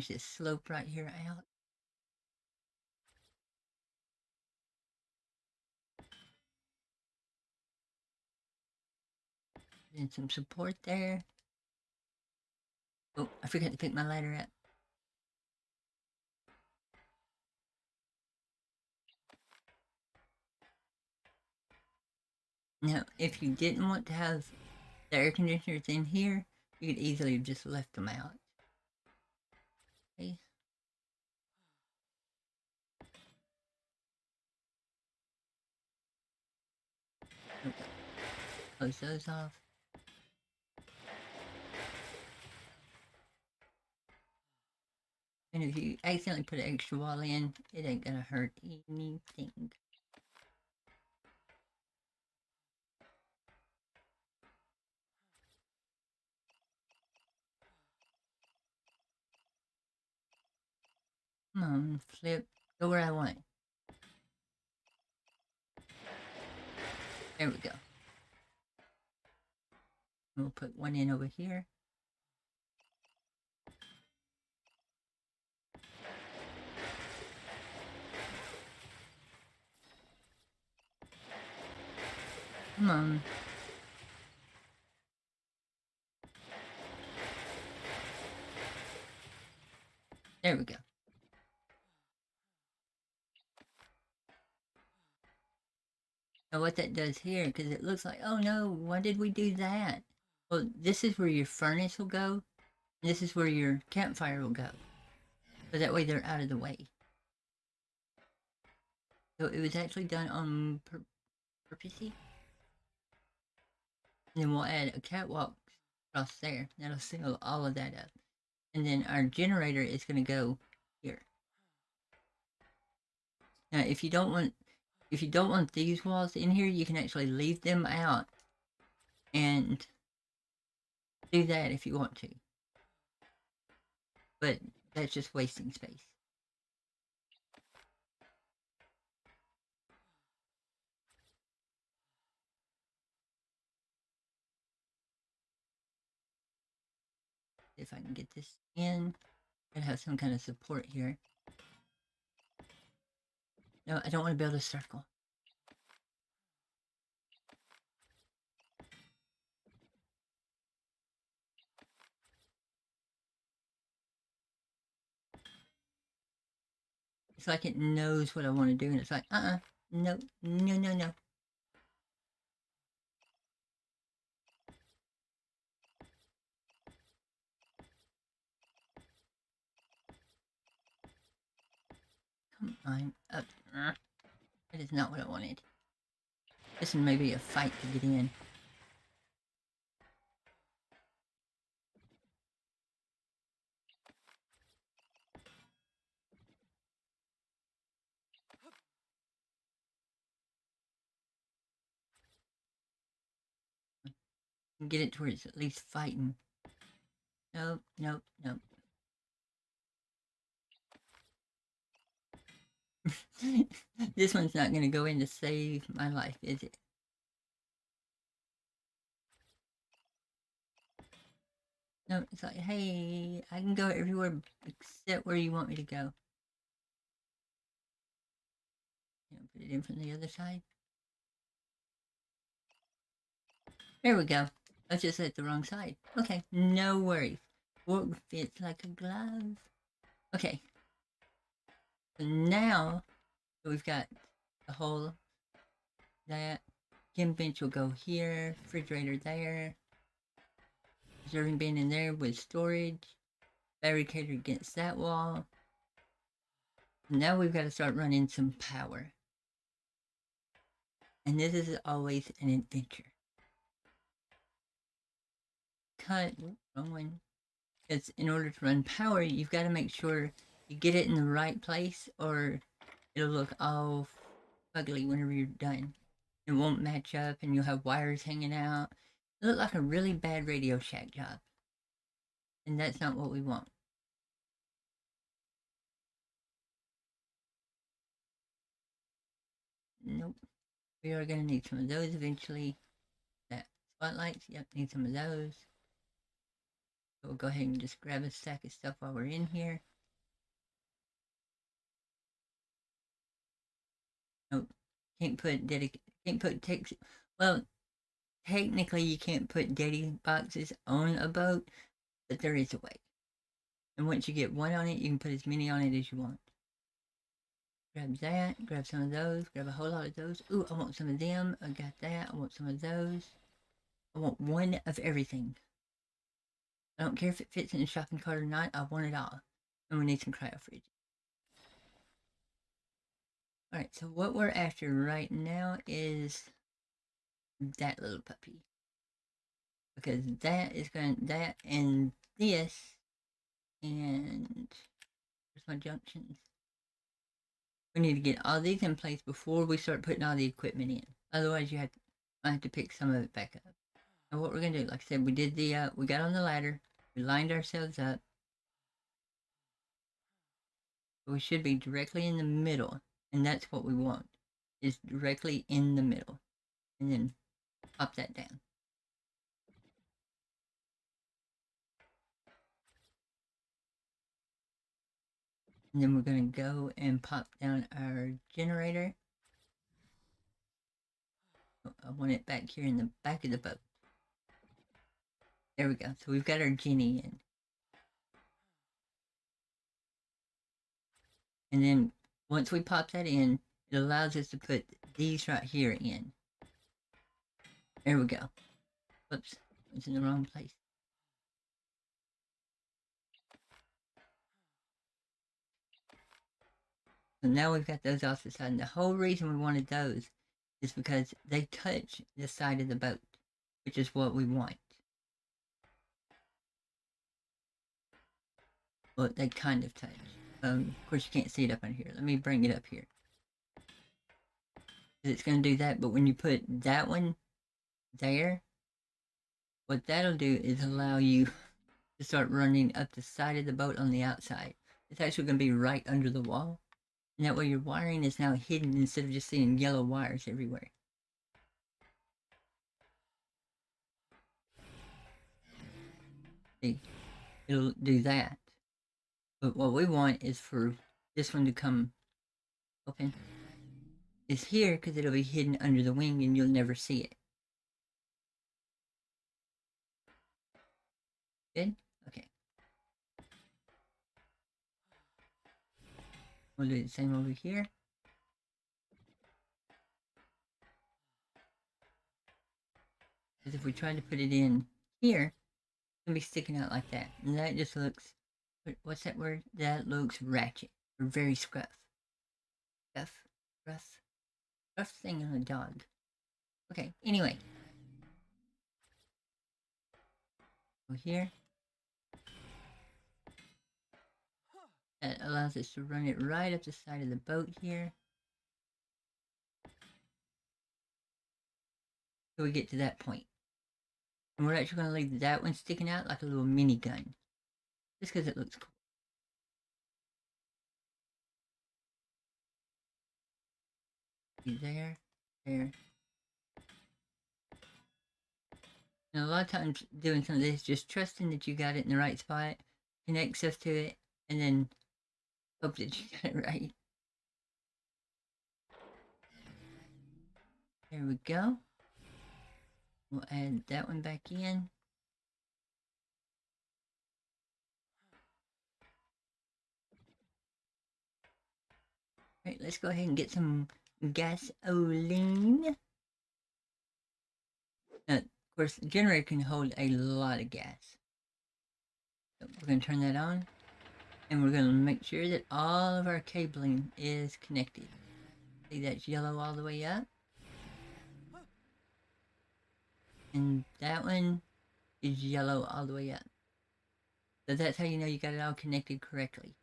this slope right here out. And some support there. Oh, I forgot to pick my ladder up. Now, if you didn't want to have the air conditioners in here, you could easily have just left them out. Okay. Okay. Close those off. And if you accidentally put an extra wall in, it ain't gonna hurt anything. Come on, flip. Go where I want. There we go. We'll put one in over here. Come on. There we go. Now what that does here, because it looks like, oh no, why did we do that? Well, this is where your furnace will go. And this is where your campfire will go. So that way they're out of the way. So it was actually done on purposey. And then we'll add a catwalk across there. That'll seal all of that up. And then our generator is going to go here. Now, if you don't want these walls in here, you can actually leave them out and do that if you want to. But that's just wasting space. If I can get this in, and have some kind of support here. No, I don't want to build a circle. It's like it knows what I want to do, and it's like, no, no, no, no. Come on, up. That is not what I wanted. This one may be a fight to get in. Get it to where it's at least fighting. Nope, nope, nope. This one's not going to go in to save my life, is it? No, it's like, hey, I can go everywhere except where you want me to go. Put it in from the other side. There we go. I just hit the wrong side. Okay, no worries. Work fits like a glove. Okay. So now we've got the whole that. Gym bench will go here. Refrigerator there. Observing bin in there with storage. Barricade against that wall. Now we've got to start running some power. And this is always an adventure. Cut, wrong one. Because in order to run power, you've got to make sure you get it in the right place, or it'll look all ugly whenever you're done. It won't match up, and you'll have wires hanging out. It look like a really bad Radio Shack job, and that's not what we want. Nope. We are going to need some of those eventually. That spotlights, yep, need some of those. So we'll go ahead and just grab a stack of stuff while we're in here. Nope. Can't put text. Well, technically you can't put daddy boxes on a boat, but there is a way. And once you get one on it, you can put as many on it as you want. Grab that, grab some of those, grab a whole lot of those. Ooh, I want some of them. I got that. I want some of those. I want one of everything. I don't care if it fits in the shopping cart or not. I want it all. And we need some cryo fridge. Alright, so what we're after right now is that little puppy. Because that is going to, that and this, and where's my junctions? We need to get all these in place before we start putting all the equipment in. Otherwise, I have to pick some of it back up. And what we're gonna do, like I said, we did the we got on the ladder, we lined ourselves up. We should be directly in the middle, and that's what we want, is directly in the middle. And then pop that down. And then we're gonna go and pop down our generator. I want it back here in the back of the boat. There we go. So we've got our genie in. And then once we pop that in, it allows us to put these right here in. There we go. Whoops, it's in the wrong place. So now we've got those off the side. And the whole reason we wanted those is because they touch the side of the boat, which is what we want. Well, they kind of touch. Of course, you can't see it up on here. Let me bring it up here. It's going to do that, but when you put that one there, what that'll do is allow you to start running up the side of the boat on the outside. It's actually going to be right under the wall. And that way your wiring is now hidden instead of just seeing yellow wires everywhere. See, it'll do that. But what we want is for this one to come open. It's here because it'll be hidden under the wing and you'll never see it. Good? Okay. We'll do the same over here. Because if we try to put it in here, it's going to be sticking out like that. And that just looks, what's that word? That looks ratchet. Or very scruff. Rough thing on a dog. Okay, anyway. Go here. That allows us to run it right up the side of the boat here. So we get to that point. And we're actually going to leave that one sticking out like a little mini gun. Just because it looks cool. There. And a lot of times doing some of this, just trusting that you got it in the right spot, connect stuff to it, and then hope that you got it right. There we go. We'll add that one back in. Alright, let's go ahead and get some gasoline. Now, of course, the generator can hold a lot of gas. So we're going to turn that on. And we're going to make sure that all of our cabling is connected. See, that's yellow all the way up. and that one is yellow all the way up. So that's how you know you got it all connected correctly.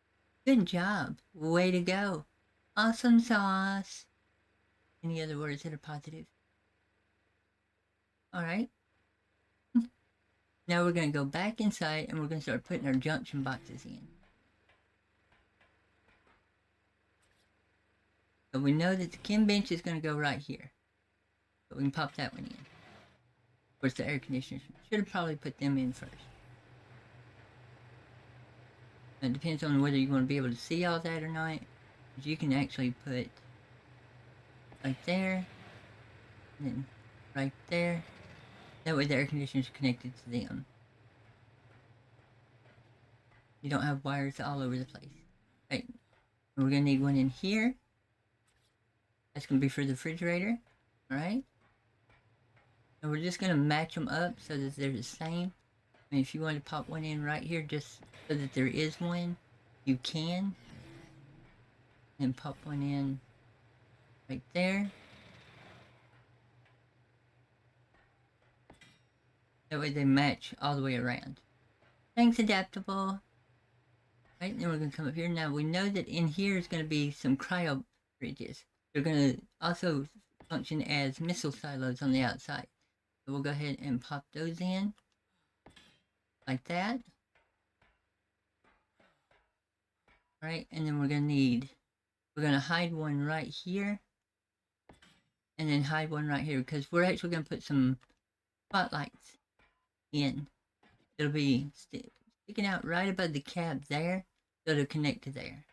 Good job. Way to go. Awesome sauce. Any other words that are positive? All right. Now we're going to go back inside and we're going to start putting our junction boxes in. So we know that the chem bench is going to go right here. So we can pop that one in. Of course, the air conditioners, should have probably put them in first. It depends on whether you want to be able to see all that or not. But you can actually put right there, and then right there. That way the air conditioners are connected to them. You don't have wires all over the place. Right. We're going to need one in here. That's going to be for the refrigerator. Alright. And we're just going to match them up so that they're the same. I mean, if you want to pop one in right here just so that there is one, you can. And pop one in right there. That way they match all the way around. Thanks, Adaptable. Right, then we're going to come up here. Now we know that in here is going to be some cryo bridges. They're going to also function as missile silos on the outside. So we'll go ahead and pop those in. Like that. Right, and then we're going to hide one right here. And then hide one right here because we're actually going to put some spotlights in. It'll be sticking out right above the cab there. So it'll connect to there.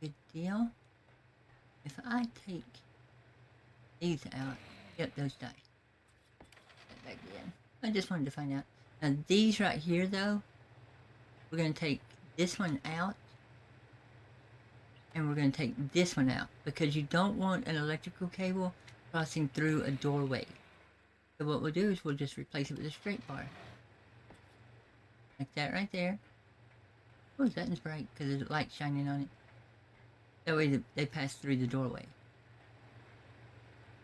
Good deal. If I take these out, yep, those die. Put that back in. I just wanted to find out. Now these right here though, we're going to take this one out. And we're going to take this one out because you don't want an electrical cable crossing through a doorway. So what we'll do is we'll just replace it with a straight bar. Like that right there. Oh, that is bright because there's light shining on it. That way they pass through the doorway.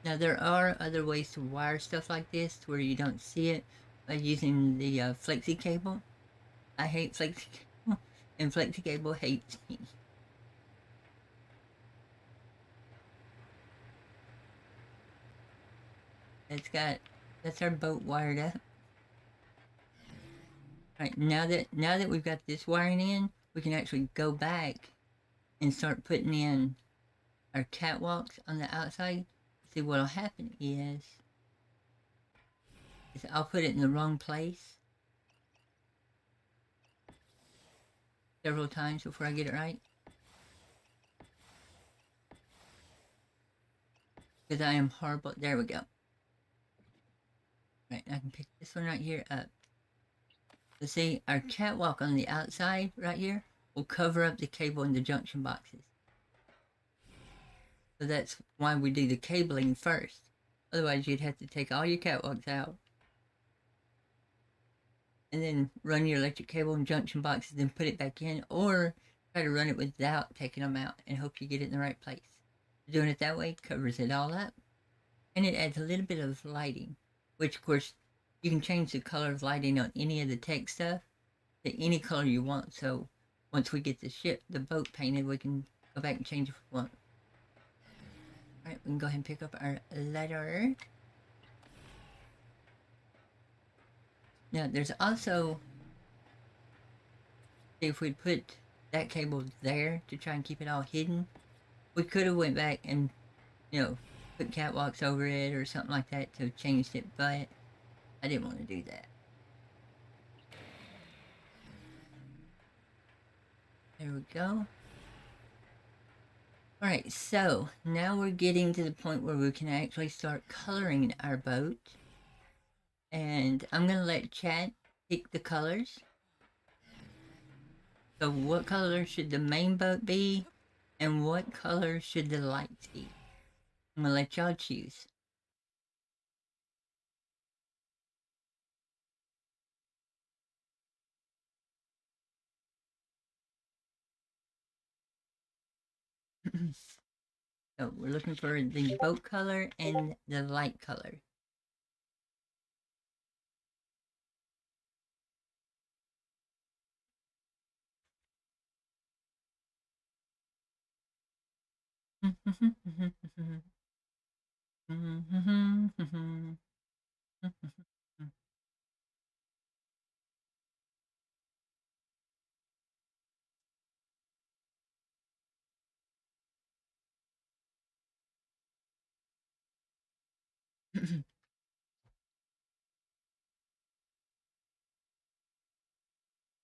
Now there are other ways to wire stuff like this to where you don't see it by using the flexi cable. I hate flexi cable and flexi cable hates me. That's our boat wired up. Right, now that we've got this wiring in, we can actually go back and start putting in our catwalks on the outside. See, what'll happen is I'll put it in the wrong place several times before I get it right. Because I am horrible. There we go. Right, I can pick this one right here up. So see, our catwalk on the outside right here will cover up the cable in the junction boxes. So that's why we do the cabling first. Otherwise, you'd have to take all your catwalks out. And then run your electric cable and junction boxes and put it back in. Or try to run it without taking them out and hope you get it in the right place. Doing it that way covers it all up. And it adds a little bit of lighting. Which, of course, you can change the color of lighting on any of the tech stuff to any color you want. So once we get the boat painted, we can go back and change if we want. Alright, we can go ahead and pick up our letter. Now, there's also, if we put that cable there to try and keep it all hidden, we could have went back and, put catwalks over it or something like that to change it, but I didn't want to do that. There we go. Alright, so now we're getting to the point where we can actually start coloring our boat. And I'm going to let chat pick the colors. So what color should the main boat be? And what color should the lights be? I'm going to let y'all choose. So we're looking for the boat color and the light color.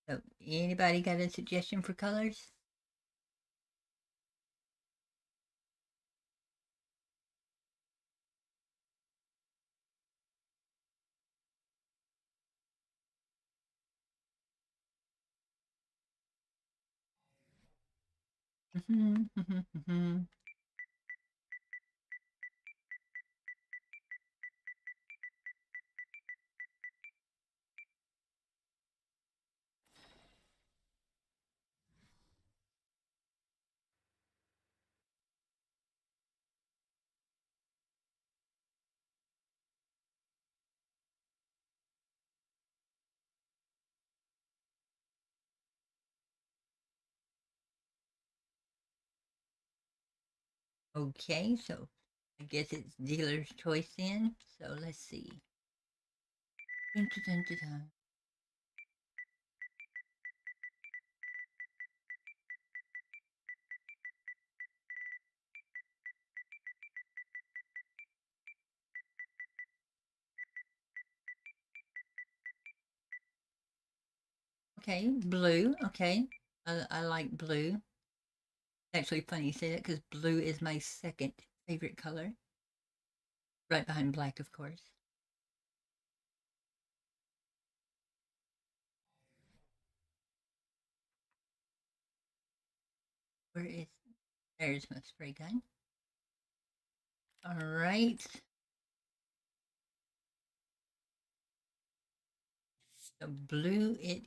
So, anybody got a suggestion for colors? Okay, so I guess it's dealer's choice then. So let's see. Dun, dun, dun, dun, dun. Okay, blue. Okay, I like blue. Actually, funny you say that because blue is my second favorite color, right behind black, of course. Where is there's my spray gun. All right. So blue it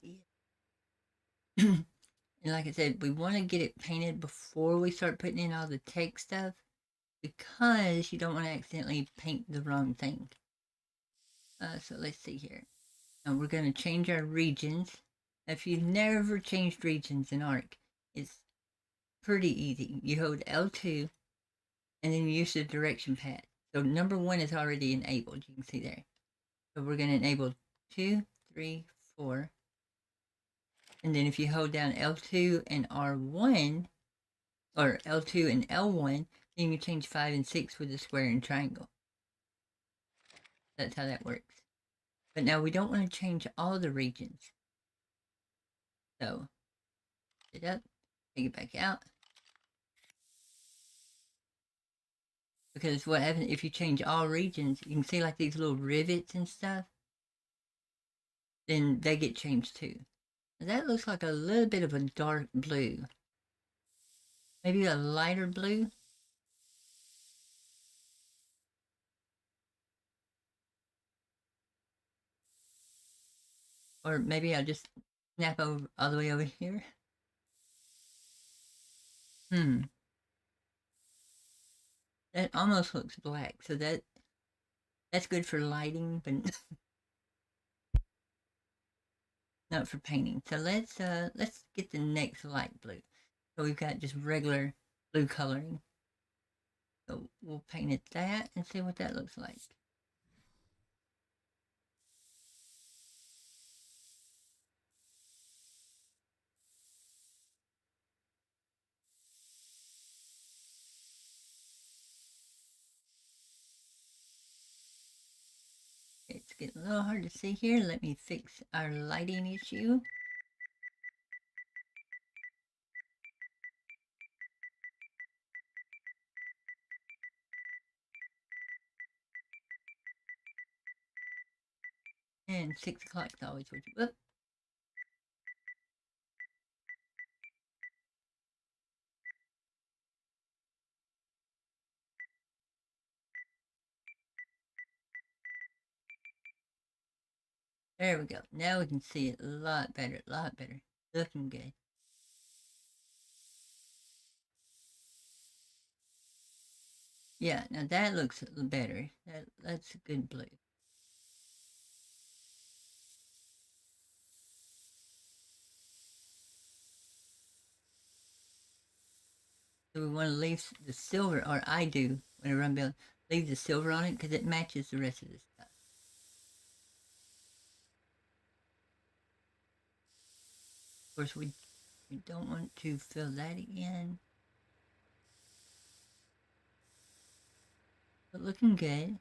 is. And like I said, we want to get it painted before we start putting in all the text stuff because you don't want to accidentally paint the wrong thing. So let's see here. Now we're going to change our regions. If you've never changed regions in ARC, it's pretty easy. You hold L2 and then you use the direction pad. So number 1 is already enabled. You can see there. So we're going to enable 2, 3, 4. And then if you hold down L2 and R1, or L2 and L1, then you can change 5 and 6 with the square and triangle. That's how that works. But now we don't want to change all the regions. So, it up, take it back out. Because what happens if you change all regions, you can see like these little rivets and stuff, then they get changed too. That looks like a little bit of a dark blue. Maybe a lighter blue. Or maybe I'll just snap over all the way over here. That almost looks black, so that's good for lighting, but not for painting. So let's get the next light blue. So we've got just regular blue coloring. So we'll paint it that and see what that looks like. It's getting a little hard to see here. Let me fix our lighting issue. And 6 o'clock is always what you... Oop. There we go. Now we can see it a lot better, a lot better. Looking good. Yeah, now that looks better. That's a good blue. So we want to leave the silver, or I do whenever I'm building, leave the silver on it because it matches the rest of the stuff. Of course, we don't want to fill that in, but looking good.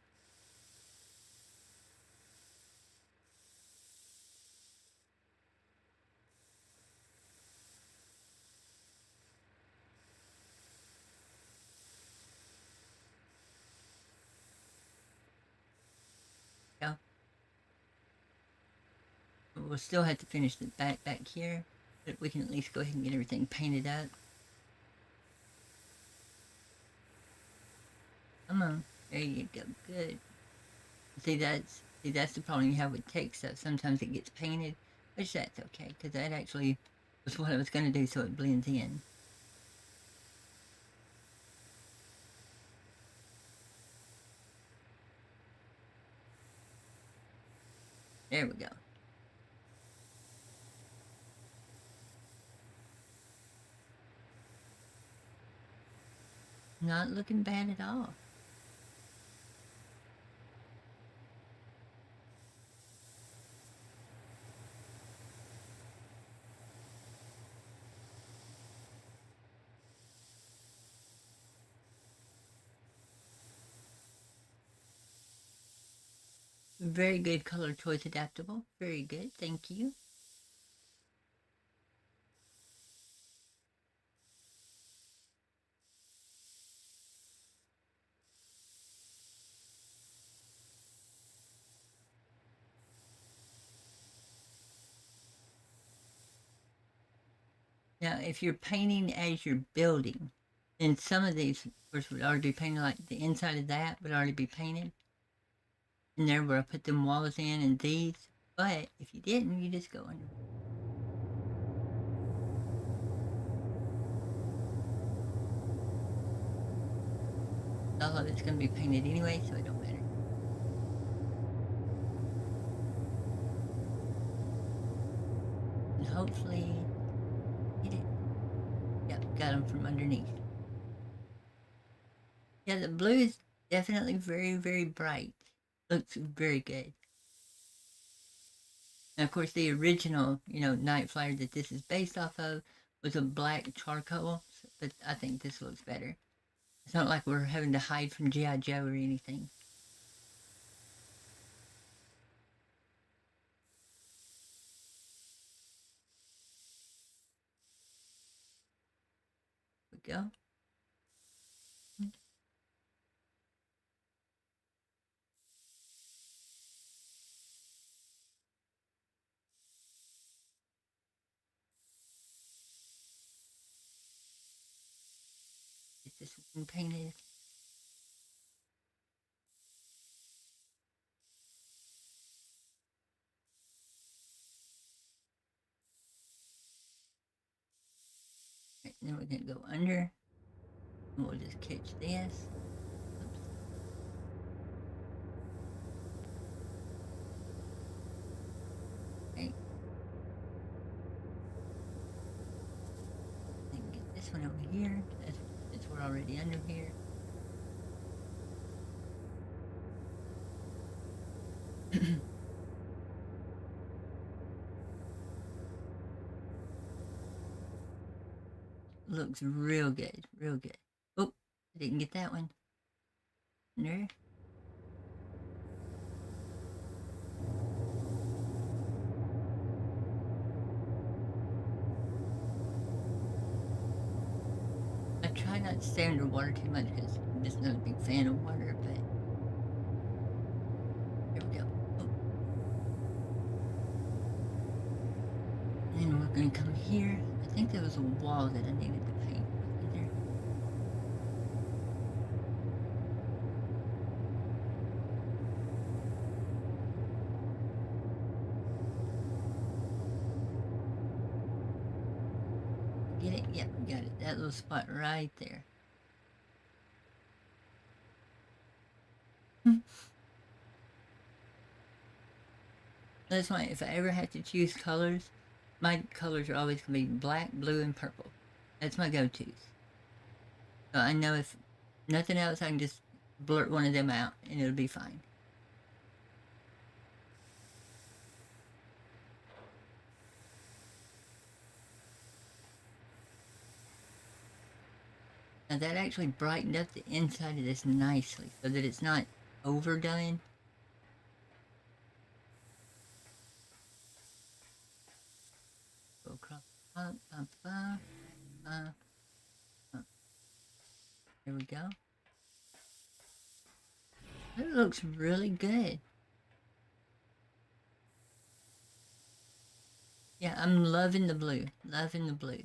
Yeah, we'll still have to finish the back here, but we can at least go ahead and get everything painted up. Come on, there you go, good. See that's the problem you have with cake stuff. Sometimes it gets painted, which that's okay because that actually was what I was going to do, so it blends in. There we go. Not looking bad at all. Very good color choice, adaptable. Very good, thank you. Now, if you're painting as you're building, then some of these, of course, would already be painted, like the inside of that would already be painted. And there where I put them walls in and these. But if you didn't, you just go under. All of it's going to be painted anyway, so it don't matter. And hopefully, get it. Yep, got them from underneath. Yeah, the blue is definitely very, very bright. Looks very good. And of course, the original, night flyer that this is based off of was a black charcoal, but I think this looks better. It's not like we're having to hide from G.I. Joe or anything. There we go. Get this one painted. Right, then we're going to go under. And we'll just catch this. Oops. Okay. Then get this one over here. Since we're already under here. Looks real good. Real good. Oh, I didn't get that one. There. I try not to stay underwater too much because I'm just not a big fan of water, but here we go. Oh. And then we're going to come here. I think there was a wall that I needed to paint. Wasn't there? Get it? Yep, got it. That little spot right there. That's why if I ever have to choose colors, my colors are always going to be black, blue, and purple. That's my go-tos. So I know if nothing else, I can just blurt one of them out and it'll be fine. Now that actually brightened up the inside of this nicely so that it's not overdone. Go across the top, there we go. It looks really good. Yeah, I'm loving the blue. Loving the blue.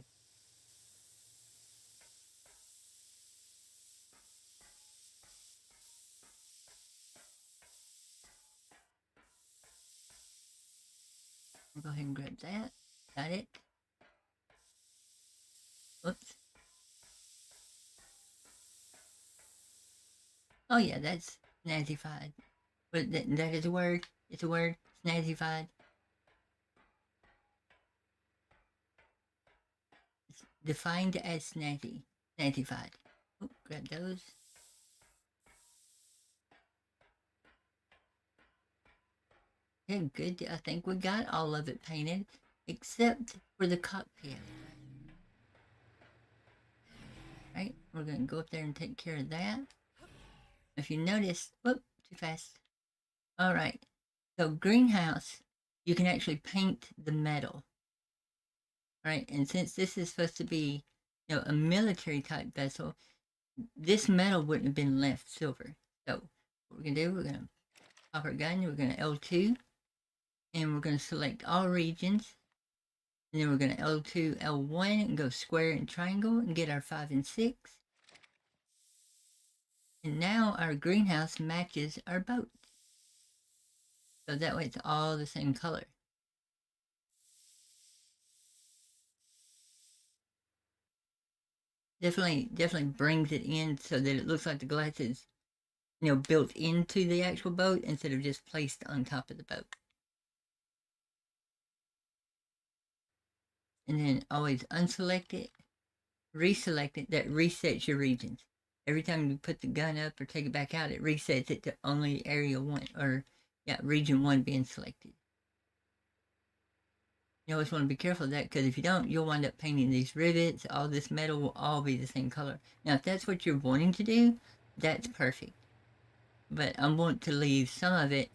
I'll go ahead and grab that. Got it. Oops. Oh yeah, that's snazzified. But that is a word. It's a word. Snazzified. It's defined as snazzy. Snazzified. Oh, grab those. Okay, good. I think we got all of it painted, except for the cockpit. Right? We're going to go up there and take care of that. If you notice, whoop, too fast. All right. So greenhouse, you can actually paint the metal. Right? And since this is supposed to be, a military type vessel, this metal wouldn't have been left silver. So what we're going to do, we're going to pop our gun, we're going to L2, and we're going to select all regions. And then we're going to L2, L1, and go square and triangle and get our 5 and 6. And now our greenhouse matches our boat. So that way it's all the same color. Definitely brings it in so that it looks like the glass is, built into the actual boat instead of just placed on top of the boat. And then always unselect it, reselect it. That resets your regions. Every time you put the gun up or take it back out, it resets it to only area 1 or region 1 being selected. You always want to be careful of that because if you don't, you'll wind up painting these rivets. All this metal will all be the same color. Now, if that's what you're wanting to do, that's perfect. But I want to leave some of it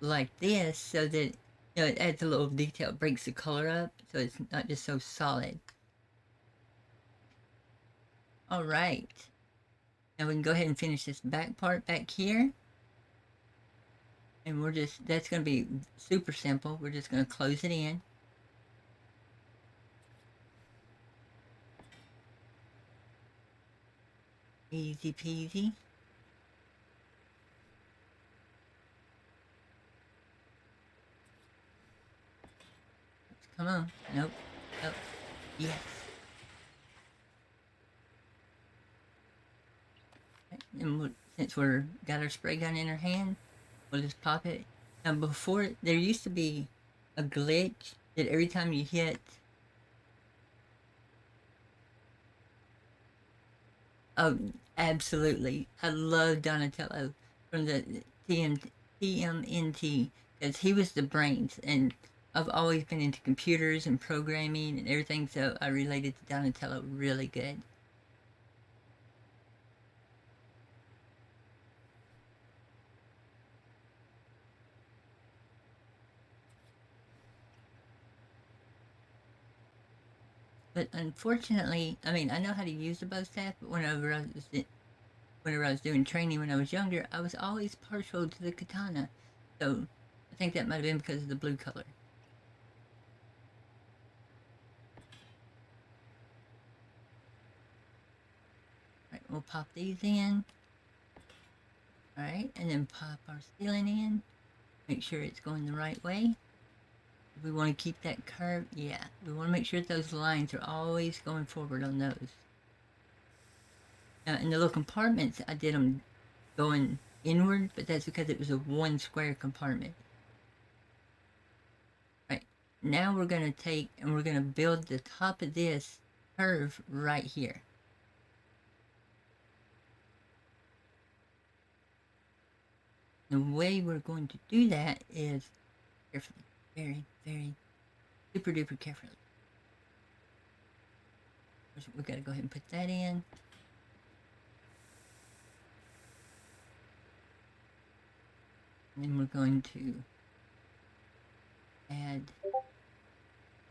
like this so that, it adds a little detail, it breaks the color up so it's not just so solid. All right. Now we can go ahead and finish this back part back here. And that's going to be super simple. We're just going to close it in. Easy peasy. Come on. Nope. Nope. Yes. And since we're got our spray gun in our hand, we'll just pop it. Now before, there used to be a glitch that every time you hit... Oh, absolutely. I love Donatello from the TMNT because he was the brains, and I've always been into computers and programming and everything, so I related to Donatello really good. But unfortunately, I mean, I know how to use the bow staff, but whenever I was doing training when I was younger, I was always partial to the katana. So I think that might have been because of the blue color. All right, we'll pop these in. All right, and then pop our ceiling in. Make sure it's going the right way. We want to keep that curve. Yeah, we want to make sure that those lines are always going forward on those. Now, in the little compartments, I did them going inward, but that's because it was a one square compartment. Right, now we're going to take and we're going to build the top of this curve right here. The way we're going to do that is carefully, very, very super duper carefully. We've got to go ahead and put that in. And then we're going to add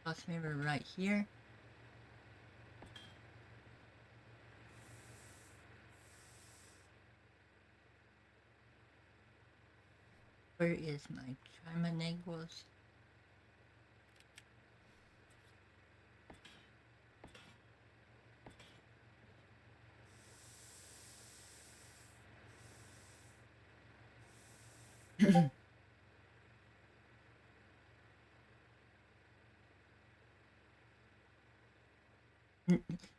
cross member right here. Where is my trimanagles?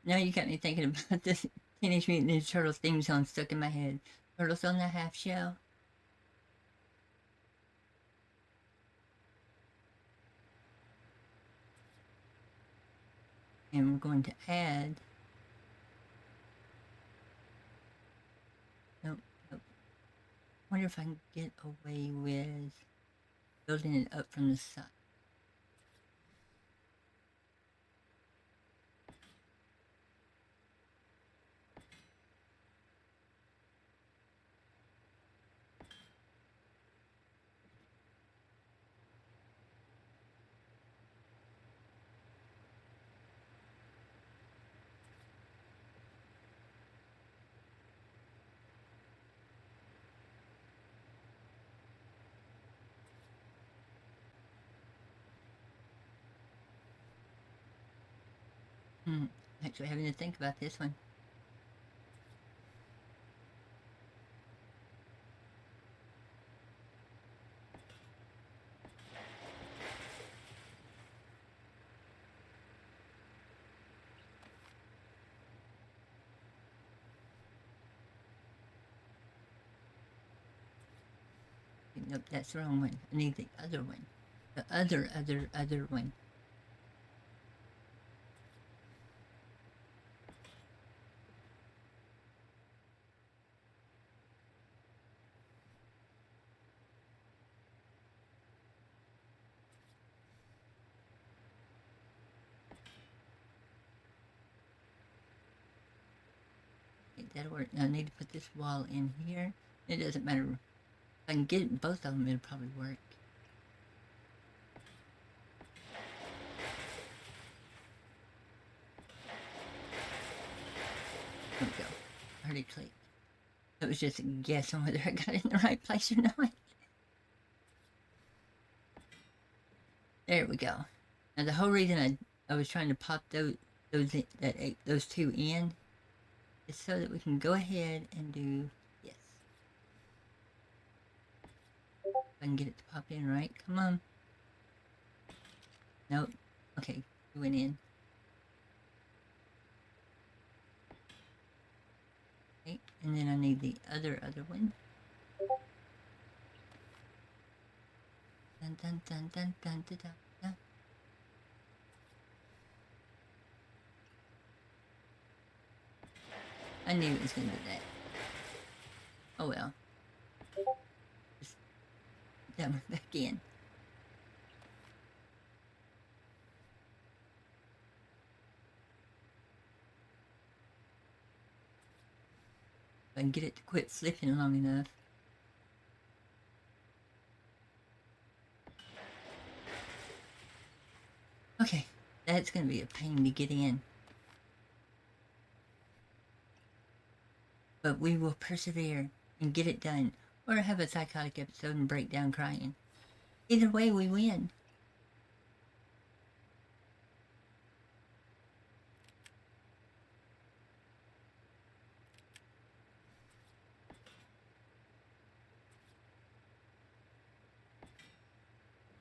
Now you got me thinking about this Teenage Mutant Ninja Turtles theme song stuck in my head. Turtles on the half shell. And we're going to add. Nope. I wonder if I can get away with building it up from the side. Actually having to think about this one. Nope, that's the wrong one. I need the other one. The other one. That'll work. Now I need to put this wall in here. It doesn't matter. If I can get both of them, it'll probably work. There we go. Already clicked. It was just a guess on whether I got it in the right place or not. There we go. Now the whole reason I was trying to pop those two in is so that we can go ahead and do this. If I can get it to pop in right. Come on. Nope. Okay, it went in. Okay, and then I need the other one. Dun dun dun dun dun dun dun. Dun. I knew it was gonna do that. Oh well. Just that one back in. If I can get it to quit flipping long enough. Okay, that's going to be a pain to get in. But we will persevere and get it done, or have a psychotic episode and break down crying. Either way, we win.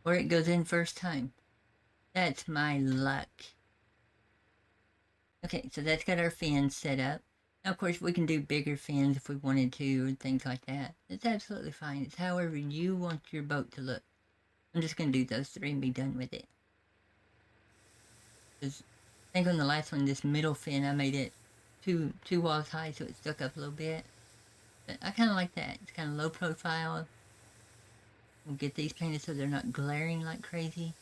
Or it goes in first time. That's my luck. Okay, so that's got our fins set up. Now, of course, we can do bigger fins if we wanted to and things like that. It's absolutely fine. It's however you want your boat to look. I'm just going to do those three and be done with it. Because I think on the last one, this middle fin, I made it two walls high so it stuck up a little bit. But I kind of like that. It's kind of low profile. We'll get these painted so they're not glaring like crazy.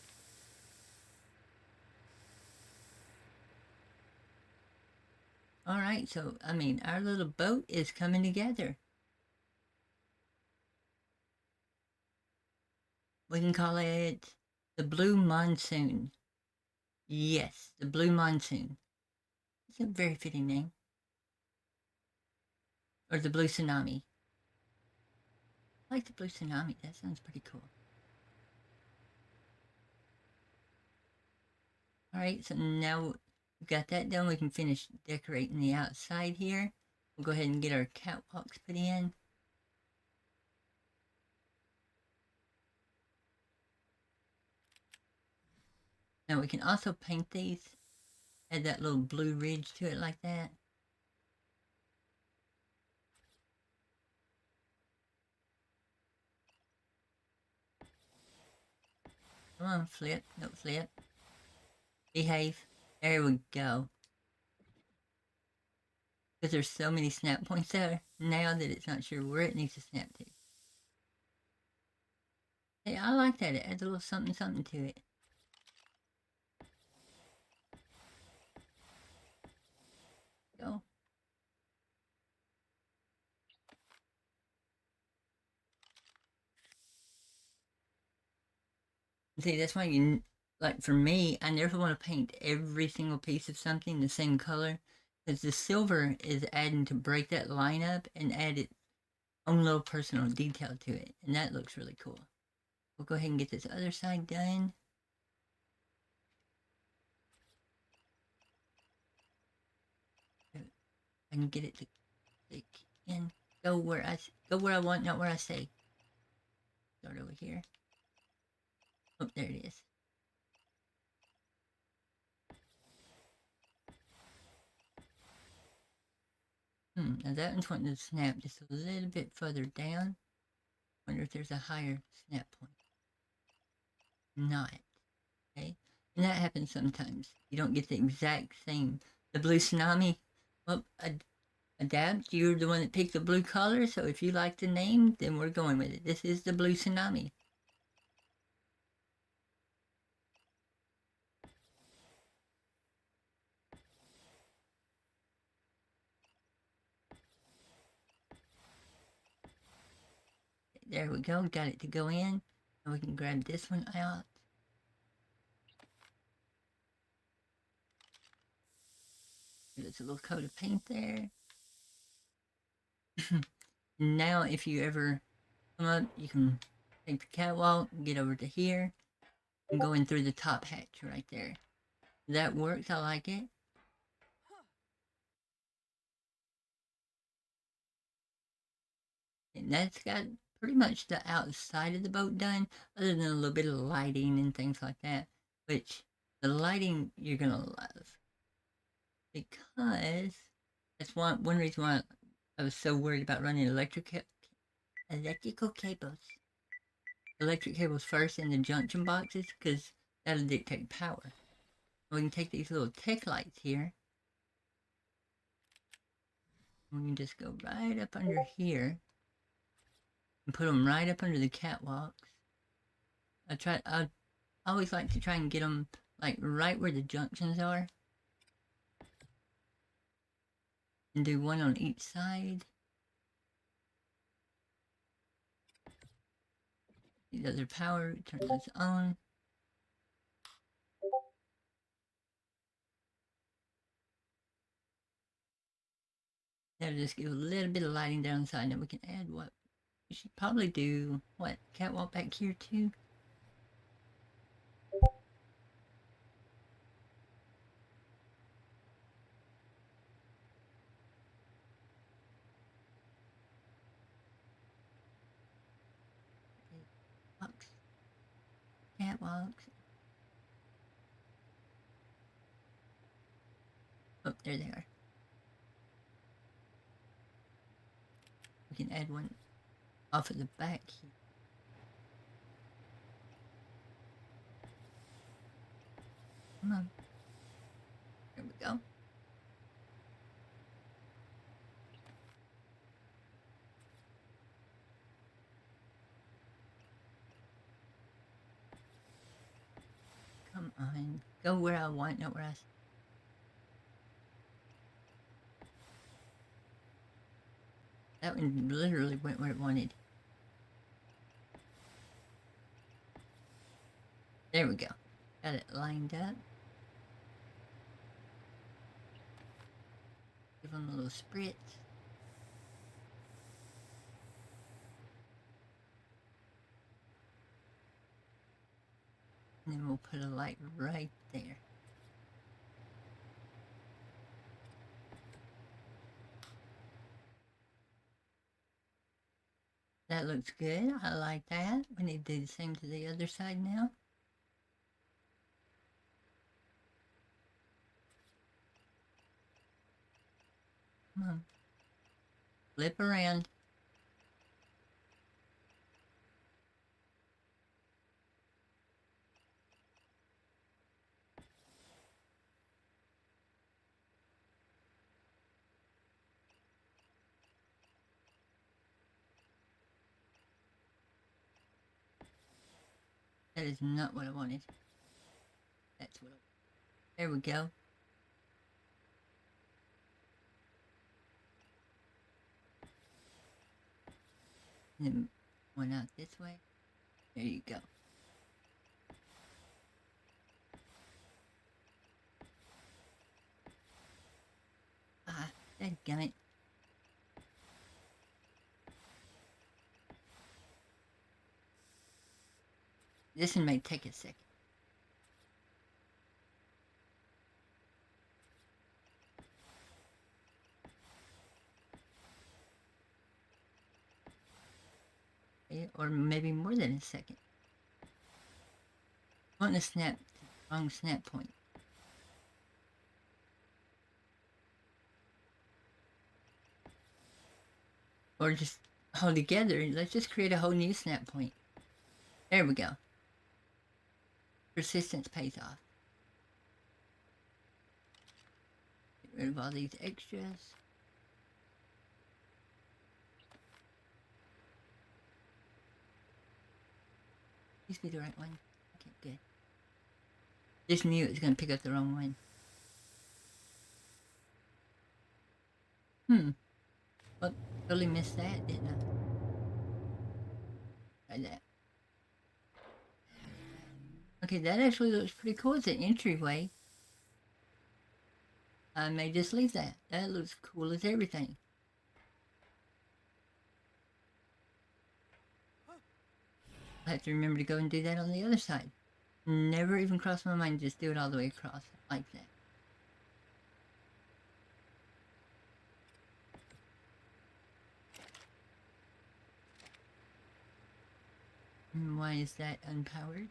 Alright, so, I mean, our little boat is coming together. We can call it the Blue Monsoon. Yes, the Blue Monsoon. It's a very fitting name. Or the Blue Tsunami. I like the Blue Tsunami. That sounds pretty cool. Alright, so now we've got that done. We can finish decorating the outside here. We'll go ahead and get our catwalks put in. Now we can also paint these. Add that little blue ridge to it like that. Come on, flip. No, flip. Behave. There we go. Because there's so many snap points there now that it's not sure where it needs to snap to. Hey, I like that. It adds a little something something to it. Go. See, that's why you, like for me, I never want to paint every single piece of something the same color. Because the silver is adding to break that line up and add its own little personal detail to it. And that looks really cool. We'll go ahead and get this other side done. I can get it to click in. Go where I want, not where I say. Start over here. Oh, there it is. Now that one's wanting to snap just a little bit further down. Wonder if there's a higher snap point. Not. Okay? And that happens sometimes. You don't get the exact same. The blue tsunami, well, adapt. You're the one that picked the blue color, so if you like the name, then we're going with it. This is the blue tsunami. There we go. Got it to go in. And we can grab this one out. There's a little coat of paint there. Now, if you ever come up, you can take the catwalk, get over to here, and go in through the top hatch right there. That works. I like it. And that's got pretty much the outside of the boat done, other than a little bit of lighting and things like that, which the lighting you're going to love. Because that's one reason why I was so worried about running electrical cables. Electric cables first in the junction boxes, because that'll dictate power. We can take these little tech lights here. We can just go right up under here and put them right up under the catwalks. I always like to try and get them like right where the junctions are. And do one on each side. The other power turns its on. That'll just give a little bit of lighting down the side, and then we can add what? We should probably do, what, catwalk back here too? Catwalks. Oh, there they are. We can add one off of the back here. Come on. There we go. Come on. Go where I want, not where I... That one literally went where it wanted. There we go. Got it lined up. Give them a little spritz. And then we'll put a light right there. That looks good. I like that. We need to do the same to the other side now. Come on. Flip around. That is not what I wanted. That's what I wanted. There we go. And then one out this way. There you go. Ah, dadgummit. This one may take a second. Or maybe more than a second. I want to snap to the wrong snap point. Or just hold together. Let's just create a whole new snap point. There we go. Persistence pays off. Get rid of all these extras. Please be the right one. Okay, good. Just knew it was going to pick up the wrong one. Well, totally missed that, didn't I? Try that. Okay, that actually looks pretty cool. It's an entryway. I may just leave that. That looks cool as everything. I have to remember to go and do that on the other side. Never even crossed my mind, just do it all the way across, like that. And why is that unpowered?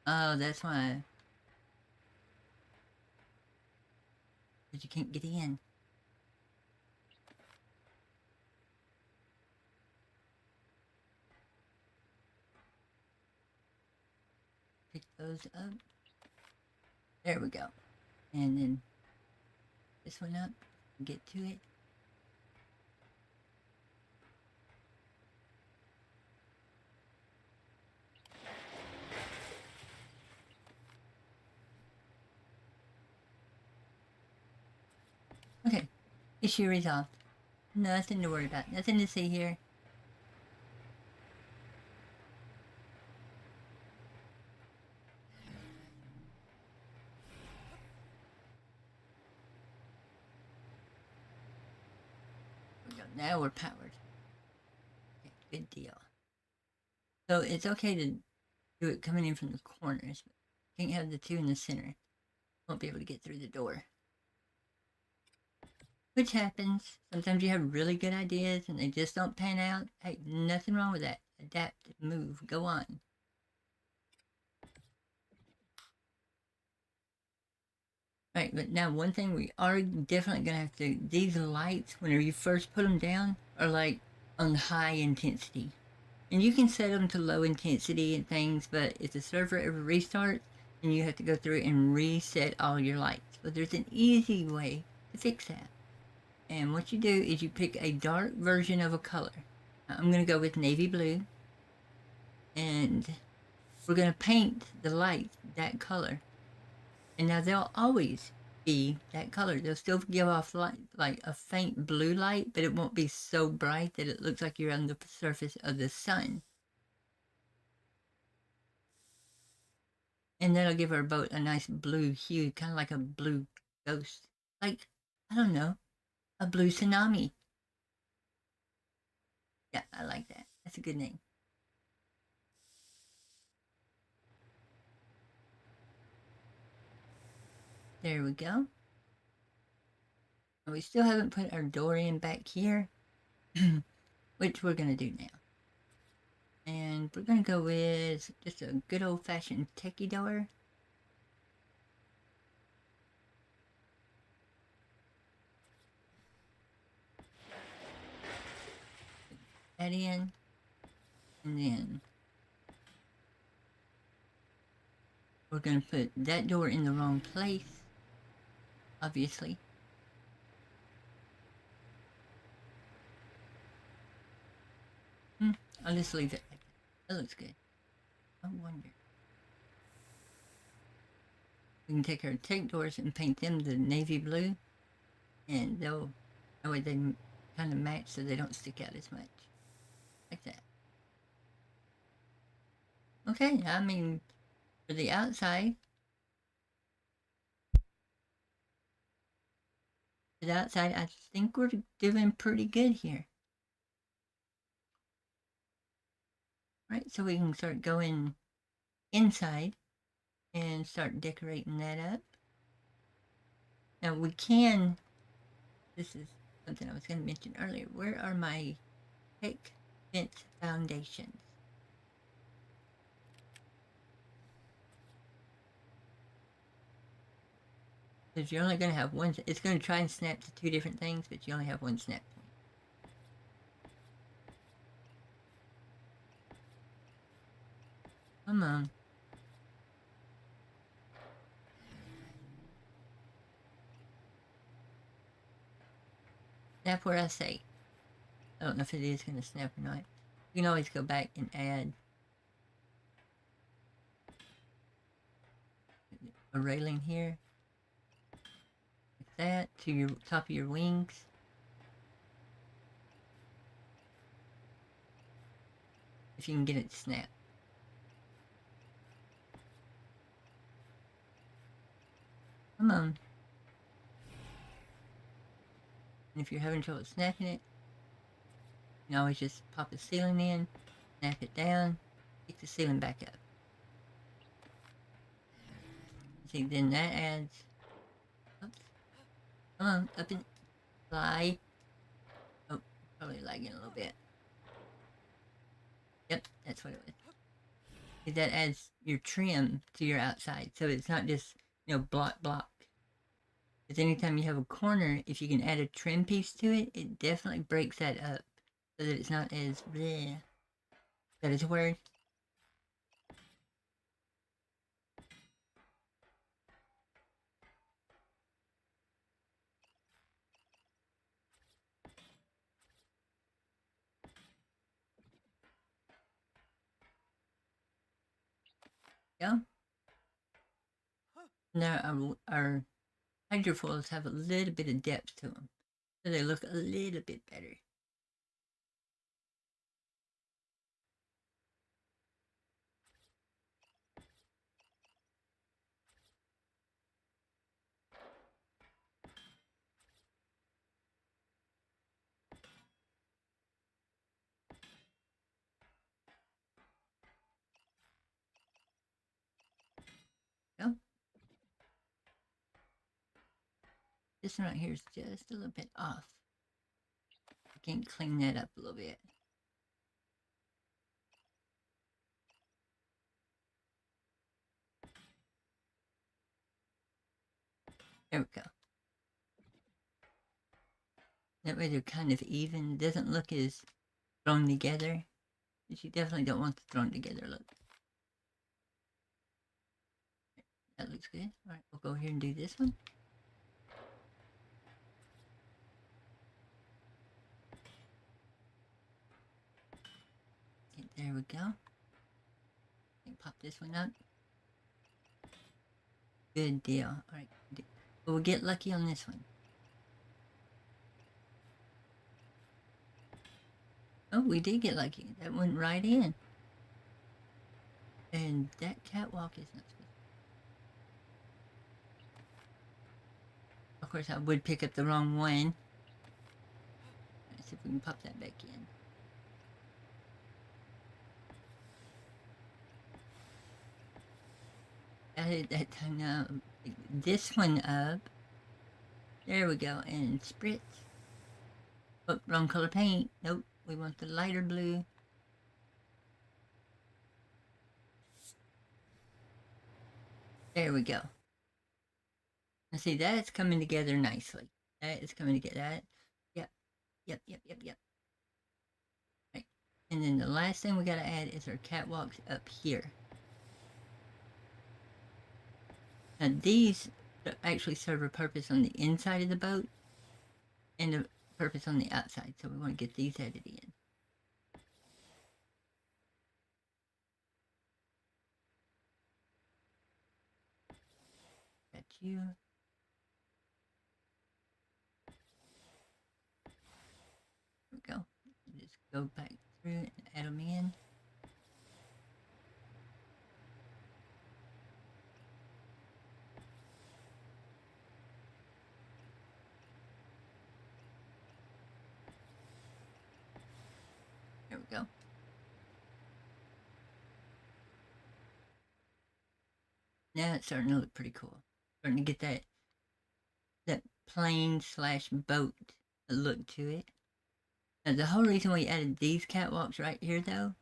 Oh, that's why. Because you can't get in. Pick those up. There we go. And then this one up. Get to it. Okay. Issue resolved. Nothing to worry about. Nothing to see here. Now we're powered. Okay, good deal. So it's okay to do it coming in from the corners, but can't have the two in the center. Won't be able to get through the door. Which happens. Sometimes you have really good ideas and they just don't pan out. Hey, nothing wrong with that. Adapt, move, go on. Right, but now one thing we are definitely going to have to, these lights, whenever you first put them down, are like on high intensity. And you can set them to low intensity and things, but if the server ever restarts, then you have to go through and reset all your lights. But there's an easy way to fix that. And what you do is you pick a dark version of a color. I'm going to go with navy blue. And we're going to paint the lights that color. And now they'll always be that color. They'll still give off light, like a faint blue light, but it won't be so bright that it looks like you're on the surface of the sun. And that'll give our boat a nice blue hue, kind of like a blue ghost. Like, I don't know, a blue tsunami. Yeah, I like that. That's a good name. There we go. And we still haven't put our door in back here, which we're going to do now. And we're going to go with just a good old-fashioned techie door. That in. And then we're going to put that door in the wrong place, obviously. I'll just leave it like that. That looks good. I wonder. We can take our tech doors and paint them the navy blue, and that way they kind of match so they don't stick out as much. Like that. Okay, I mean, for the outside, I think we're doing pretty good here. Right, so we can start going inside and start decorating that up. Now we can, this is something I was going to mention earlier. Where are my tech fence foundations? Because you're only going to have one, it's going to try and snap to two different things, but you only have one snap point. Come on. Snap where I say. I don't know if it is going to snap or not. You can always go back and add a railing here. Like that to your top of your wings. If you can get it to snap. Come on. And if you're having trouble snapping it, you can always just pop the ceiling in, snap it down, pick the ceiling back up. See, then that adds. Oops. Come on, up and fly. Oh, probably lagging a little bit. Yep, that's what it was. That adds your trim to your outside, so it's not just, block. Because anytime you have a corner, if you can add a trim piece to it, it definitely breaks that up so that it's not as bleh. That is a word. Yeah. Now our hydrofoils have a little bit of depth to them, so they look a little bit better. Yeah. This one right here is just a little bit off. I can clean that up a little bit. There we go. That way they're kind of even. It doesn't look as thrown together. But you definitely don't want them thrown together. Look. That looks good. Alright, we'll go here and do this one. Okay, there we go. Pop this one up. Good deal. Alright. We'll get lucky on this one. Oh, we did get lucky. That went right in. And that catwalk is not supposed to. Of course, I would pick up the wrong one. Let's see if we can pop that back in. Added that time now. This one up. There we go. And spritz. Oh, wrong color paint. Nope. We want the lighter blue. There we go. And see, that's coming together nicely. That is coming together. That, yep. Right. And then the last thing we got to add is our catwalks up here. Now these actually serve a purpose on the inside of the boat and a purpose on the outside. So we want to get these added in. Got you. There we go. Just go back through and add them in. There we go. Now it's starting to look pretty cool. Starting to get that plane / boat look to it. Now the whole reason we added these catwalks right here though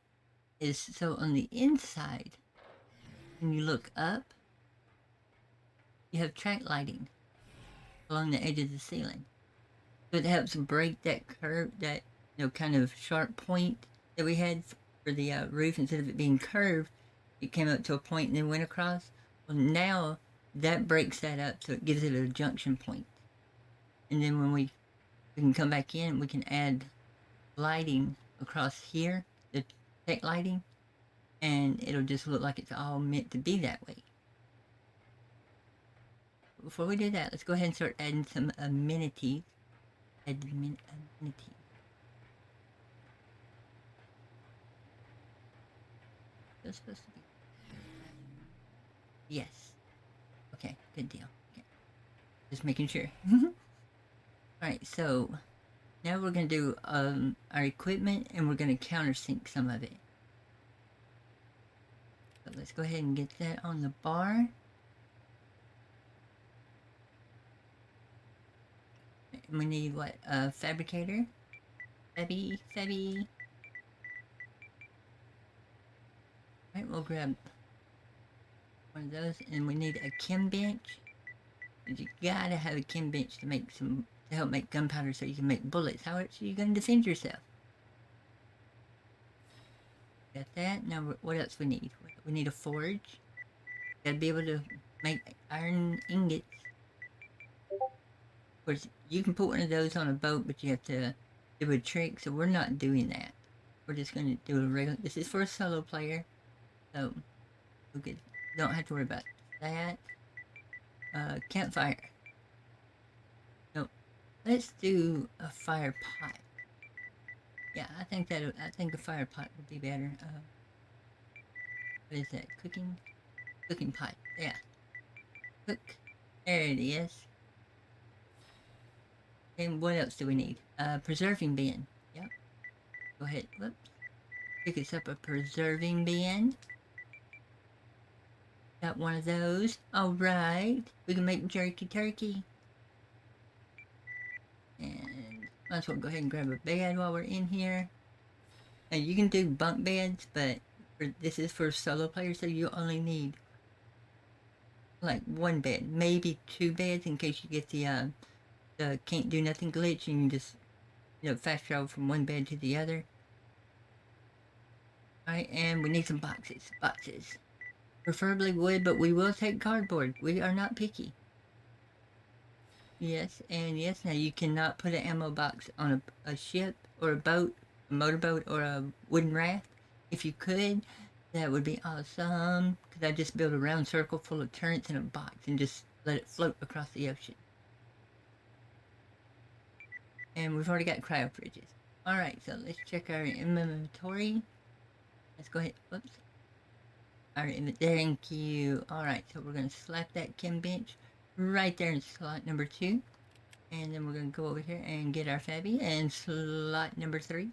is so on the inside, when you look up, you have track lighting along the edge of the ceiling. So it helps break that curve, that kind of sharp point that we had for the roof. Instead of it being curved, it came up to a point and then went across. Well, now that breaks that up, so it gives it a junction point. And then when we can come back in, we can add lighting across here, the tech lighting, and it'll just look like it's all meant to be that way. Before we do that, let's go ahead and start adding some amenities. Amenities. That's supposed to be. Yes. Okay, good deal. Okay. Just making sure. Alright, so now we're going to do our equipment and we're going to countersink some of it. So let's go ahead and get that on the bar. And we need what? A fabricator? Fabby. Alright, we'll grab one of those, and we need a chem bench. You gotta have a chem bench to help make gunpowder so you can make bullets. How else are you gonna defend yourself? Got that. Now what else we need? We need a forge. Gotta be able to make iron ingots. Of course, you can put one of those on a boat, but you have to do a trick, so we're not doing that. We're just gonna do a regular. This is for a solo player, so we don't have to worry about that. Campfire. Nope. Let's do a fire pot. Yeah, I think a fire pot would be better. What is that? Cooking pot. Yeah. Cook. There it is. And what else do we need? Preserving bin. Yep. Go ahead. Whoops. Pick us up a preserving bin. Got one of those. Alright. We can make jerky turkey. And might as well go ahead and grab a bed while we're in here. Now you can do bunk beds, but this is for solo players, so you only need like one bed, maybe two beds in case you get the can't do nothing glitch and you just, fast travel from one bed to the other. All right, and we need some boxes. Boxes. Preferably wood, but we will take cardboard. We are not picky. Yes, and yes, now you cannot put an ammo box on a ship or a boat, a motorboat, or a wooden raft. If you could, that would be awesome. Because I just build a round circle full of turrets in a box and just let it float across the ocean. And we've already got cryo fridges. All right, so let's check our inventory. Let's go ahead. Whoops. All right, thank you. All right, so we're going to slap that chem bench right there in slot number 2. And then we're going to go over here and get our Fabby in slot number 3.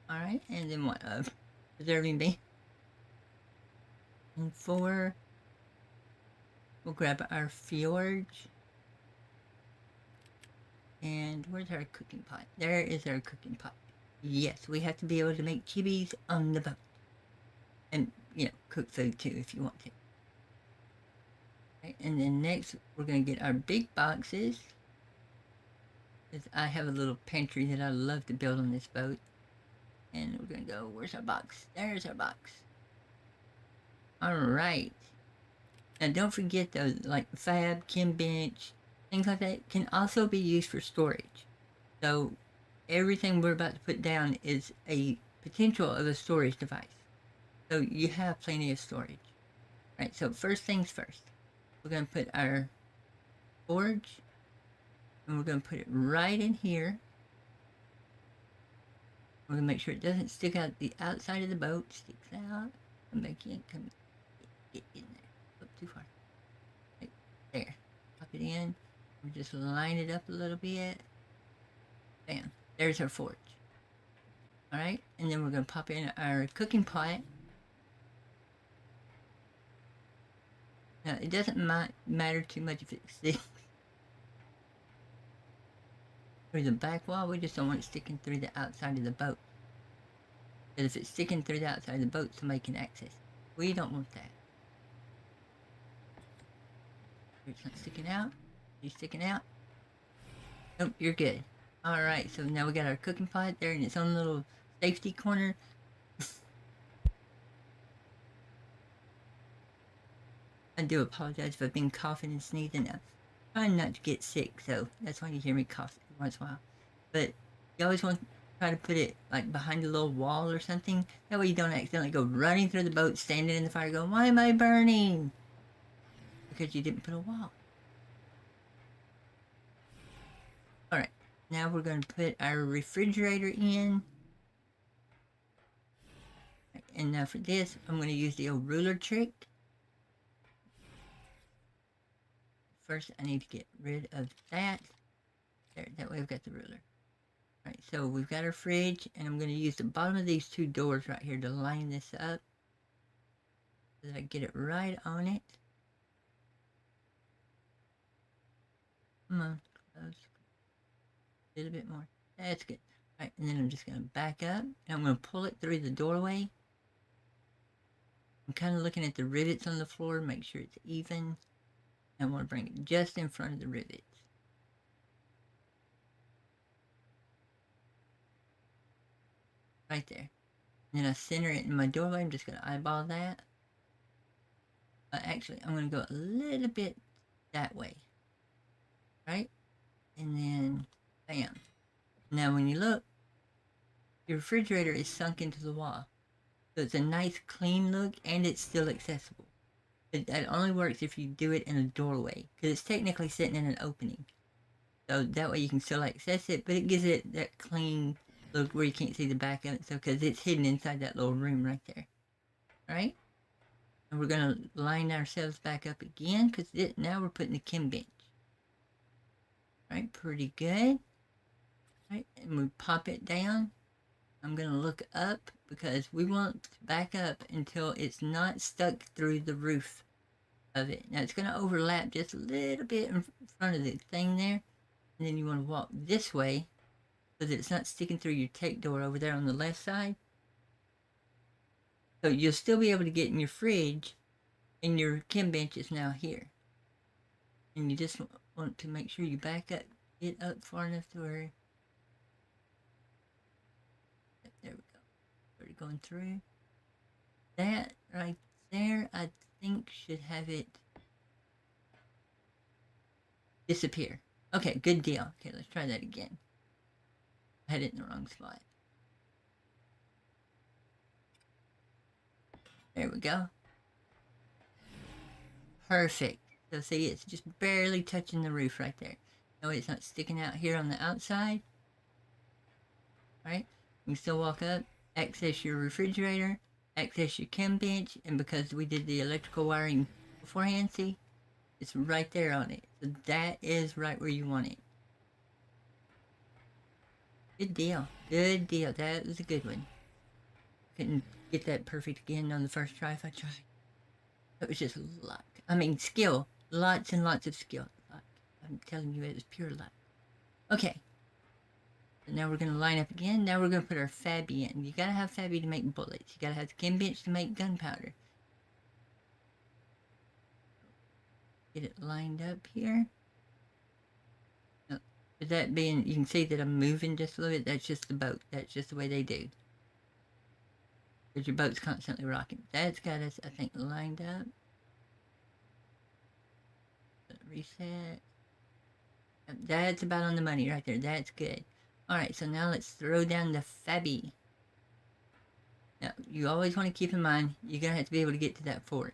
All right, and then what? Preserving B. And 4. We'll grab our Fjorge. And where's our cooking pot? There is our cooking pot. Yes, we have to be able to make chibis on the boat. And, cook food too if you want to. Right, and then next, we're going to get our big boxes. Because I have a little pantry that I love to build on this boat. And we're going to go, where's our box? There's our box. All right. Now, don't forget those, like Fab, Chem Bench, things like that can also be used for storage. So, everything we're about to put down is a potential of a storage device. So, you have plenty of storage. Right, so first things first. We're going to put our forge, and we're going to put it right in here. We're going to make sure it doesn't stick out the outside of the boat. Sticks out. Come back in. Come get in there. Up too far. Right there. Pop it in. We just line it up a little bit. Bam. There's our forge. All right, and then we're going to pop in our cooking pot. Now, it doesn't matter too much if it sticks through the back wall. We just don't want it sticking through the outside of the boat. Because if it's sticking through the outside of the boat, somebody can access it. We don't want that. It's not sticking out. You sticking out? Nope, you're good. Alright, so now we got our cooking pot there in its own little safety corner. I do apologize if I've been coughing and sneezing. I'm trying not to get sick, so that's why you hear me cough once in a while. But you always want to try to put it like behind a little wall or something. That way you don't accidentally go running through the boat, standing in the fire, going, "Why am I burning?" Because you didn't put a wall. Alright, now we're going to put our refrigerator in. And now for this, I'm going to use the old ruler trick. First, I need to get rid of that. There, that way I've got the ruler. All right, so we've got our fridge, and I'm going to use the bottom of these 2 doors right here to line this up so that I get it right on it. Come on, close. A little bit more. That's good. All right, and then I'm just going to back up, and I'm going to pull it through the doorway. I'm kind of looking at the rivets on the floor, make sure it's even. I want to bring it just in front of the rivets. Right there. And then I center it in my doorway. I'm just going to eyeball that. Actually, I'm going to go a little bit that way. Right? And then, bam. Now when you look, your refrigerator is sunk into the wall. So it's a nice clean look and it's still accessible. That only works if you do it in a doorway, because it's technically sitting in an opening. So that way you can still access it, but it gives it that clean look where you can't see the back of it, so because it's hidden inside that little room right there. All right? And we're going to line ourselves back up again, because now we're putting the chem bench. All right, pretty good. All right, and we pop it down. I'm going to look up, because we want to back up until it's not stuck through the roof of it. Now it's going to overlap just a little bit in front of the thing there. And then you want to walk this way so that it's not sticking through your take door over there on the left side. So you'll still be able to get in your fridge, And your chem bench is now here. And you just want to make sure you back up, get up far enough to where, there we go. We're going through. That right there, I think should have it disappear. Okay, good deal. Okay, let's try that again. I had it in the wrong spot. There we go. Perfect. So see, it's just barely touching the roof right there. No, it's not sticking out here on the outside. All right, you can still walk up, access your refrigerator, access your chem bench, and because we did the electrical wiring beforehand, see, it's right there on it. So that is right where you want it. Good deal. Good deal. That was a good one. Couldn't get that perfect again on the first try if I tried. It was just luck. I mean, skill. Lots and lots of skill. Luck. I'm telling you, it was pure luck. Okay. So now we're going to line up again. Now we're going to put our Fabby in. You got to have Fabby to make bullets. You got to have the chem bench to make gunpowder. Get it lined up here. With that being, you can see that I'm moving just a little bit. That's just the boat. That's just the way they do. Because your boat's constantly rocking. That's got us, I think, lined up. Reset. That's about on the money right there. That's good. Alright, so now let's throw down the Fabby. Now, you always want to keep in mind, you're going to have to be able to get to that forge.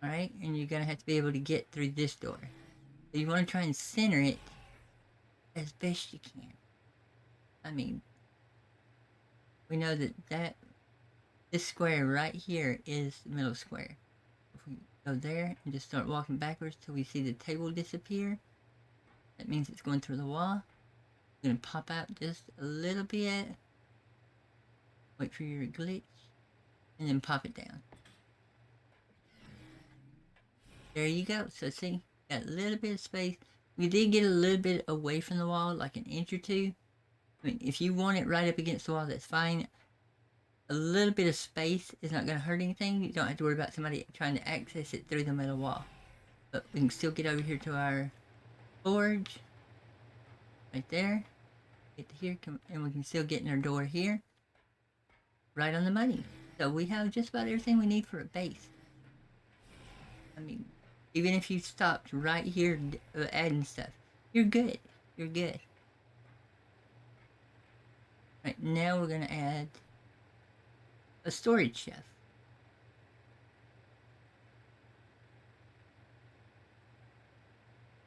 Alright, and you're going to have to be able to get through this door. So you want to try and center it as best you can. I mean, we know that this square right here is the middle square. If we go there and just start walking backwards till we see the table disappear, that means it's going through the wall. You're going to pop out just a little bit. Wait for your glitch. And then pop it down. There you go. So see, got a little bit of space. We did get a little bit away from the wall, like an inch or two. I mean, if you want it right up against the wall, that's fine. A little bit of space is not going to hurt anything. You don't have to worry about somebody trying to access it through the middle wall. But we can still get over here to our forge. Right there. Get to here, and we can still get in our door here. Right on the money. So we have just about everything we need for a base. I mean, even if you stopped right here adding stuff, you're good. You're good. Right, now we're going to add a storage chef.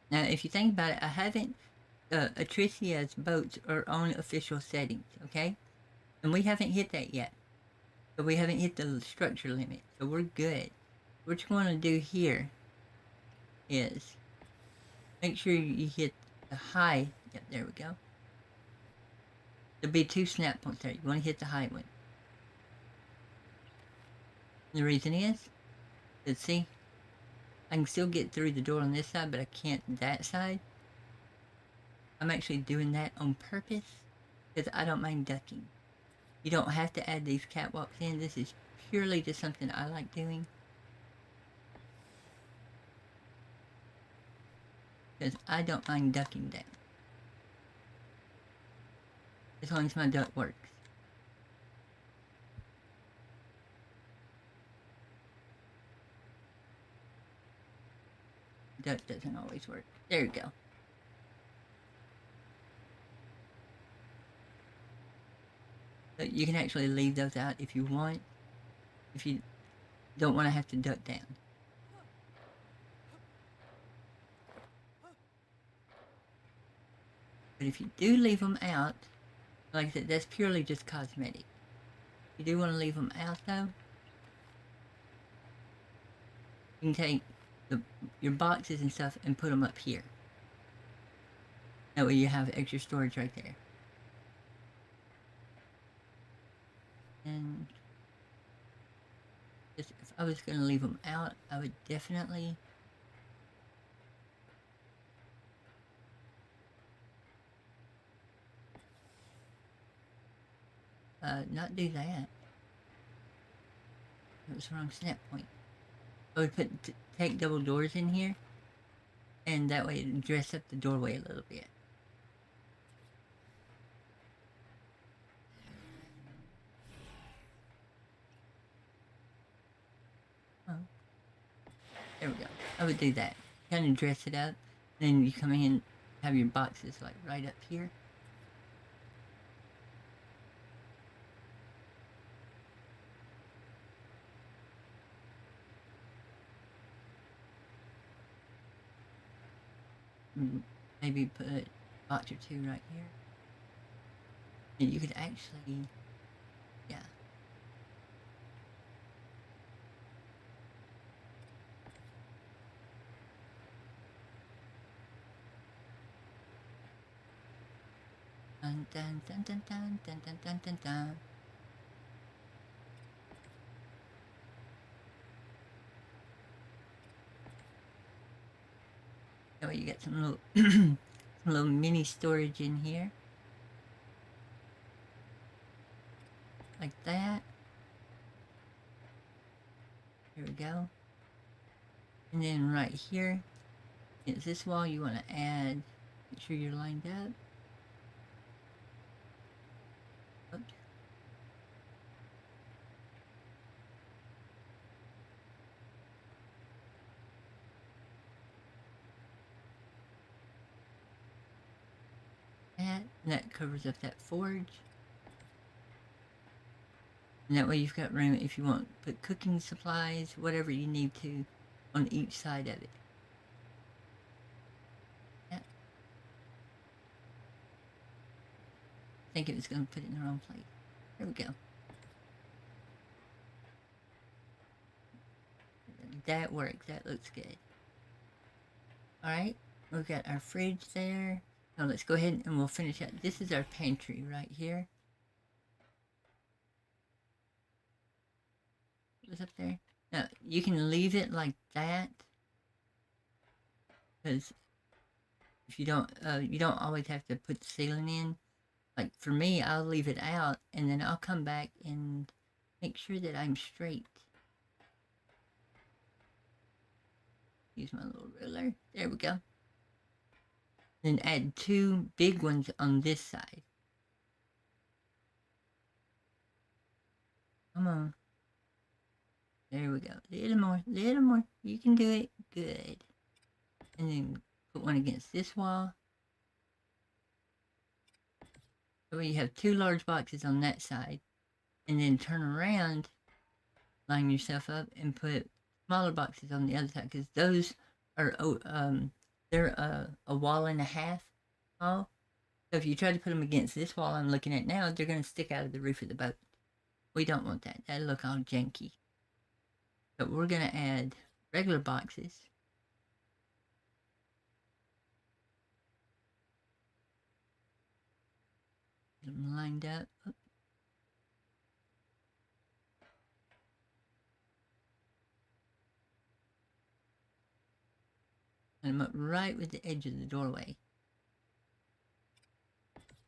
Now, if you think about it, I haven't, Atricia's boats are on official settings, okay? And we haven't hit that yet. So we haven't hit the structure limit. So we're good. What you want to do here is make sure you hit the high. Yep, there we go. There'll be 2 snap points there. You want to hit the high one. The reason is, let's see, I can still get through the door on this side, but I can't that side. I'm actually doing that on purpose because I don't mind ducking. You don't have to add these catwalks in. This is purely just something I like doing. Because I don't mind ducking down. As long as my duck works. Duck doesn't always work. There you go. So you can actually leave those out if you want. If you don't want to have to duck down. But if you do leave them out, like I said, that's purely just cosmetic. You do want to leave them out though. You can take your boxes and stuff and put them up here. That way you have extra storage right there. And just, if I was going to leave them out, I would definitely not do that. That was the wrong snap point. I would take double doors in here, and that way it'd dress up the doorway a little bit. Oh, there we go. I would do that. Kind of dress it up. Then you come in, have your boxes like right up here. Maybe put a box or two right here. And you could actually, yeah. Dun dun dun dun dun dun dun dun dun dun. That way you got some little some little mini storage in here. Like that. Here we go. And then right here is this wall you want to add. Make sure you're lined up. Oops. That covers up that forge. And that way you've got room if you want to put cooking supplies, whatever you need to on each side of it. Yeah. I think it was going to put it in the wrong place. There we go. That works. That looks good. All right. We've got our fridge there. Now let's go ahead and we'll finish up. This is our pantry right here. What's up there? Now you can leave it like that because if you don't always have to put the ceiling in. Like for me, I'll leave it out and then I'll come back and make sure that I'm straight. Use my little ruler. There we go. Then add 2 big ones on this side. Come on. There we go. Little more, little more. You can do it. Good. And then put one against this wall. So you have 2 large boxes on that side. And then turn around, line yourself up, and put smaller boxes on the other side because those are they're a wall and a half tall. So if you try to put them against this wall I'm looking at now, they're going to stick out of the roof of the boat. We don't want that. That'll look all janky. But we're going to add regular boxes. Get them lined up. Oops. Line them up right with the edge of the doorway.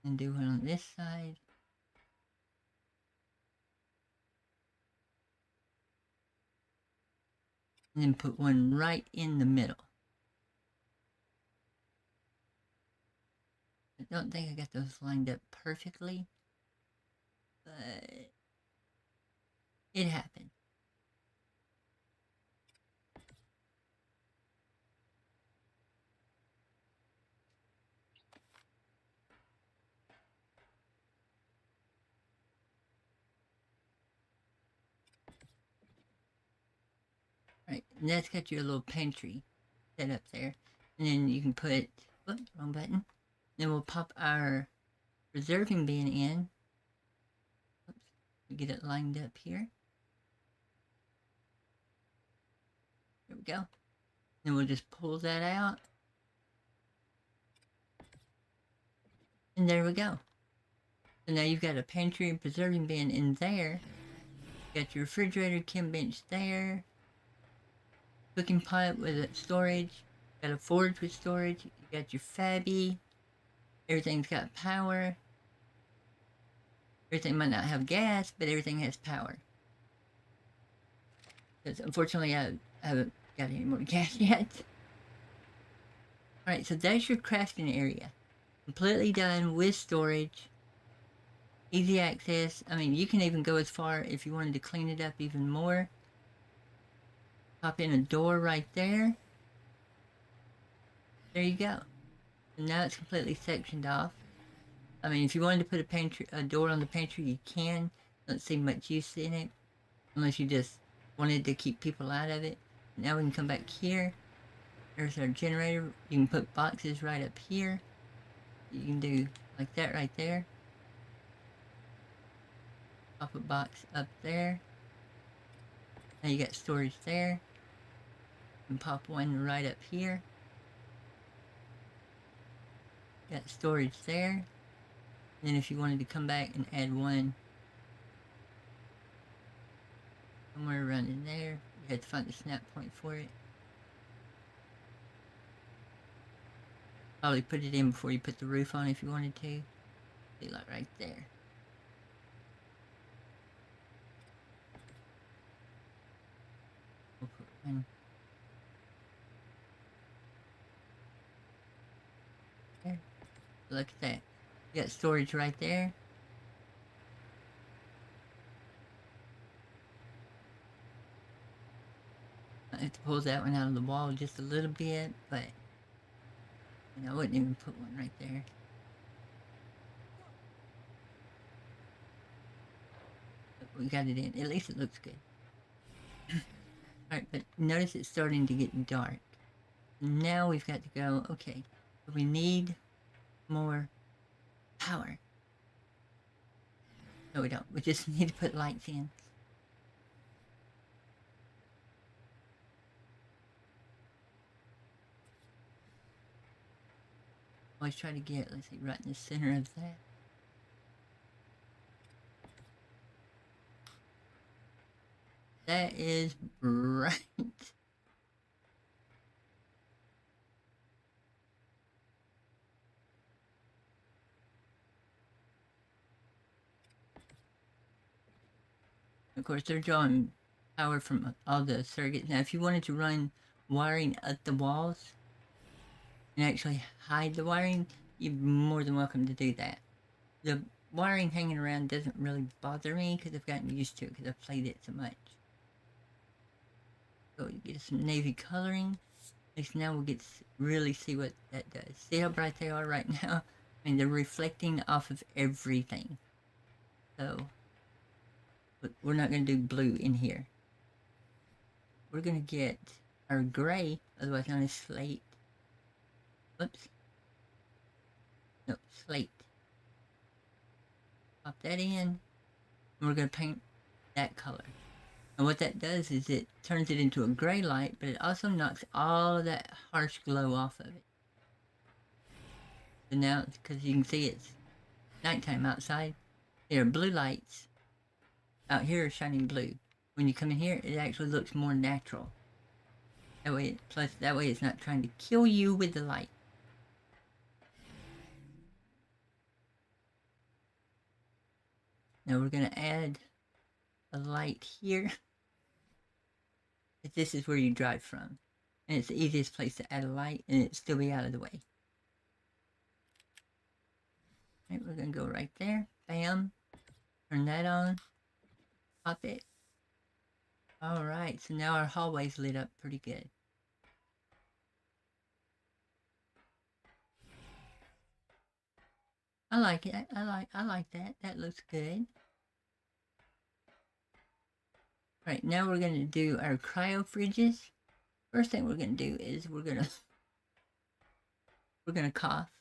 And do one on this side. And then put one right in the middle. I don't think I got those lined up perfectly, but it happened. Right, and that's got your little pantry set up there. And then you can put, whoops, wrong button. Then we'll pop our preserving bin in. Oops, we get it lined up here. There we go. Then we'll just pull that out. And there we go. So now you've got a pantry and preserving bin in there. You got your refrigerator, chem bench there. Cooking pot with storage. Got a forge with storage. You got your Fabby. Everything's got power. Everything might not have gas, but everything has power. Because unfortunately, I haven't got any more gas yet. Alright, so that's your crafting area. Completely done with storage. Easy access. I mean, you can even go as far if you wanted to clean it up even more. Pop in a door right there. There you go. And now it's completely sectioned off. I mean, if you wanted to put a door on the pantry, you can. Don't see much use in it, unless you just wanted to keep people out of it. Now we can come back here. There's our generator. You can put boxes right up here. You can do like that right there. Pop a box up there. Now you got storage there. And pop one right up here. Got storage there. And then if you wanted to come back and add one somewhere around in there, you had to find the snap point for it. Probably put it in before you put the roof on if you wanted to. See, like right there. We'll put one there. Look at that. You got storage right there. I have to pull that one out of the wall just a little bit, but I wouldn't even put one right there. But we got it in. At least it looks good. Alright, but notice it's starting to get dark. Now we've got to go, okay, we need more power. No, we don't. We just need to put lights in. Always try to get, let's see, right in the center of that. That is bright. Of course, they're drawing power from all the circuits. Now, if you wanted to run wiring at the walls and actually hide the wiring, you're more than welcome to do that. The wiring hanging around doesn't really bother me because I've gotten used to it because I've played it so much. So you get some navy coloring. At least now we'll get to really see what that does. See how bright they are right now? I mean, they're reflecting off of everything. So, but we're not going to do blue in here. We're going to get our gray, otherwise known as slate. Whoops. No, slate. Pop that in. And we're going to paint that color. And what that does is it turns it into a gray light, but it also knocks all of that harsh glow off of it. So now, because you can see it's nighttime outside, there are blue lights out here shining blue. When you come in here, it actually looks more natural. That way, that way it's not trying to kill you with the light. Now we're going to add a light here. This is where you drive from. And it's the easiest place to add a light and it still be out of the way. Alright, we're going to go right there. Bam. Turn that on. Pop it. Alright, so now our hallway's lit up pretty good. I like it. I like that. That looks good. Right, now we're going to do our cryo fridges. First thing we're going to do is we're going to cough.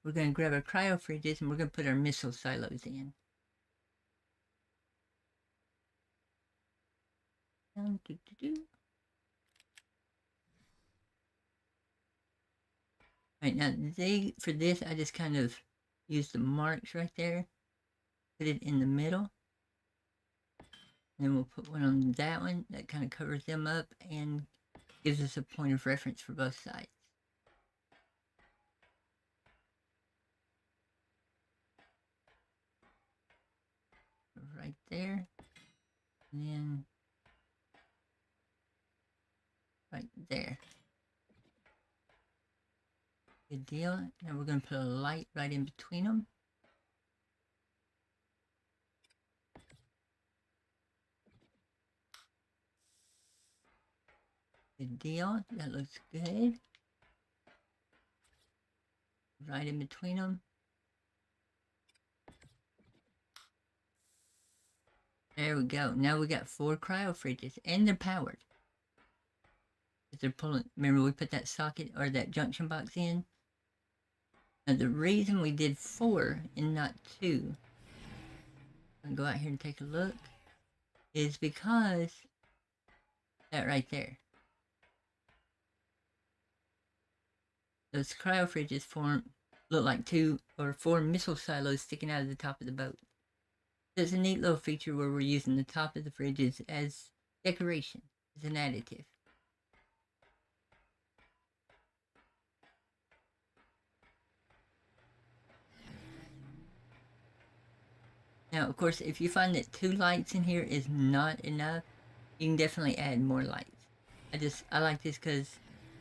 We're going to grab our cryo fridges and we're going to put our missile silos in. Right, now for this, I just kind of use the marks right there. Put it in the middle. And then we'll put one on that one. That kind of covers them up and gives us a point of reference for both sides. Right there. And then right there. Good deal. Now we're going to put a light right in between them. Good deal. That looks good. Right in between them. There we go. Now we got 4 cryo fridges, and they're powered. They're pulling. Remember, we put that socket or that junction box in. Now the reason we did 4 and not 2, I'm gonna go out here and take a look, is because that right there. Those cryo fridges look like 2 or 4 missile silos sticking out of the top of the boat. So it's a neat little feature where we're using the top of the fridges as decoration, as an additive. Now, of course, if you find that 2 lights in here is not enough, you can definitely add more lights. I like this because,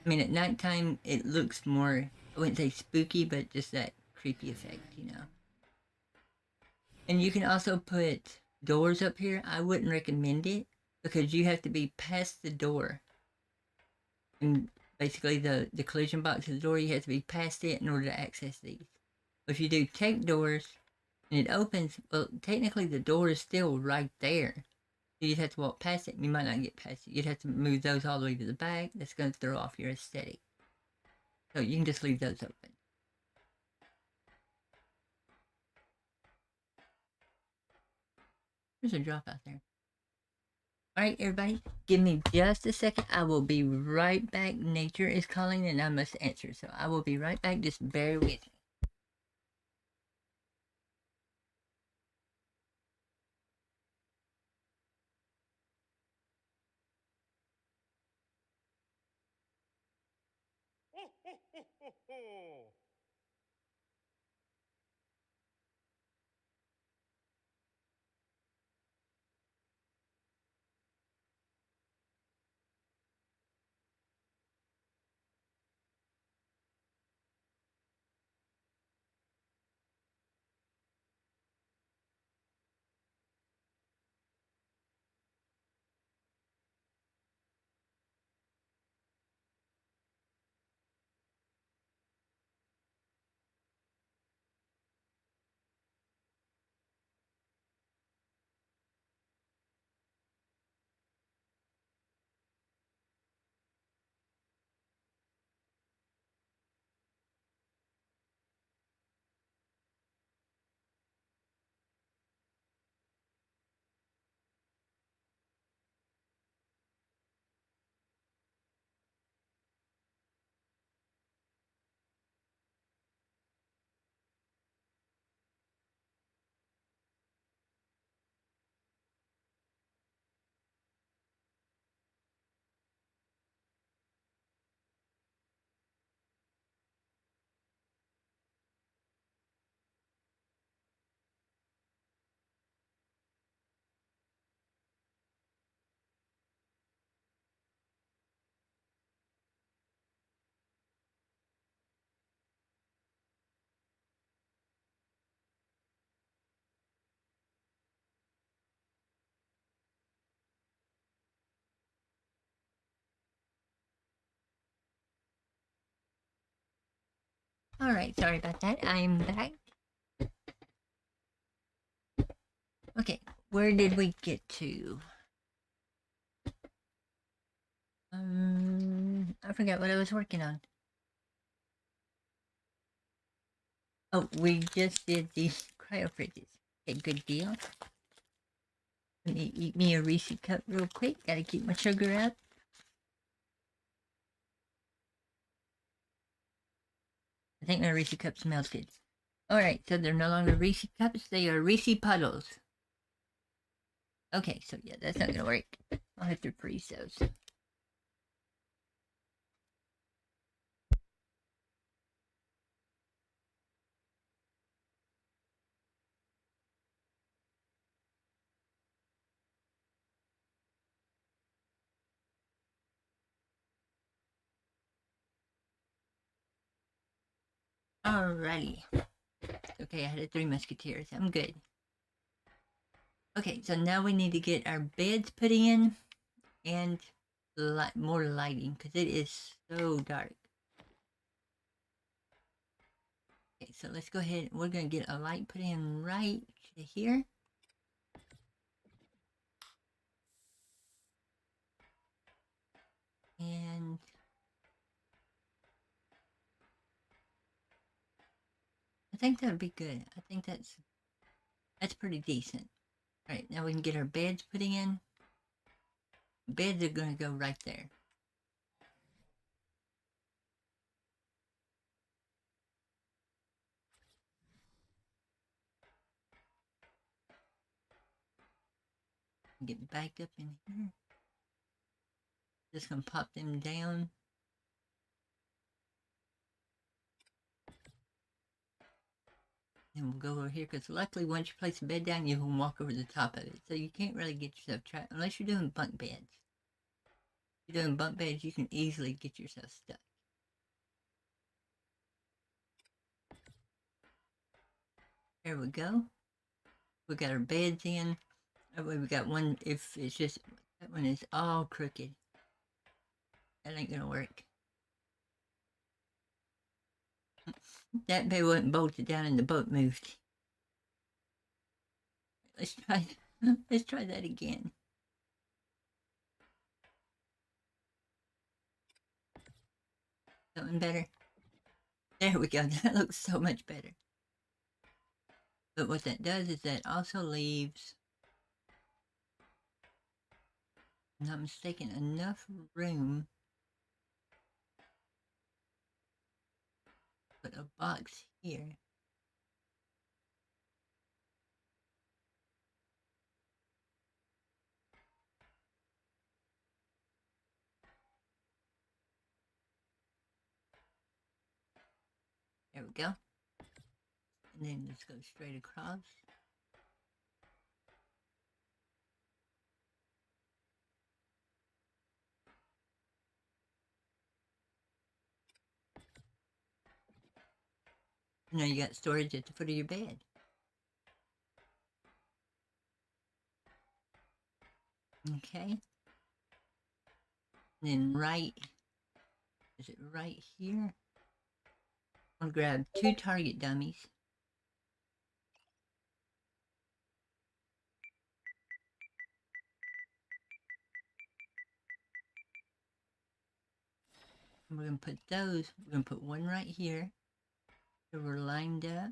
I mean, at nighttime it looks more, I wouldn't say spooky, but just that creepy effect, you know. And you can also put doors up here. I wouldn't recommend it because you have to be past the door. And basically the collision box of the door, you have to be past it in order to access these. But if you do take doors and it opens, well, technically the door is still right there. You'd have to walk past it. You might not get past it. You'd have to move those all the way to the back. That's going to throw off your aesthetic. So you can just leave those open. There's a drop out there. All right, everybody, give me just a second. I will be right back. Nature is calling and I must answer. So I will be right back. Just bear with me. All right, sorry about that. I'm back. Okay, where did we get to? I forgot what I was working on. Oh, we just did these cryo fridges. Okay, good deal. Let me eat me a Reese cup real quick. Gotta keep my sugar up. I think my Reese cups melted. Alright, so they're no longer Reese cups, they are Reese puddles. Okay, so yeah, that's not gonna work. I'll have to freeze those. Alrighty. Okay, I had a Three Musketeers. I'm good. Okay, so now we need to get our beds put in and more lighting because it is so dark. Okay, so let's go ahead. We're going to get a light put in right here. And I think that would be good. I think that's pretty decent. All right, now we can get our beds put in. Beds are going to go right there. Get back up in here. Just going to pop them down. And we'll go over here because luckily once you place the bed down, you can walk over the top of it. So you can't really get yourself trapped unless you're doing bunk beds. If you're doing bunk beds, you can easily get yourself stuck. There we go. We got our beds in. That way we got one. If it's just that one is all crooked, that ain't gonna work. That bed wasn't bolted down and the boat moved. Let's try. Let's try that again. Something better. There we go. That looks so much better. But what that does is that also leaves, if I'm not mistaken, enough room to put a box here. There we go. And then just go straight across. Now you got storage at the foot of your bed. Okay. And then is it right here? I'll grab 2 target dummies. And we're going to put those, we're going to put one right here. So we're lined up.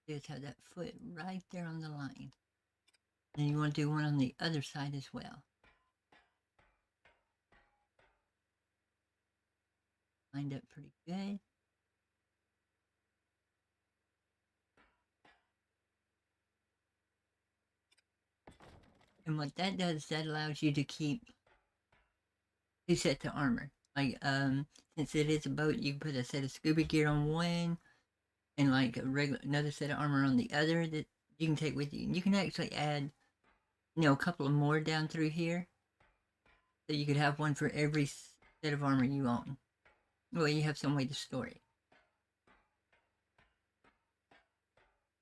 Just have that foot right there on the line. And you want to do one on the other side as well. Lined up pretty good. And what that does, that allows you to keep 2 sets of armor. Like, since it is a boat, you can put a set of scuba gear on one, and like another set of armor on the other that you can take with you. And you can actually add, a couple of more down through here, so you could have one for every set of armor you own. Well, you have some way to store it.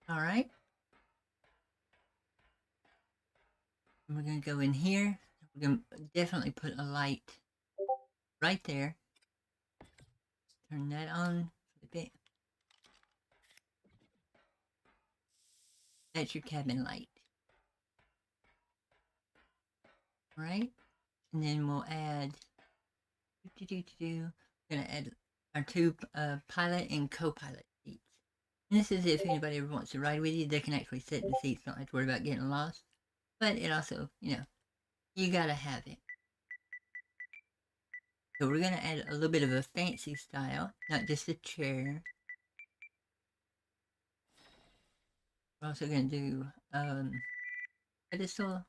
All right. And we're gonna go in here. We're gonna definitely put a light right there. Turn that on for the bit. That's your cabin light. All right. And then we'll add. We're gonna add our 2 pilot and co-pilot seats. And this is if anybody ever wants to ride with you, they can actually sit in the seats, don't have to worry about getting lost. But it also, you gotta have it. So we're gonna add a little bit of a fancy style, not just a chair. We're also gonna do pedestal.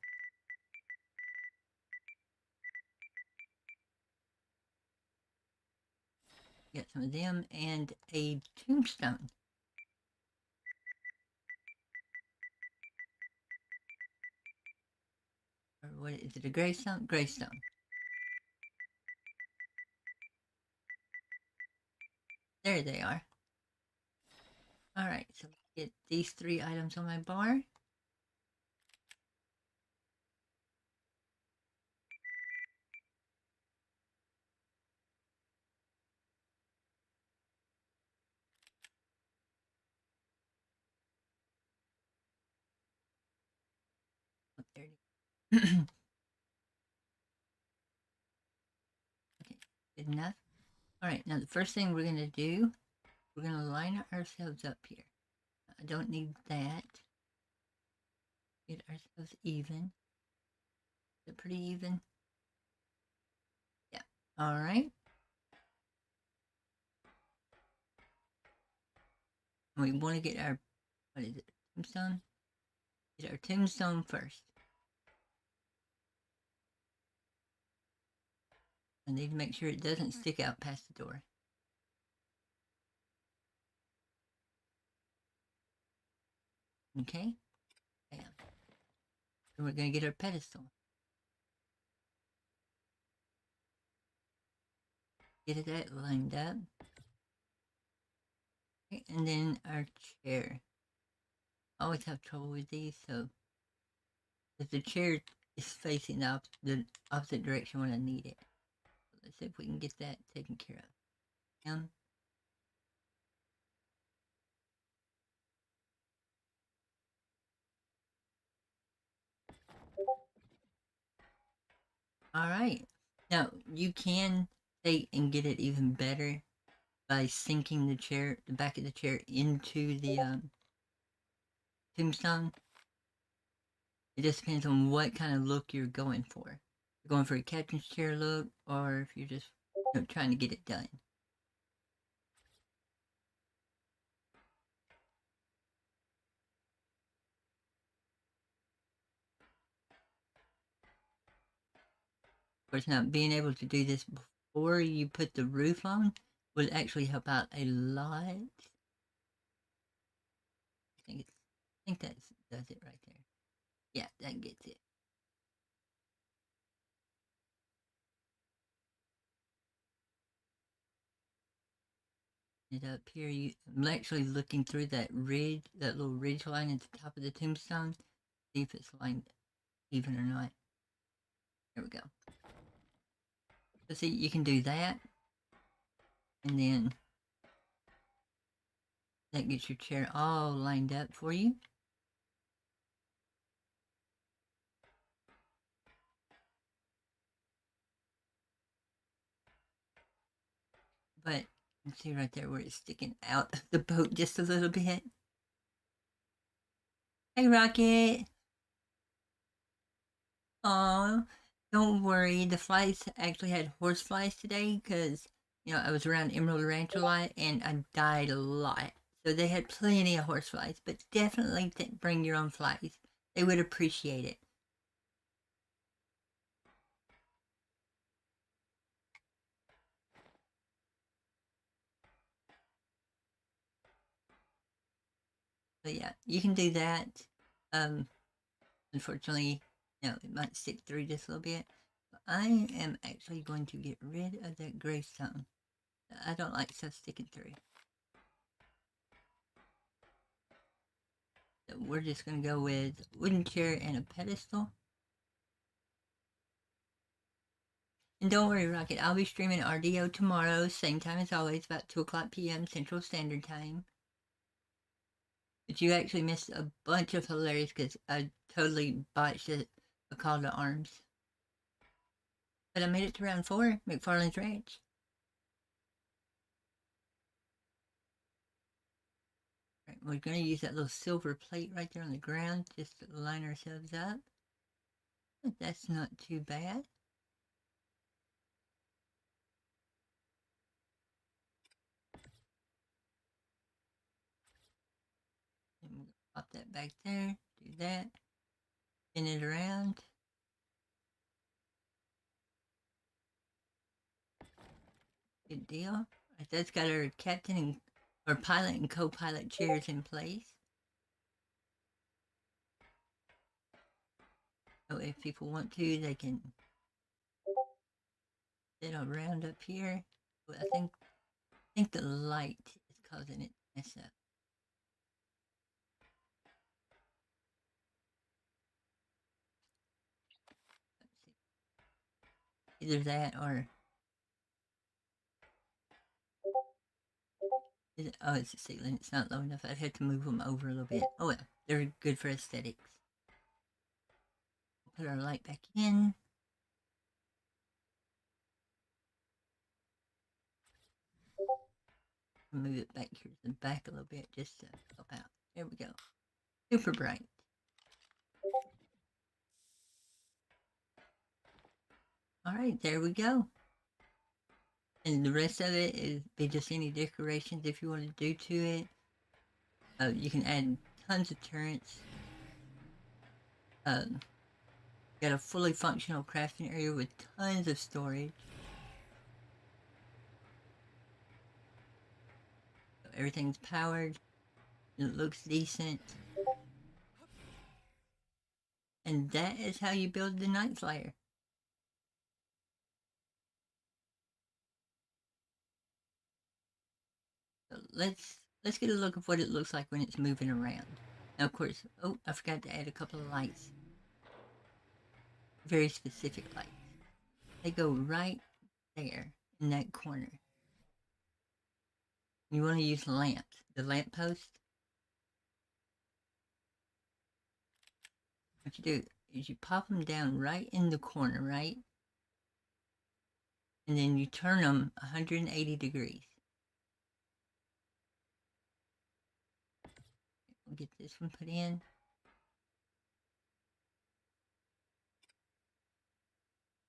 Get some of them and a tombstone. what is it? A greystone? Greystone. There they are. All right, so let's get these 3 items on my bar. Oh, there it is. Okay, good enough. All right, now the first thing we're going to do, we're going to line ourselves up here. I don't need that. Get ourselves even. Is it pretty even? Yeah. All right. We want to get our, what is it, tombstone? Get our tombstone first. I need to make sure it doesn't stick out past the door. Okay. Bam. Then we're going to get our pedestal. Get that lined up. Okay, and then our chair. I always have trouble with these, so if the chair is facing the opposite direction when I need it. Let's see if we can get that taken care of. All right. Now you can take and get it even better by sinking the back of the chair into the tombstone. It just depends on what kind of look you're going for. You're going for a captain's chair look, or if you're just trying to get it done. Of course, now being able to do this before you put the roof on would actually help out a lot. I think that does it right there. Yeah, that gets it. And up here, I'm actually looking through that ridge, that little ridge line at the top of the tombstone, see if it's lined even or not. There we go. So see, you can do that, and then that gets your chair all lined up for you. But you can see right there where it's sticking out of the boat just a little bit. Hey, Rocket. Oh, don't worry. The flies actually had horse flies today because, I was around Emerald Ranch a lot and I died a lot. So they had plenty of horse flies, but definitely bring your own flies. They would appreciate it. But yeah, you can do that. Unfortunately, it might stick through just a little bit. But I am actually going to get rid of that gravestone. I don't like stuff sticking through. So we're just going to go with wooden chair and a pedestal. And don't worry, Rocket, I'll be streaming RDO tomorrow, same time as always, about 2 o'clock p.m. Central Standard Time. But you actually missed a bunch of hilarious because I totally botched a call to arms. But I made it to round 4, McFarlane's Ranch. Right, we're going to use that little silver plate right there on the ground just to line ourselves up. But that's not too bad. And we'll pop that back there, do that, spin it around. Good deal. Right, that's got our captain and our pilot and co-pilot chairs in place. So if people want to, they can sit around up here. But I think the light is causing it to mess up. Let's see. Either that or oh, it's the ceiling. It's not low enough. I'd have to move them over a little bit. Oh well, they're good for aesthetics. Put our light back in. Move it back here to the back a little bit just to help out. There we go. Super bright. All right, there we go. And the rest of it is be just any decorations if you want to do to it. You can add tons of turrets. Got a fully functional crafting area with tons of storage. So everything's powered. It looks decent. And that is how you build the Night Flyer. So let's get a look at what it looks like when it's moving around. Now, of course, oh, I forgot to add a couple of lights. Very specific lights. They go right there in that corner. You want to use lamps. The lamp post. What you do is you pop them down right in the corner, right? And then you turn them 180 degrees. We'll get this one put in.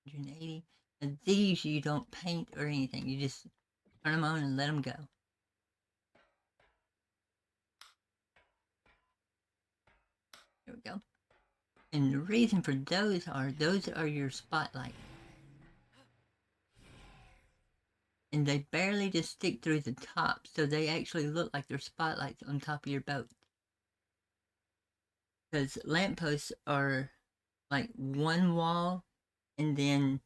180. And these you don't paint or anything. You just turn them on and let them go. There we go. And the reason for those are your spotlights. And they barely just stick through the top, so they actually look like they're spotlights on top of your boat. Because lampposts are like one wall and then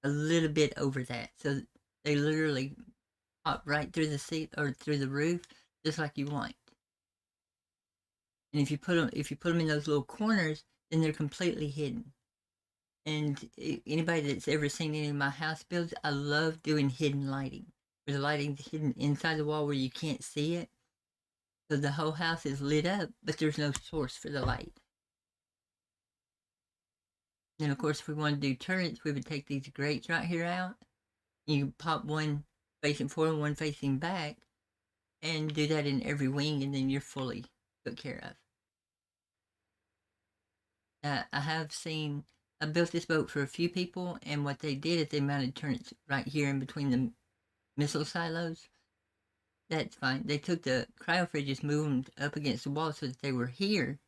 a little bit over that. So they literally pop right through the seat or through the roof, just like you want. And if you put them in those little corners, then they're completely hidden. And anybody that's ever seen any of my house builds, I love doing hidden lighting. Where the lighting's hidden inside the wall where you can't see it. So the whole house is lit up, but there's no source for the light. And of course, if we want to do turrets, we would take these grates right here out. You pop one facing forward, one facing back, and do that in every wing, and then you're fully took care of. I built this boat for a few people, and what they did is they mounted turrets right here in between the missile silos. That's fine. They took the cryo fridges, moved them up against the wall so that they were here,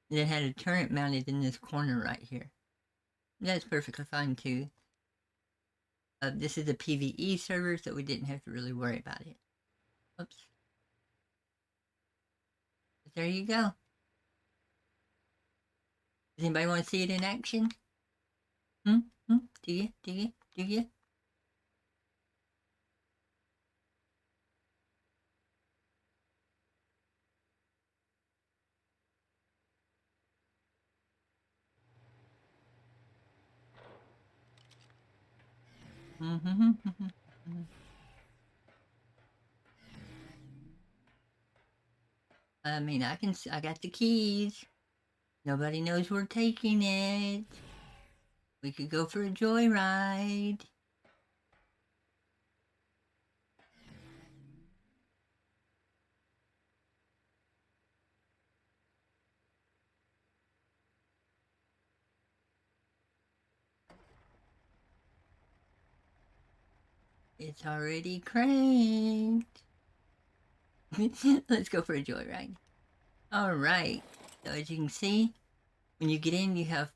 and then had a turret mounted in this corner right here. That's perfectly fine too. This is a PvE server, so we didn't have to really worry about it. Oops. But there you go. Does anybody want to see it in action? Do you? I mean, I got the keys. Nobody knows we're taking it. We could go for a joyride. It's already cranked. Let's go for a joyride. All right. So as you can see, when you get in, you have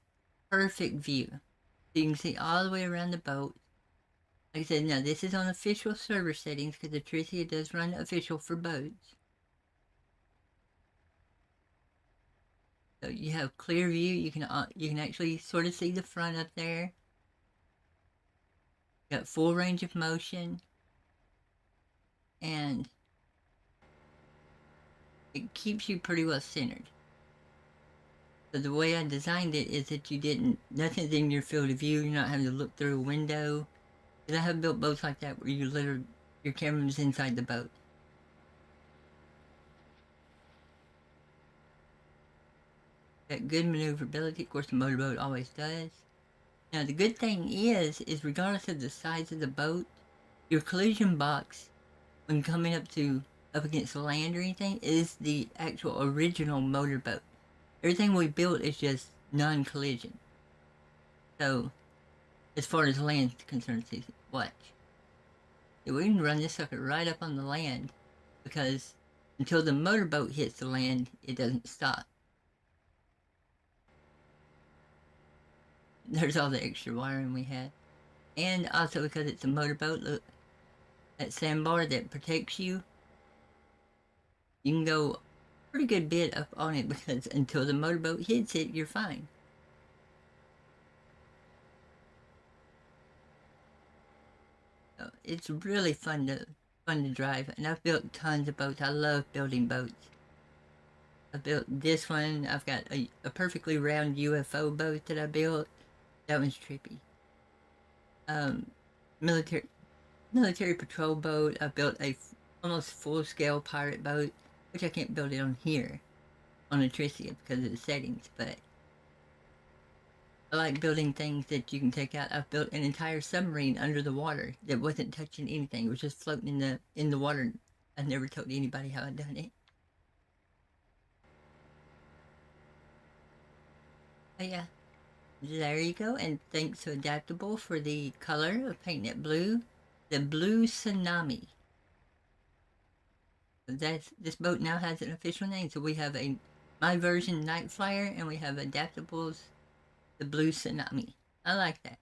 perfect view. So you can see all the way around the boat. Like I said, now this is on official server settings because Atricia does run official for boats. So you have clear view. You can actually sort of see the front up there. Got full range of motion, and it keeps you pretty well centered. So the way I designed it is that nothing's in your field of view. You're not having to look through a window. Because I have built boats like that where your camera's inside the boat. Got good maneuverability. Of course, the motorboat always does. Now, the good thing is regardless of the size of the boat, your collision box, when coming up against land or anything, is the actual original motorboat. Everything we built is just non-collision. So, as far as land's concerned, watch. We can run this sucker right up on the land, because until the motorboat hits the land, it doesn't stop. There's all the extra wiring we had. And also because it's a motorboat, look, that sandbar that protects you, you can go a pretty good bit up on it, because until the motorboat hits it, you're fine. So it's really fun to drive, and I've built tons of boats. I love building boats. I built this one. I've got a perfectly round UFO boat that I built. That one's trippy. Military patrol boat. I built a almost full-scale pirate boat, which I can't build it on here, on Atricia, because of the settings, but I like building things that you can take out. I've built an entire submarine under the water that wasn't touching anything. It was just floating in the water. I never told anybody how I'd done it. But yeah, there you go. And thanks to Adaptable for the color of painting it blue. The Blue Tsunami. This boat now has an official name. So we have my version Night Flyer, and we have Adaptable's the Blue Tsunami. I like that.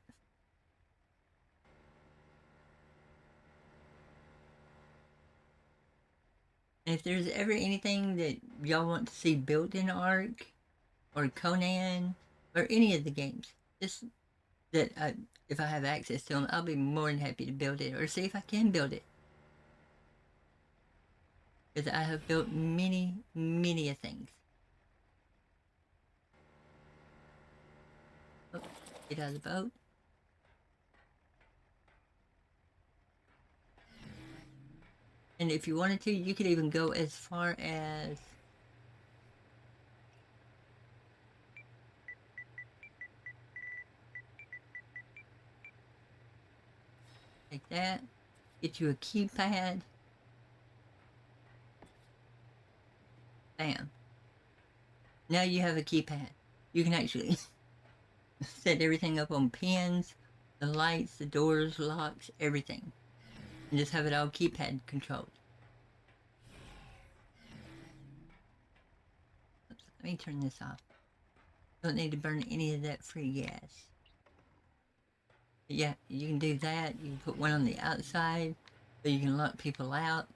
And if there's ever anything that y'all want to see built in Ark or Conan or any of the games, just that if I have access to them, I'll be more than happy to build it or see if I can build it. Because I have built many, many things. Oh, get out of the boat. And if you wanted to, you could even go as far as like that. Get you a keypad. Bam. Now you have a keypad. You can actually set everything up on pins, the lights, the doors, locks, everything. And just have it all keypad controlled. Oops, let me turn this off. Don't need to burn any of that free gas. But yeah, you can do that. You can put one on the outside so you can lock people out.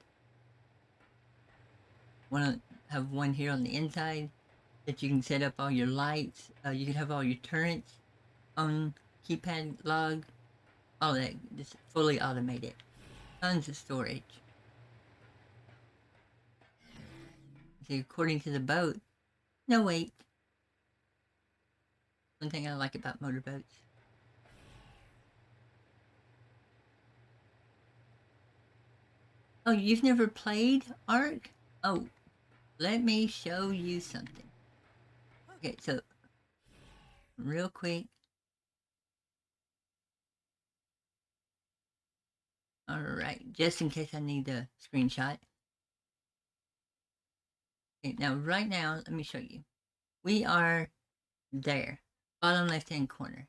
Have one here on the inside that you can set up all your lights. You can have all your turrets on keypad log. All that, just fully automated. Tons of storage. See, according to the boat, no wait. One thing I like about motorboats. Oh, you've never played Ark? Oh, let me show you something. Okay, so real quick. All right, just in case I need a screenshot. Okay, now right now, let me show you. We are there, bottom left-hand corner.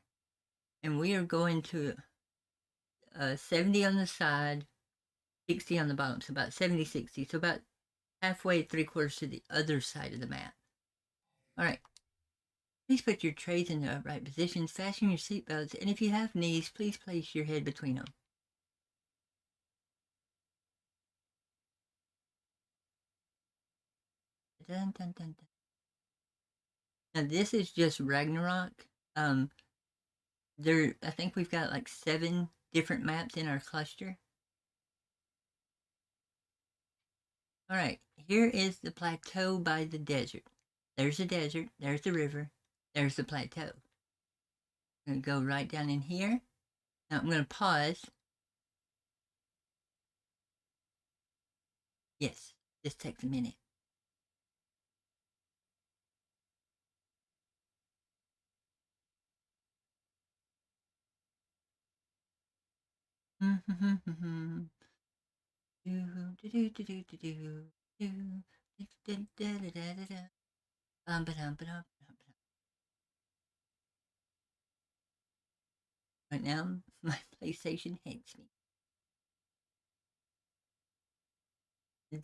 And we are going to 70 on the side, 60 on the bottom. So about 70, 60. So about halfway, 3/4 to the other side of the map. All right. Please put your trays in the upright positions, fasten your seatbelts, and if you have knees, please place your head between them. Dun, dun, dun, dun. Now this is just Ragnarok. I think we've got like 7 different maps in our cluster. All right, here is the plateau by the desert. There's the desert, there's the river, there's the plateau. I'm going to go right down in here. Now I'm going to pause. Yes, this takes a minute. Right now, my PlayStation hates me.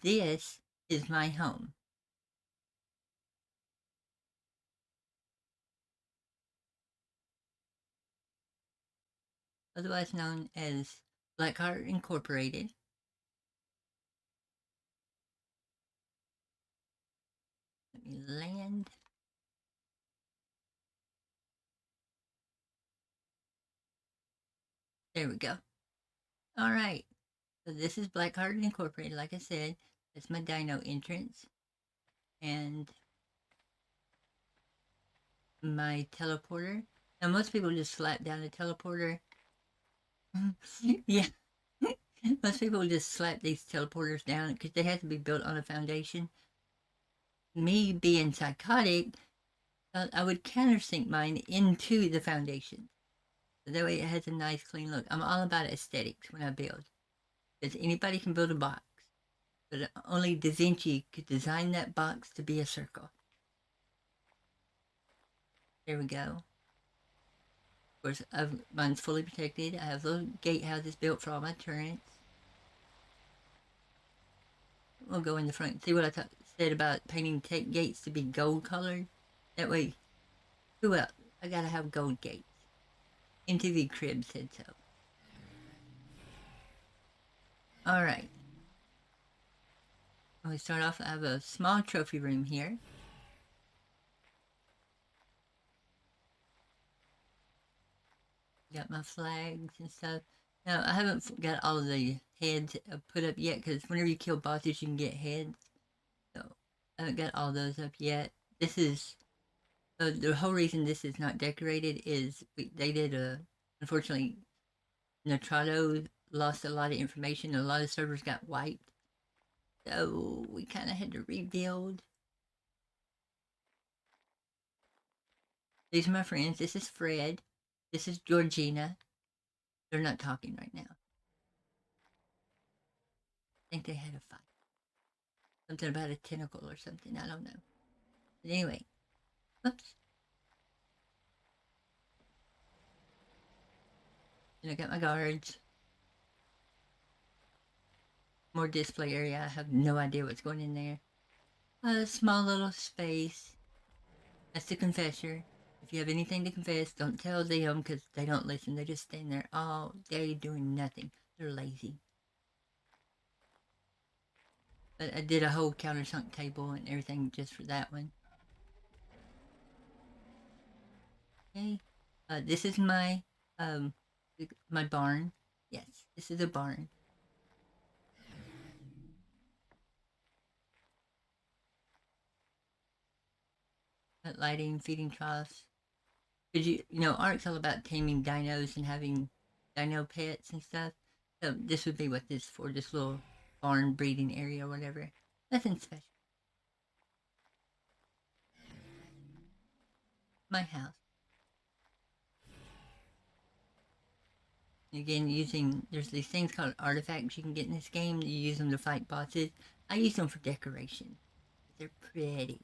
This is my home. Otherwise known as Blackheart Incorporated. Let me land. There we go. All right. So this is Blackheart Incorporated. Like I said, that's my dino entrance. And my teleporter. Now, most people just slap down a teleporter. Yeah. Most people just slap these teleporters down because they have to be built on a foundation. Me being psychotic, I would countersink mine into the foundation. So that way it has a nice clean look. I'm all about aesthetics when I build. Because anybody can build a box. But only Da Vinci could design that box to be a circle. There we go. Of course, mine's fully protected. I have little gatehouses built for all my turrets. We'll go in the front. See what I said about painting gates to be gold colored? That way, who else? I gotta have gold gates. MTV Crib said so. All right. We start off, I have a small trophy room here. Got my flags and stuff. Now, I haven't got all of the heads put up yet because whenever you kill bosses, you can get heads. So, I haven't got all those up yet. This is the whole reason this is not decorated is they did unfortunately, Nitrado lost a lot of information. A lot of servers got wiped. So, we kind of had to rebuild. These are my friends. This is Fred. This is Georgina. They're not talking right now. I think they had a fight. Something about a tentacle or something. I don't know. But anyway, oops. And I got my guards. More display area. I have no idea what's going in there. A small little space. That's the confessor. If you have anything to confess, don't tell them because they don't listen. They just stand there all day doing nothing. They're lazy. But I did a whole countersunk table and everything just for that one. Okay. This is my barn. Yes, this is a barn. Lighting, feeding troughs. Because Ark's all about taming dinos and having dino pets and stuff. So this would be what this for, this little barn breeding area or whatever. Nothing special. My house. Again, there's these things called artifacts you can get in this game. You use them to fight bosses. I use them for decoration. They're pretty.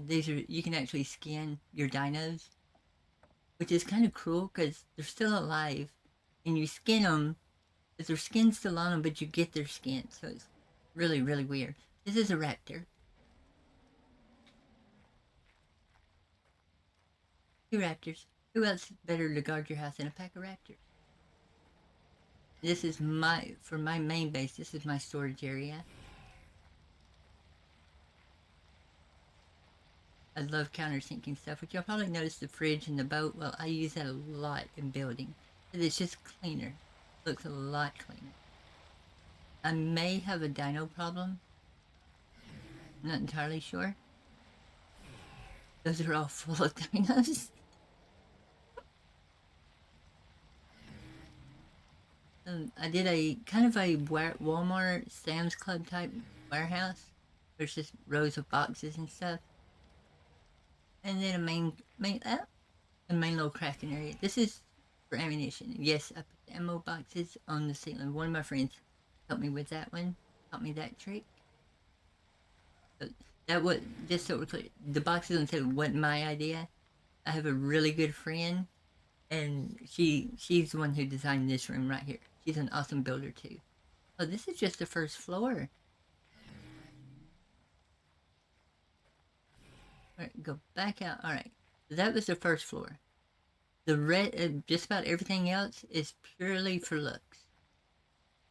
You can actually skin your dinos, which is kind of cruel because they're still alive, and you skin them, but their skin's still on them, but you get their skin, so it's really, really weird. This is a raptor. 2 raptors. Who else better to guard your house than a pack of raptors? This is for my main base, this is my storage area. I love countersinking stuff, which you'll probably notice the fridge and the boat. Well, I use that a lot in building. It's just cleaner. Looks a lot cleaner. I may have a dino problem. Not entirely sure. Those are all full of dinos. I did a kind of a Walmart, Sam's Club type warehouse. There's just rows of boxes and stuff. And then a main little crafting area. This is for ammunition. Yes, I put the ammo boxes on the ceiling. One of my friends helped me with that one. Taught me that trick. So that was just so we're clear. The boxes on the ceiling wasn't my idea. I have a really good friend, and she's the one who designed this room right here. She's an awesome builder too. Oh, this is just the first floor. All right, go back out. All right, that was the first floor. The red, just about everything else is purely for looks,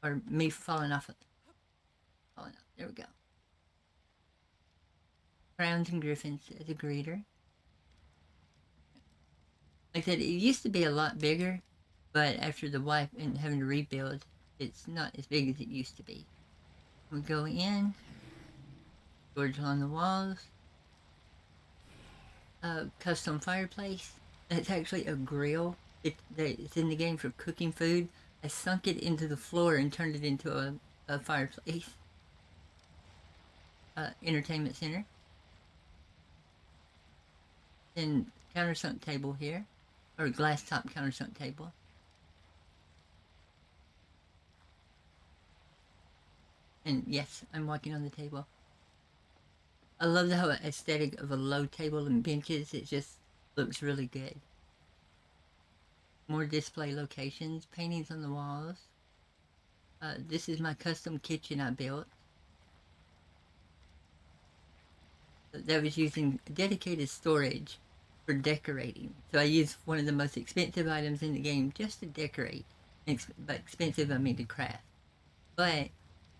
or me falling off. Falling off. There we go. Crowns and griffins as a greeter. Like I said, it used to be a lot bigger, but after the wife and having to rebuild, it's not as big as it used to be. We go in, storage on the walls, custom fireplace. That's actually a grill. It's in the game for cooking food. I sunk it into the floor and turned it into a fireplace. Entertainment center. Then countersunk table here, or glass top countersunk table. And yes, I'm walking on the table. I love the whole aesthetic of a low table and benches. It just looks really good. More display locations, paintings on the walls. This is my custom kitchen I built. That was using dedicated storage for decorating. So I used one of the most expensive items in the game just to decorate. By expensive, I mean to craft. But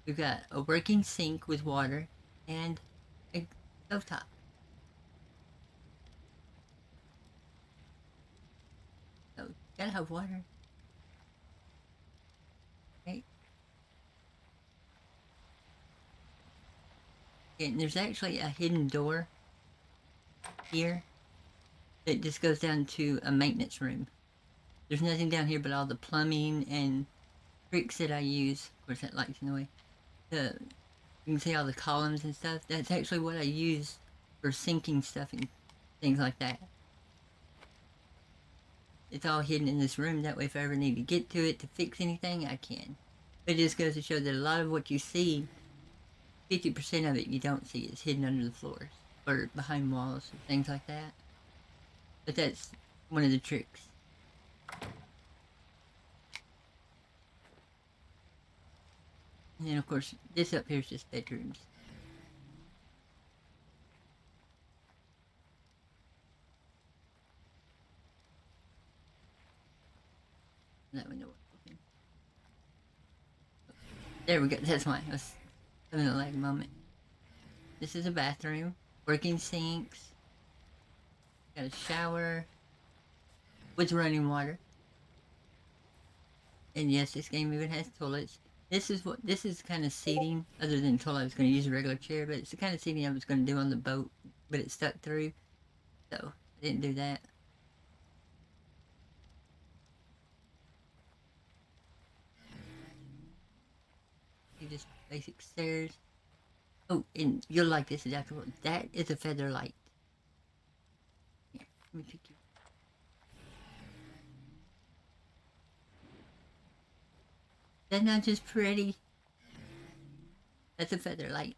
we've got a working sink with water and a stovetop. So gotta have water. Okay. And there's actually a hidden door here that just goes down to a maintenance room. There's nothing down here but all the plumbing and tricks that I use. Of course, that light's in the way. You can see all the columns and stuff. That's actually what I use for sinking stuff and things like that. It's all hidden in this room. That way, if I ever need to get to it to fix anything, I can. But it just goes to show that a lot of what you see, 50% of it you don't see, is hidden under the floors or behind walls and things like that. But that's one of the tricks. And then, of course, this up here is just bedrooms. That window. There we go. That's mine. I was having a lag moment. This is a bathroom. Working sinks. Got a shower with running water. And yes, this game even has toilets. This is kind of seating, other than toilet. I was going to use a regular chair, but it's the kind of seating I was going to do on the boat, but it stuck through, so I didn't do that. Just basic stairs. Oh, and you'll like this adaptable. That is a feather light. Here, let me pick you. That's not just pretty. That's a feather light.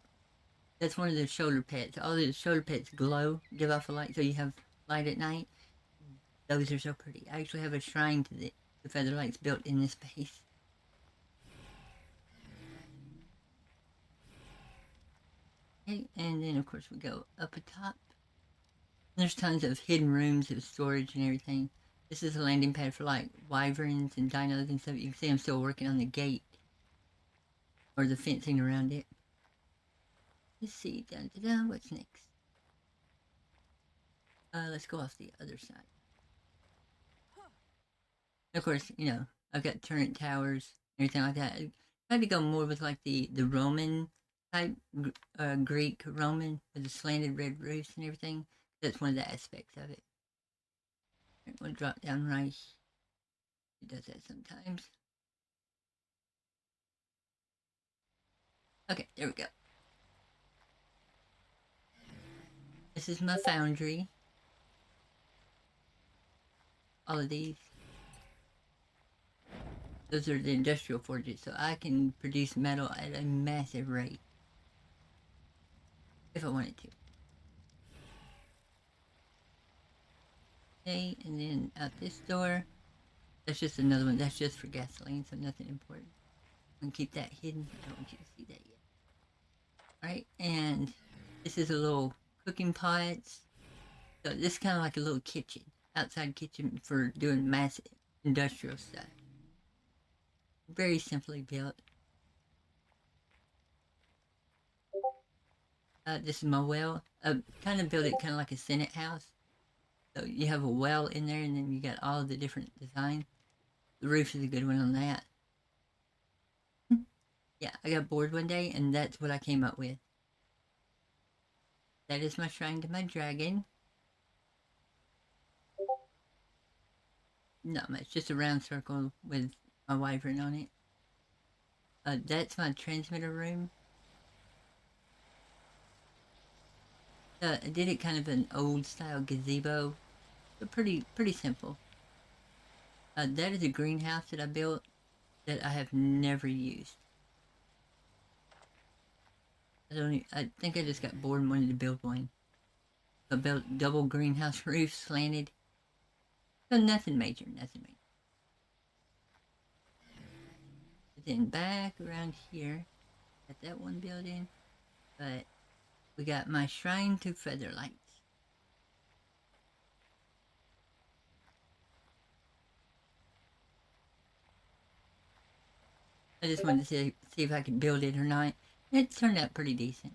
That's one of the shoulder pets. All the shoulder pets glow, give off a light, so you have light at night. Those are so pretty. I actually have a shrine to the feather lights built in this base. Okay, and then of course we go up atop. There's tons of hidden rooms of storage and everything. This is a landing pad for like wyverns and dinos and stuff. You can see I'm still working on the gate or the fencing around it. Let's see, what's next? Let's go off the other side. Of course, I've got turret towers, everything like that. I tried to go more with like the Roman type, Greek Roman with the slanted red roofs and everything. That's one of the aspects of it. We'll drop down right. It does that sometimes. Okay, there we go. This is my foundry. All of these. Those are the industrial forges, so I can produce metal at a massive rate. If I wanted to. Okay, and then out this door. That's just another one. That's just for gasoline, so nothing important. I'm gonna keep that hidden. I don't want you to see that yet. Alright, and this is a little cooking pots. So this is kind of like a little kitchen. Outside kitchen for doing mass industrial stuff. Very simply built. This is my well. Kind of built it kind of like a Senate house. So you have a well in there, and then you got all the different designs. The roof is a good one on that. Yeah, I got bored one day, and that's what I came up with. That is my shrine to my dragon. Not much, just a round circle with my wyvern on it. That's my transmitter room. I did it kind of an old style gazebo, but pretty simple. That is a greenhouse that I built that I have never used. I think I just got bored and wanted to build one. I built double greenhouse roofs slanted. So nothing major, nothing major. But then back around here, got that one building, but we got my shrine to Featherlights. I just wanted to see if I could build it or not. It turned out pretty decent.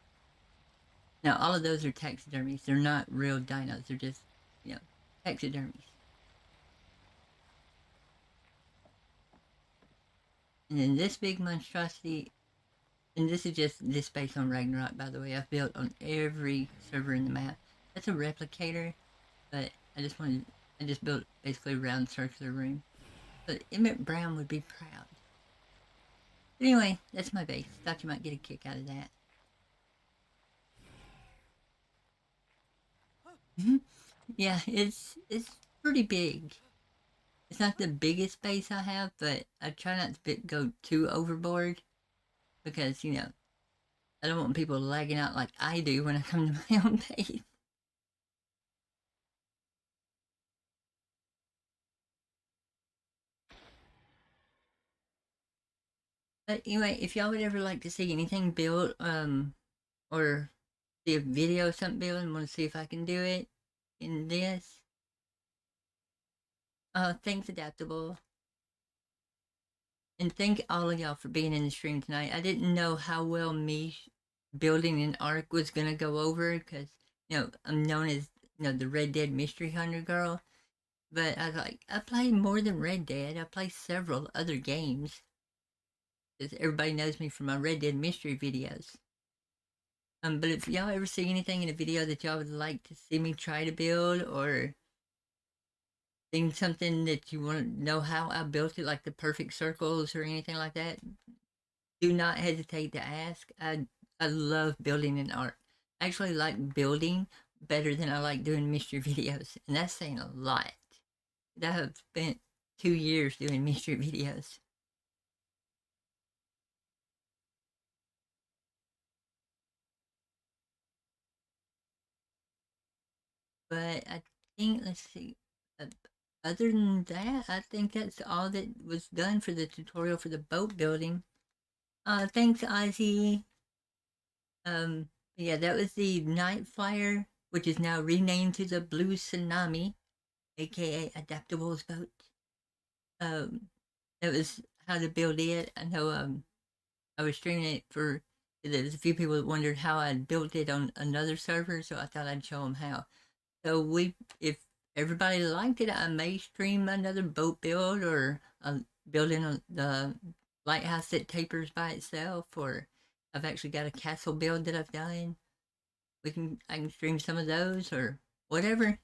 Now, all of those are taxidermies. They're not real dinos. They're just, taxidermies. And then this big monstrosity, and this is just this based on Ragnarok, by the way. I've built on every server in the map. That's a replicator, but I just built basically a round circular room. But Emmett Brown would be proud. But anyway, that's my base. Thought you might get a kick out of that. Yeah, it's pretty big. It's not the biggest base I have, but I try not to go too overboard because, I don't want people lagging out like I do when I come to my own base. But anyway, if y'all would ever like to see anything built, or see a video of something built and want to see if I can do it in this, thanks Adaptable. And thank all of y'all for being in the stream tonight. I didn't know how well me building an arc was gonna go over because I'm known as the Red Dead Mystery Hunter girl, but I was like, I play more than Red Dead. I play several other games. Because everybody knows me from my Red Dead Mystery videos. But if y'all ever see anything in a video that y'all would like to see me try to build, or think something that you want to know how I built it, like the perfect circles or anything like that, do not hesitate to ask. I love building an art. I actually like building better than I like doing mystery videos, and that's saying a lot. I have spent 2 years doing mystery videos. But I think, let's see, other than that, I think that's all that was done for the tutorial for the boat building. Thanks, Ozzy. Yeah, that was the Night Flyer, which is now renamed to the Blue Tsunami, aka Adaptable's boat. That was how to build it. I know, I was streaming it for, there's a few people that wondered how I built it on another server, so I thought I'd show them how. So if everybody liked it, I may stream another boat build or building the lighthouse that tapers by itself, or I've actually got a castle build that I've done. I can stream some of those or whatever.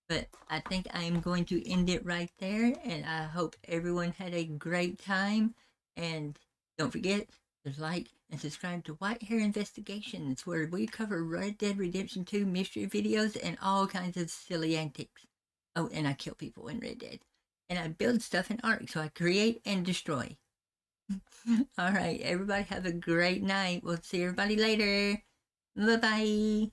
But I think I am going to end it right there, and I hope everyone had a great time. And don't forget to like and subscribe to White Hare Investigations, where we cover Red Dead Redemption 2 mystery videos and all kinds of silly antics. Oh, and I kill people in Red Dead. And I build stuff in Ark, so I create and destroy. All right, everybody have a great night. We'll see everybody later. Bye bye.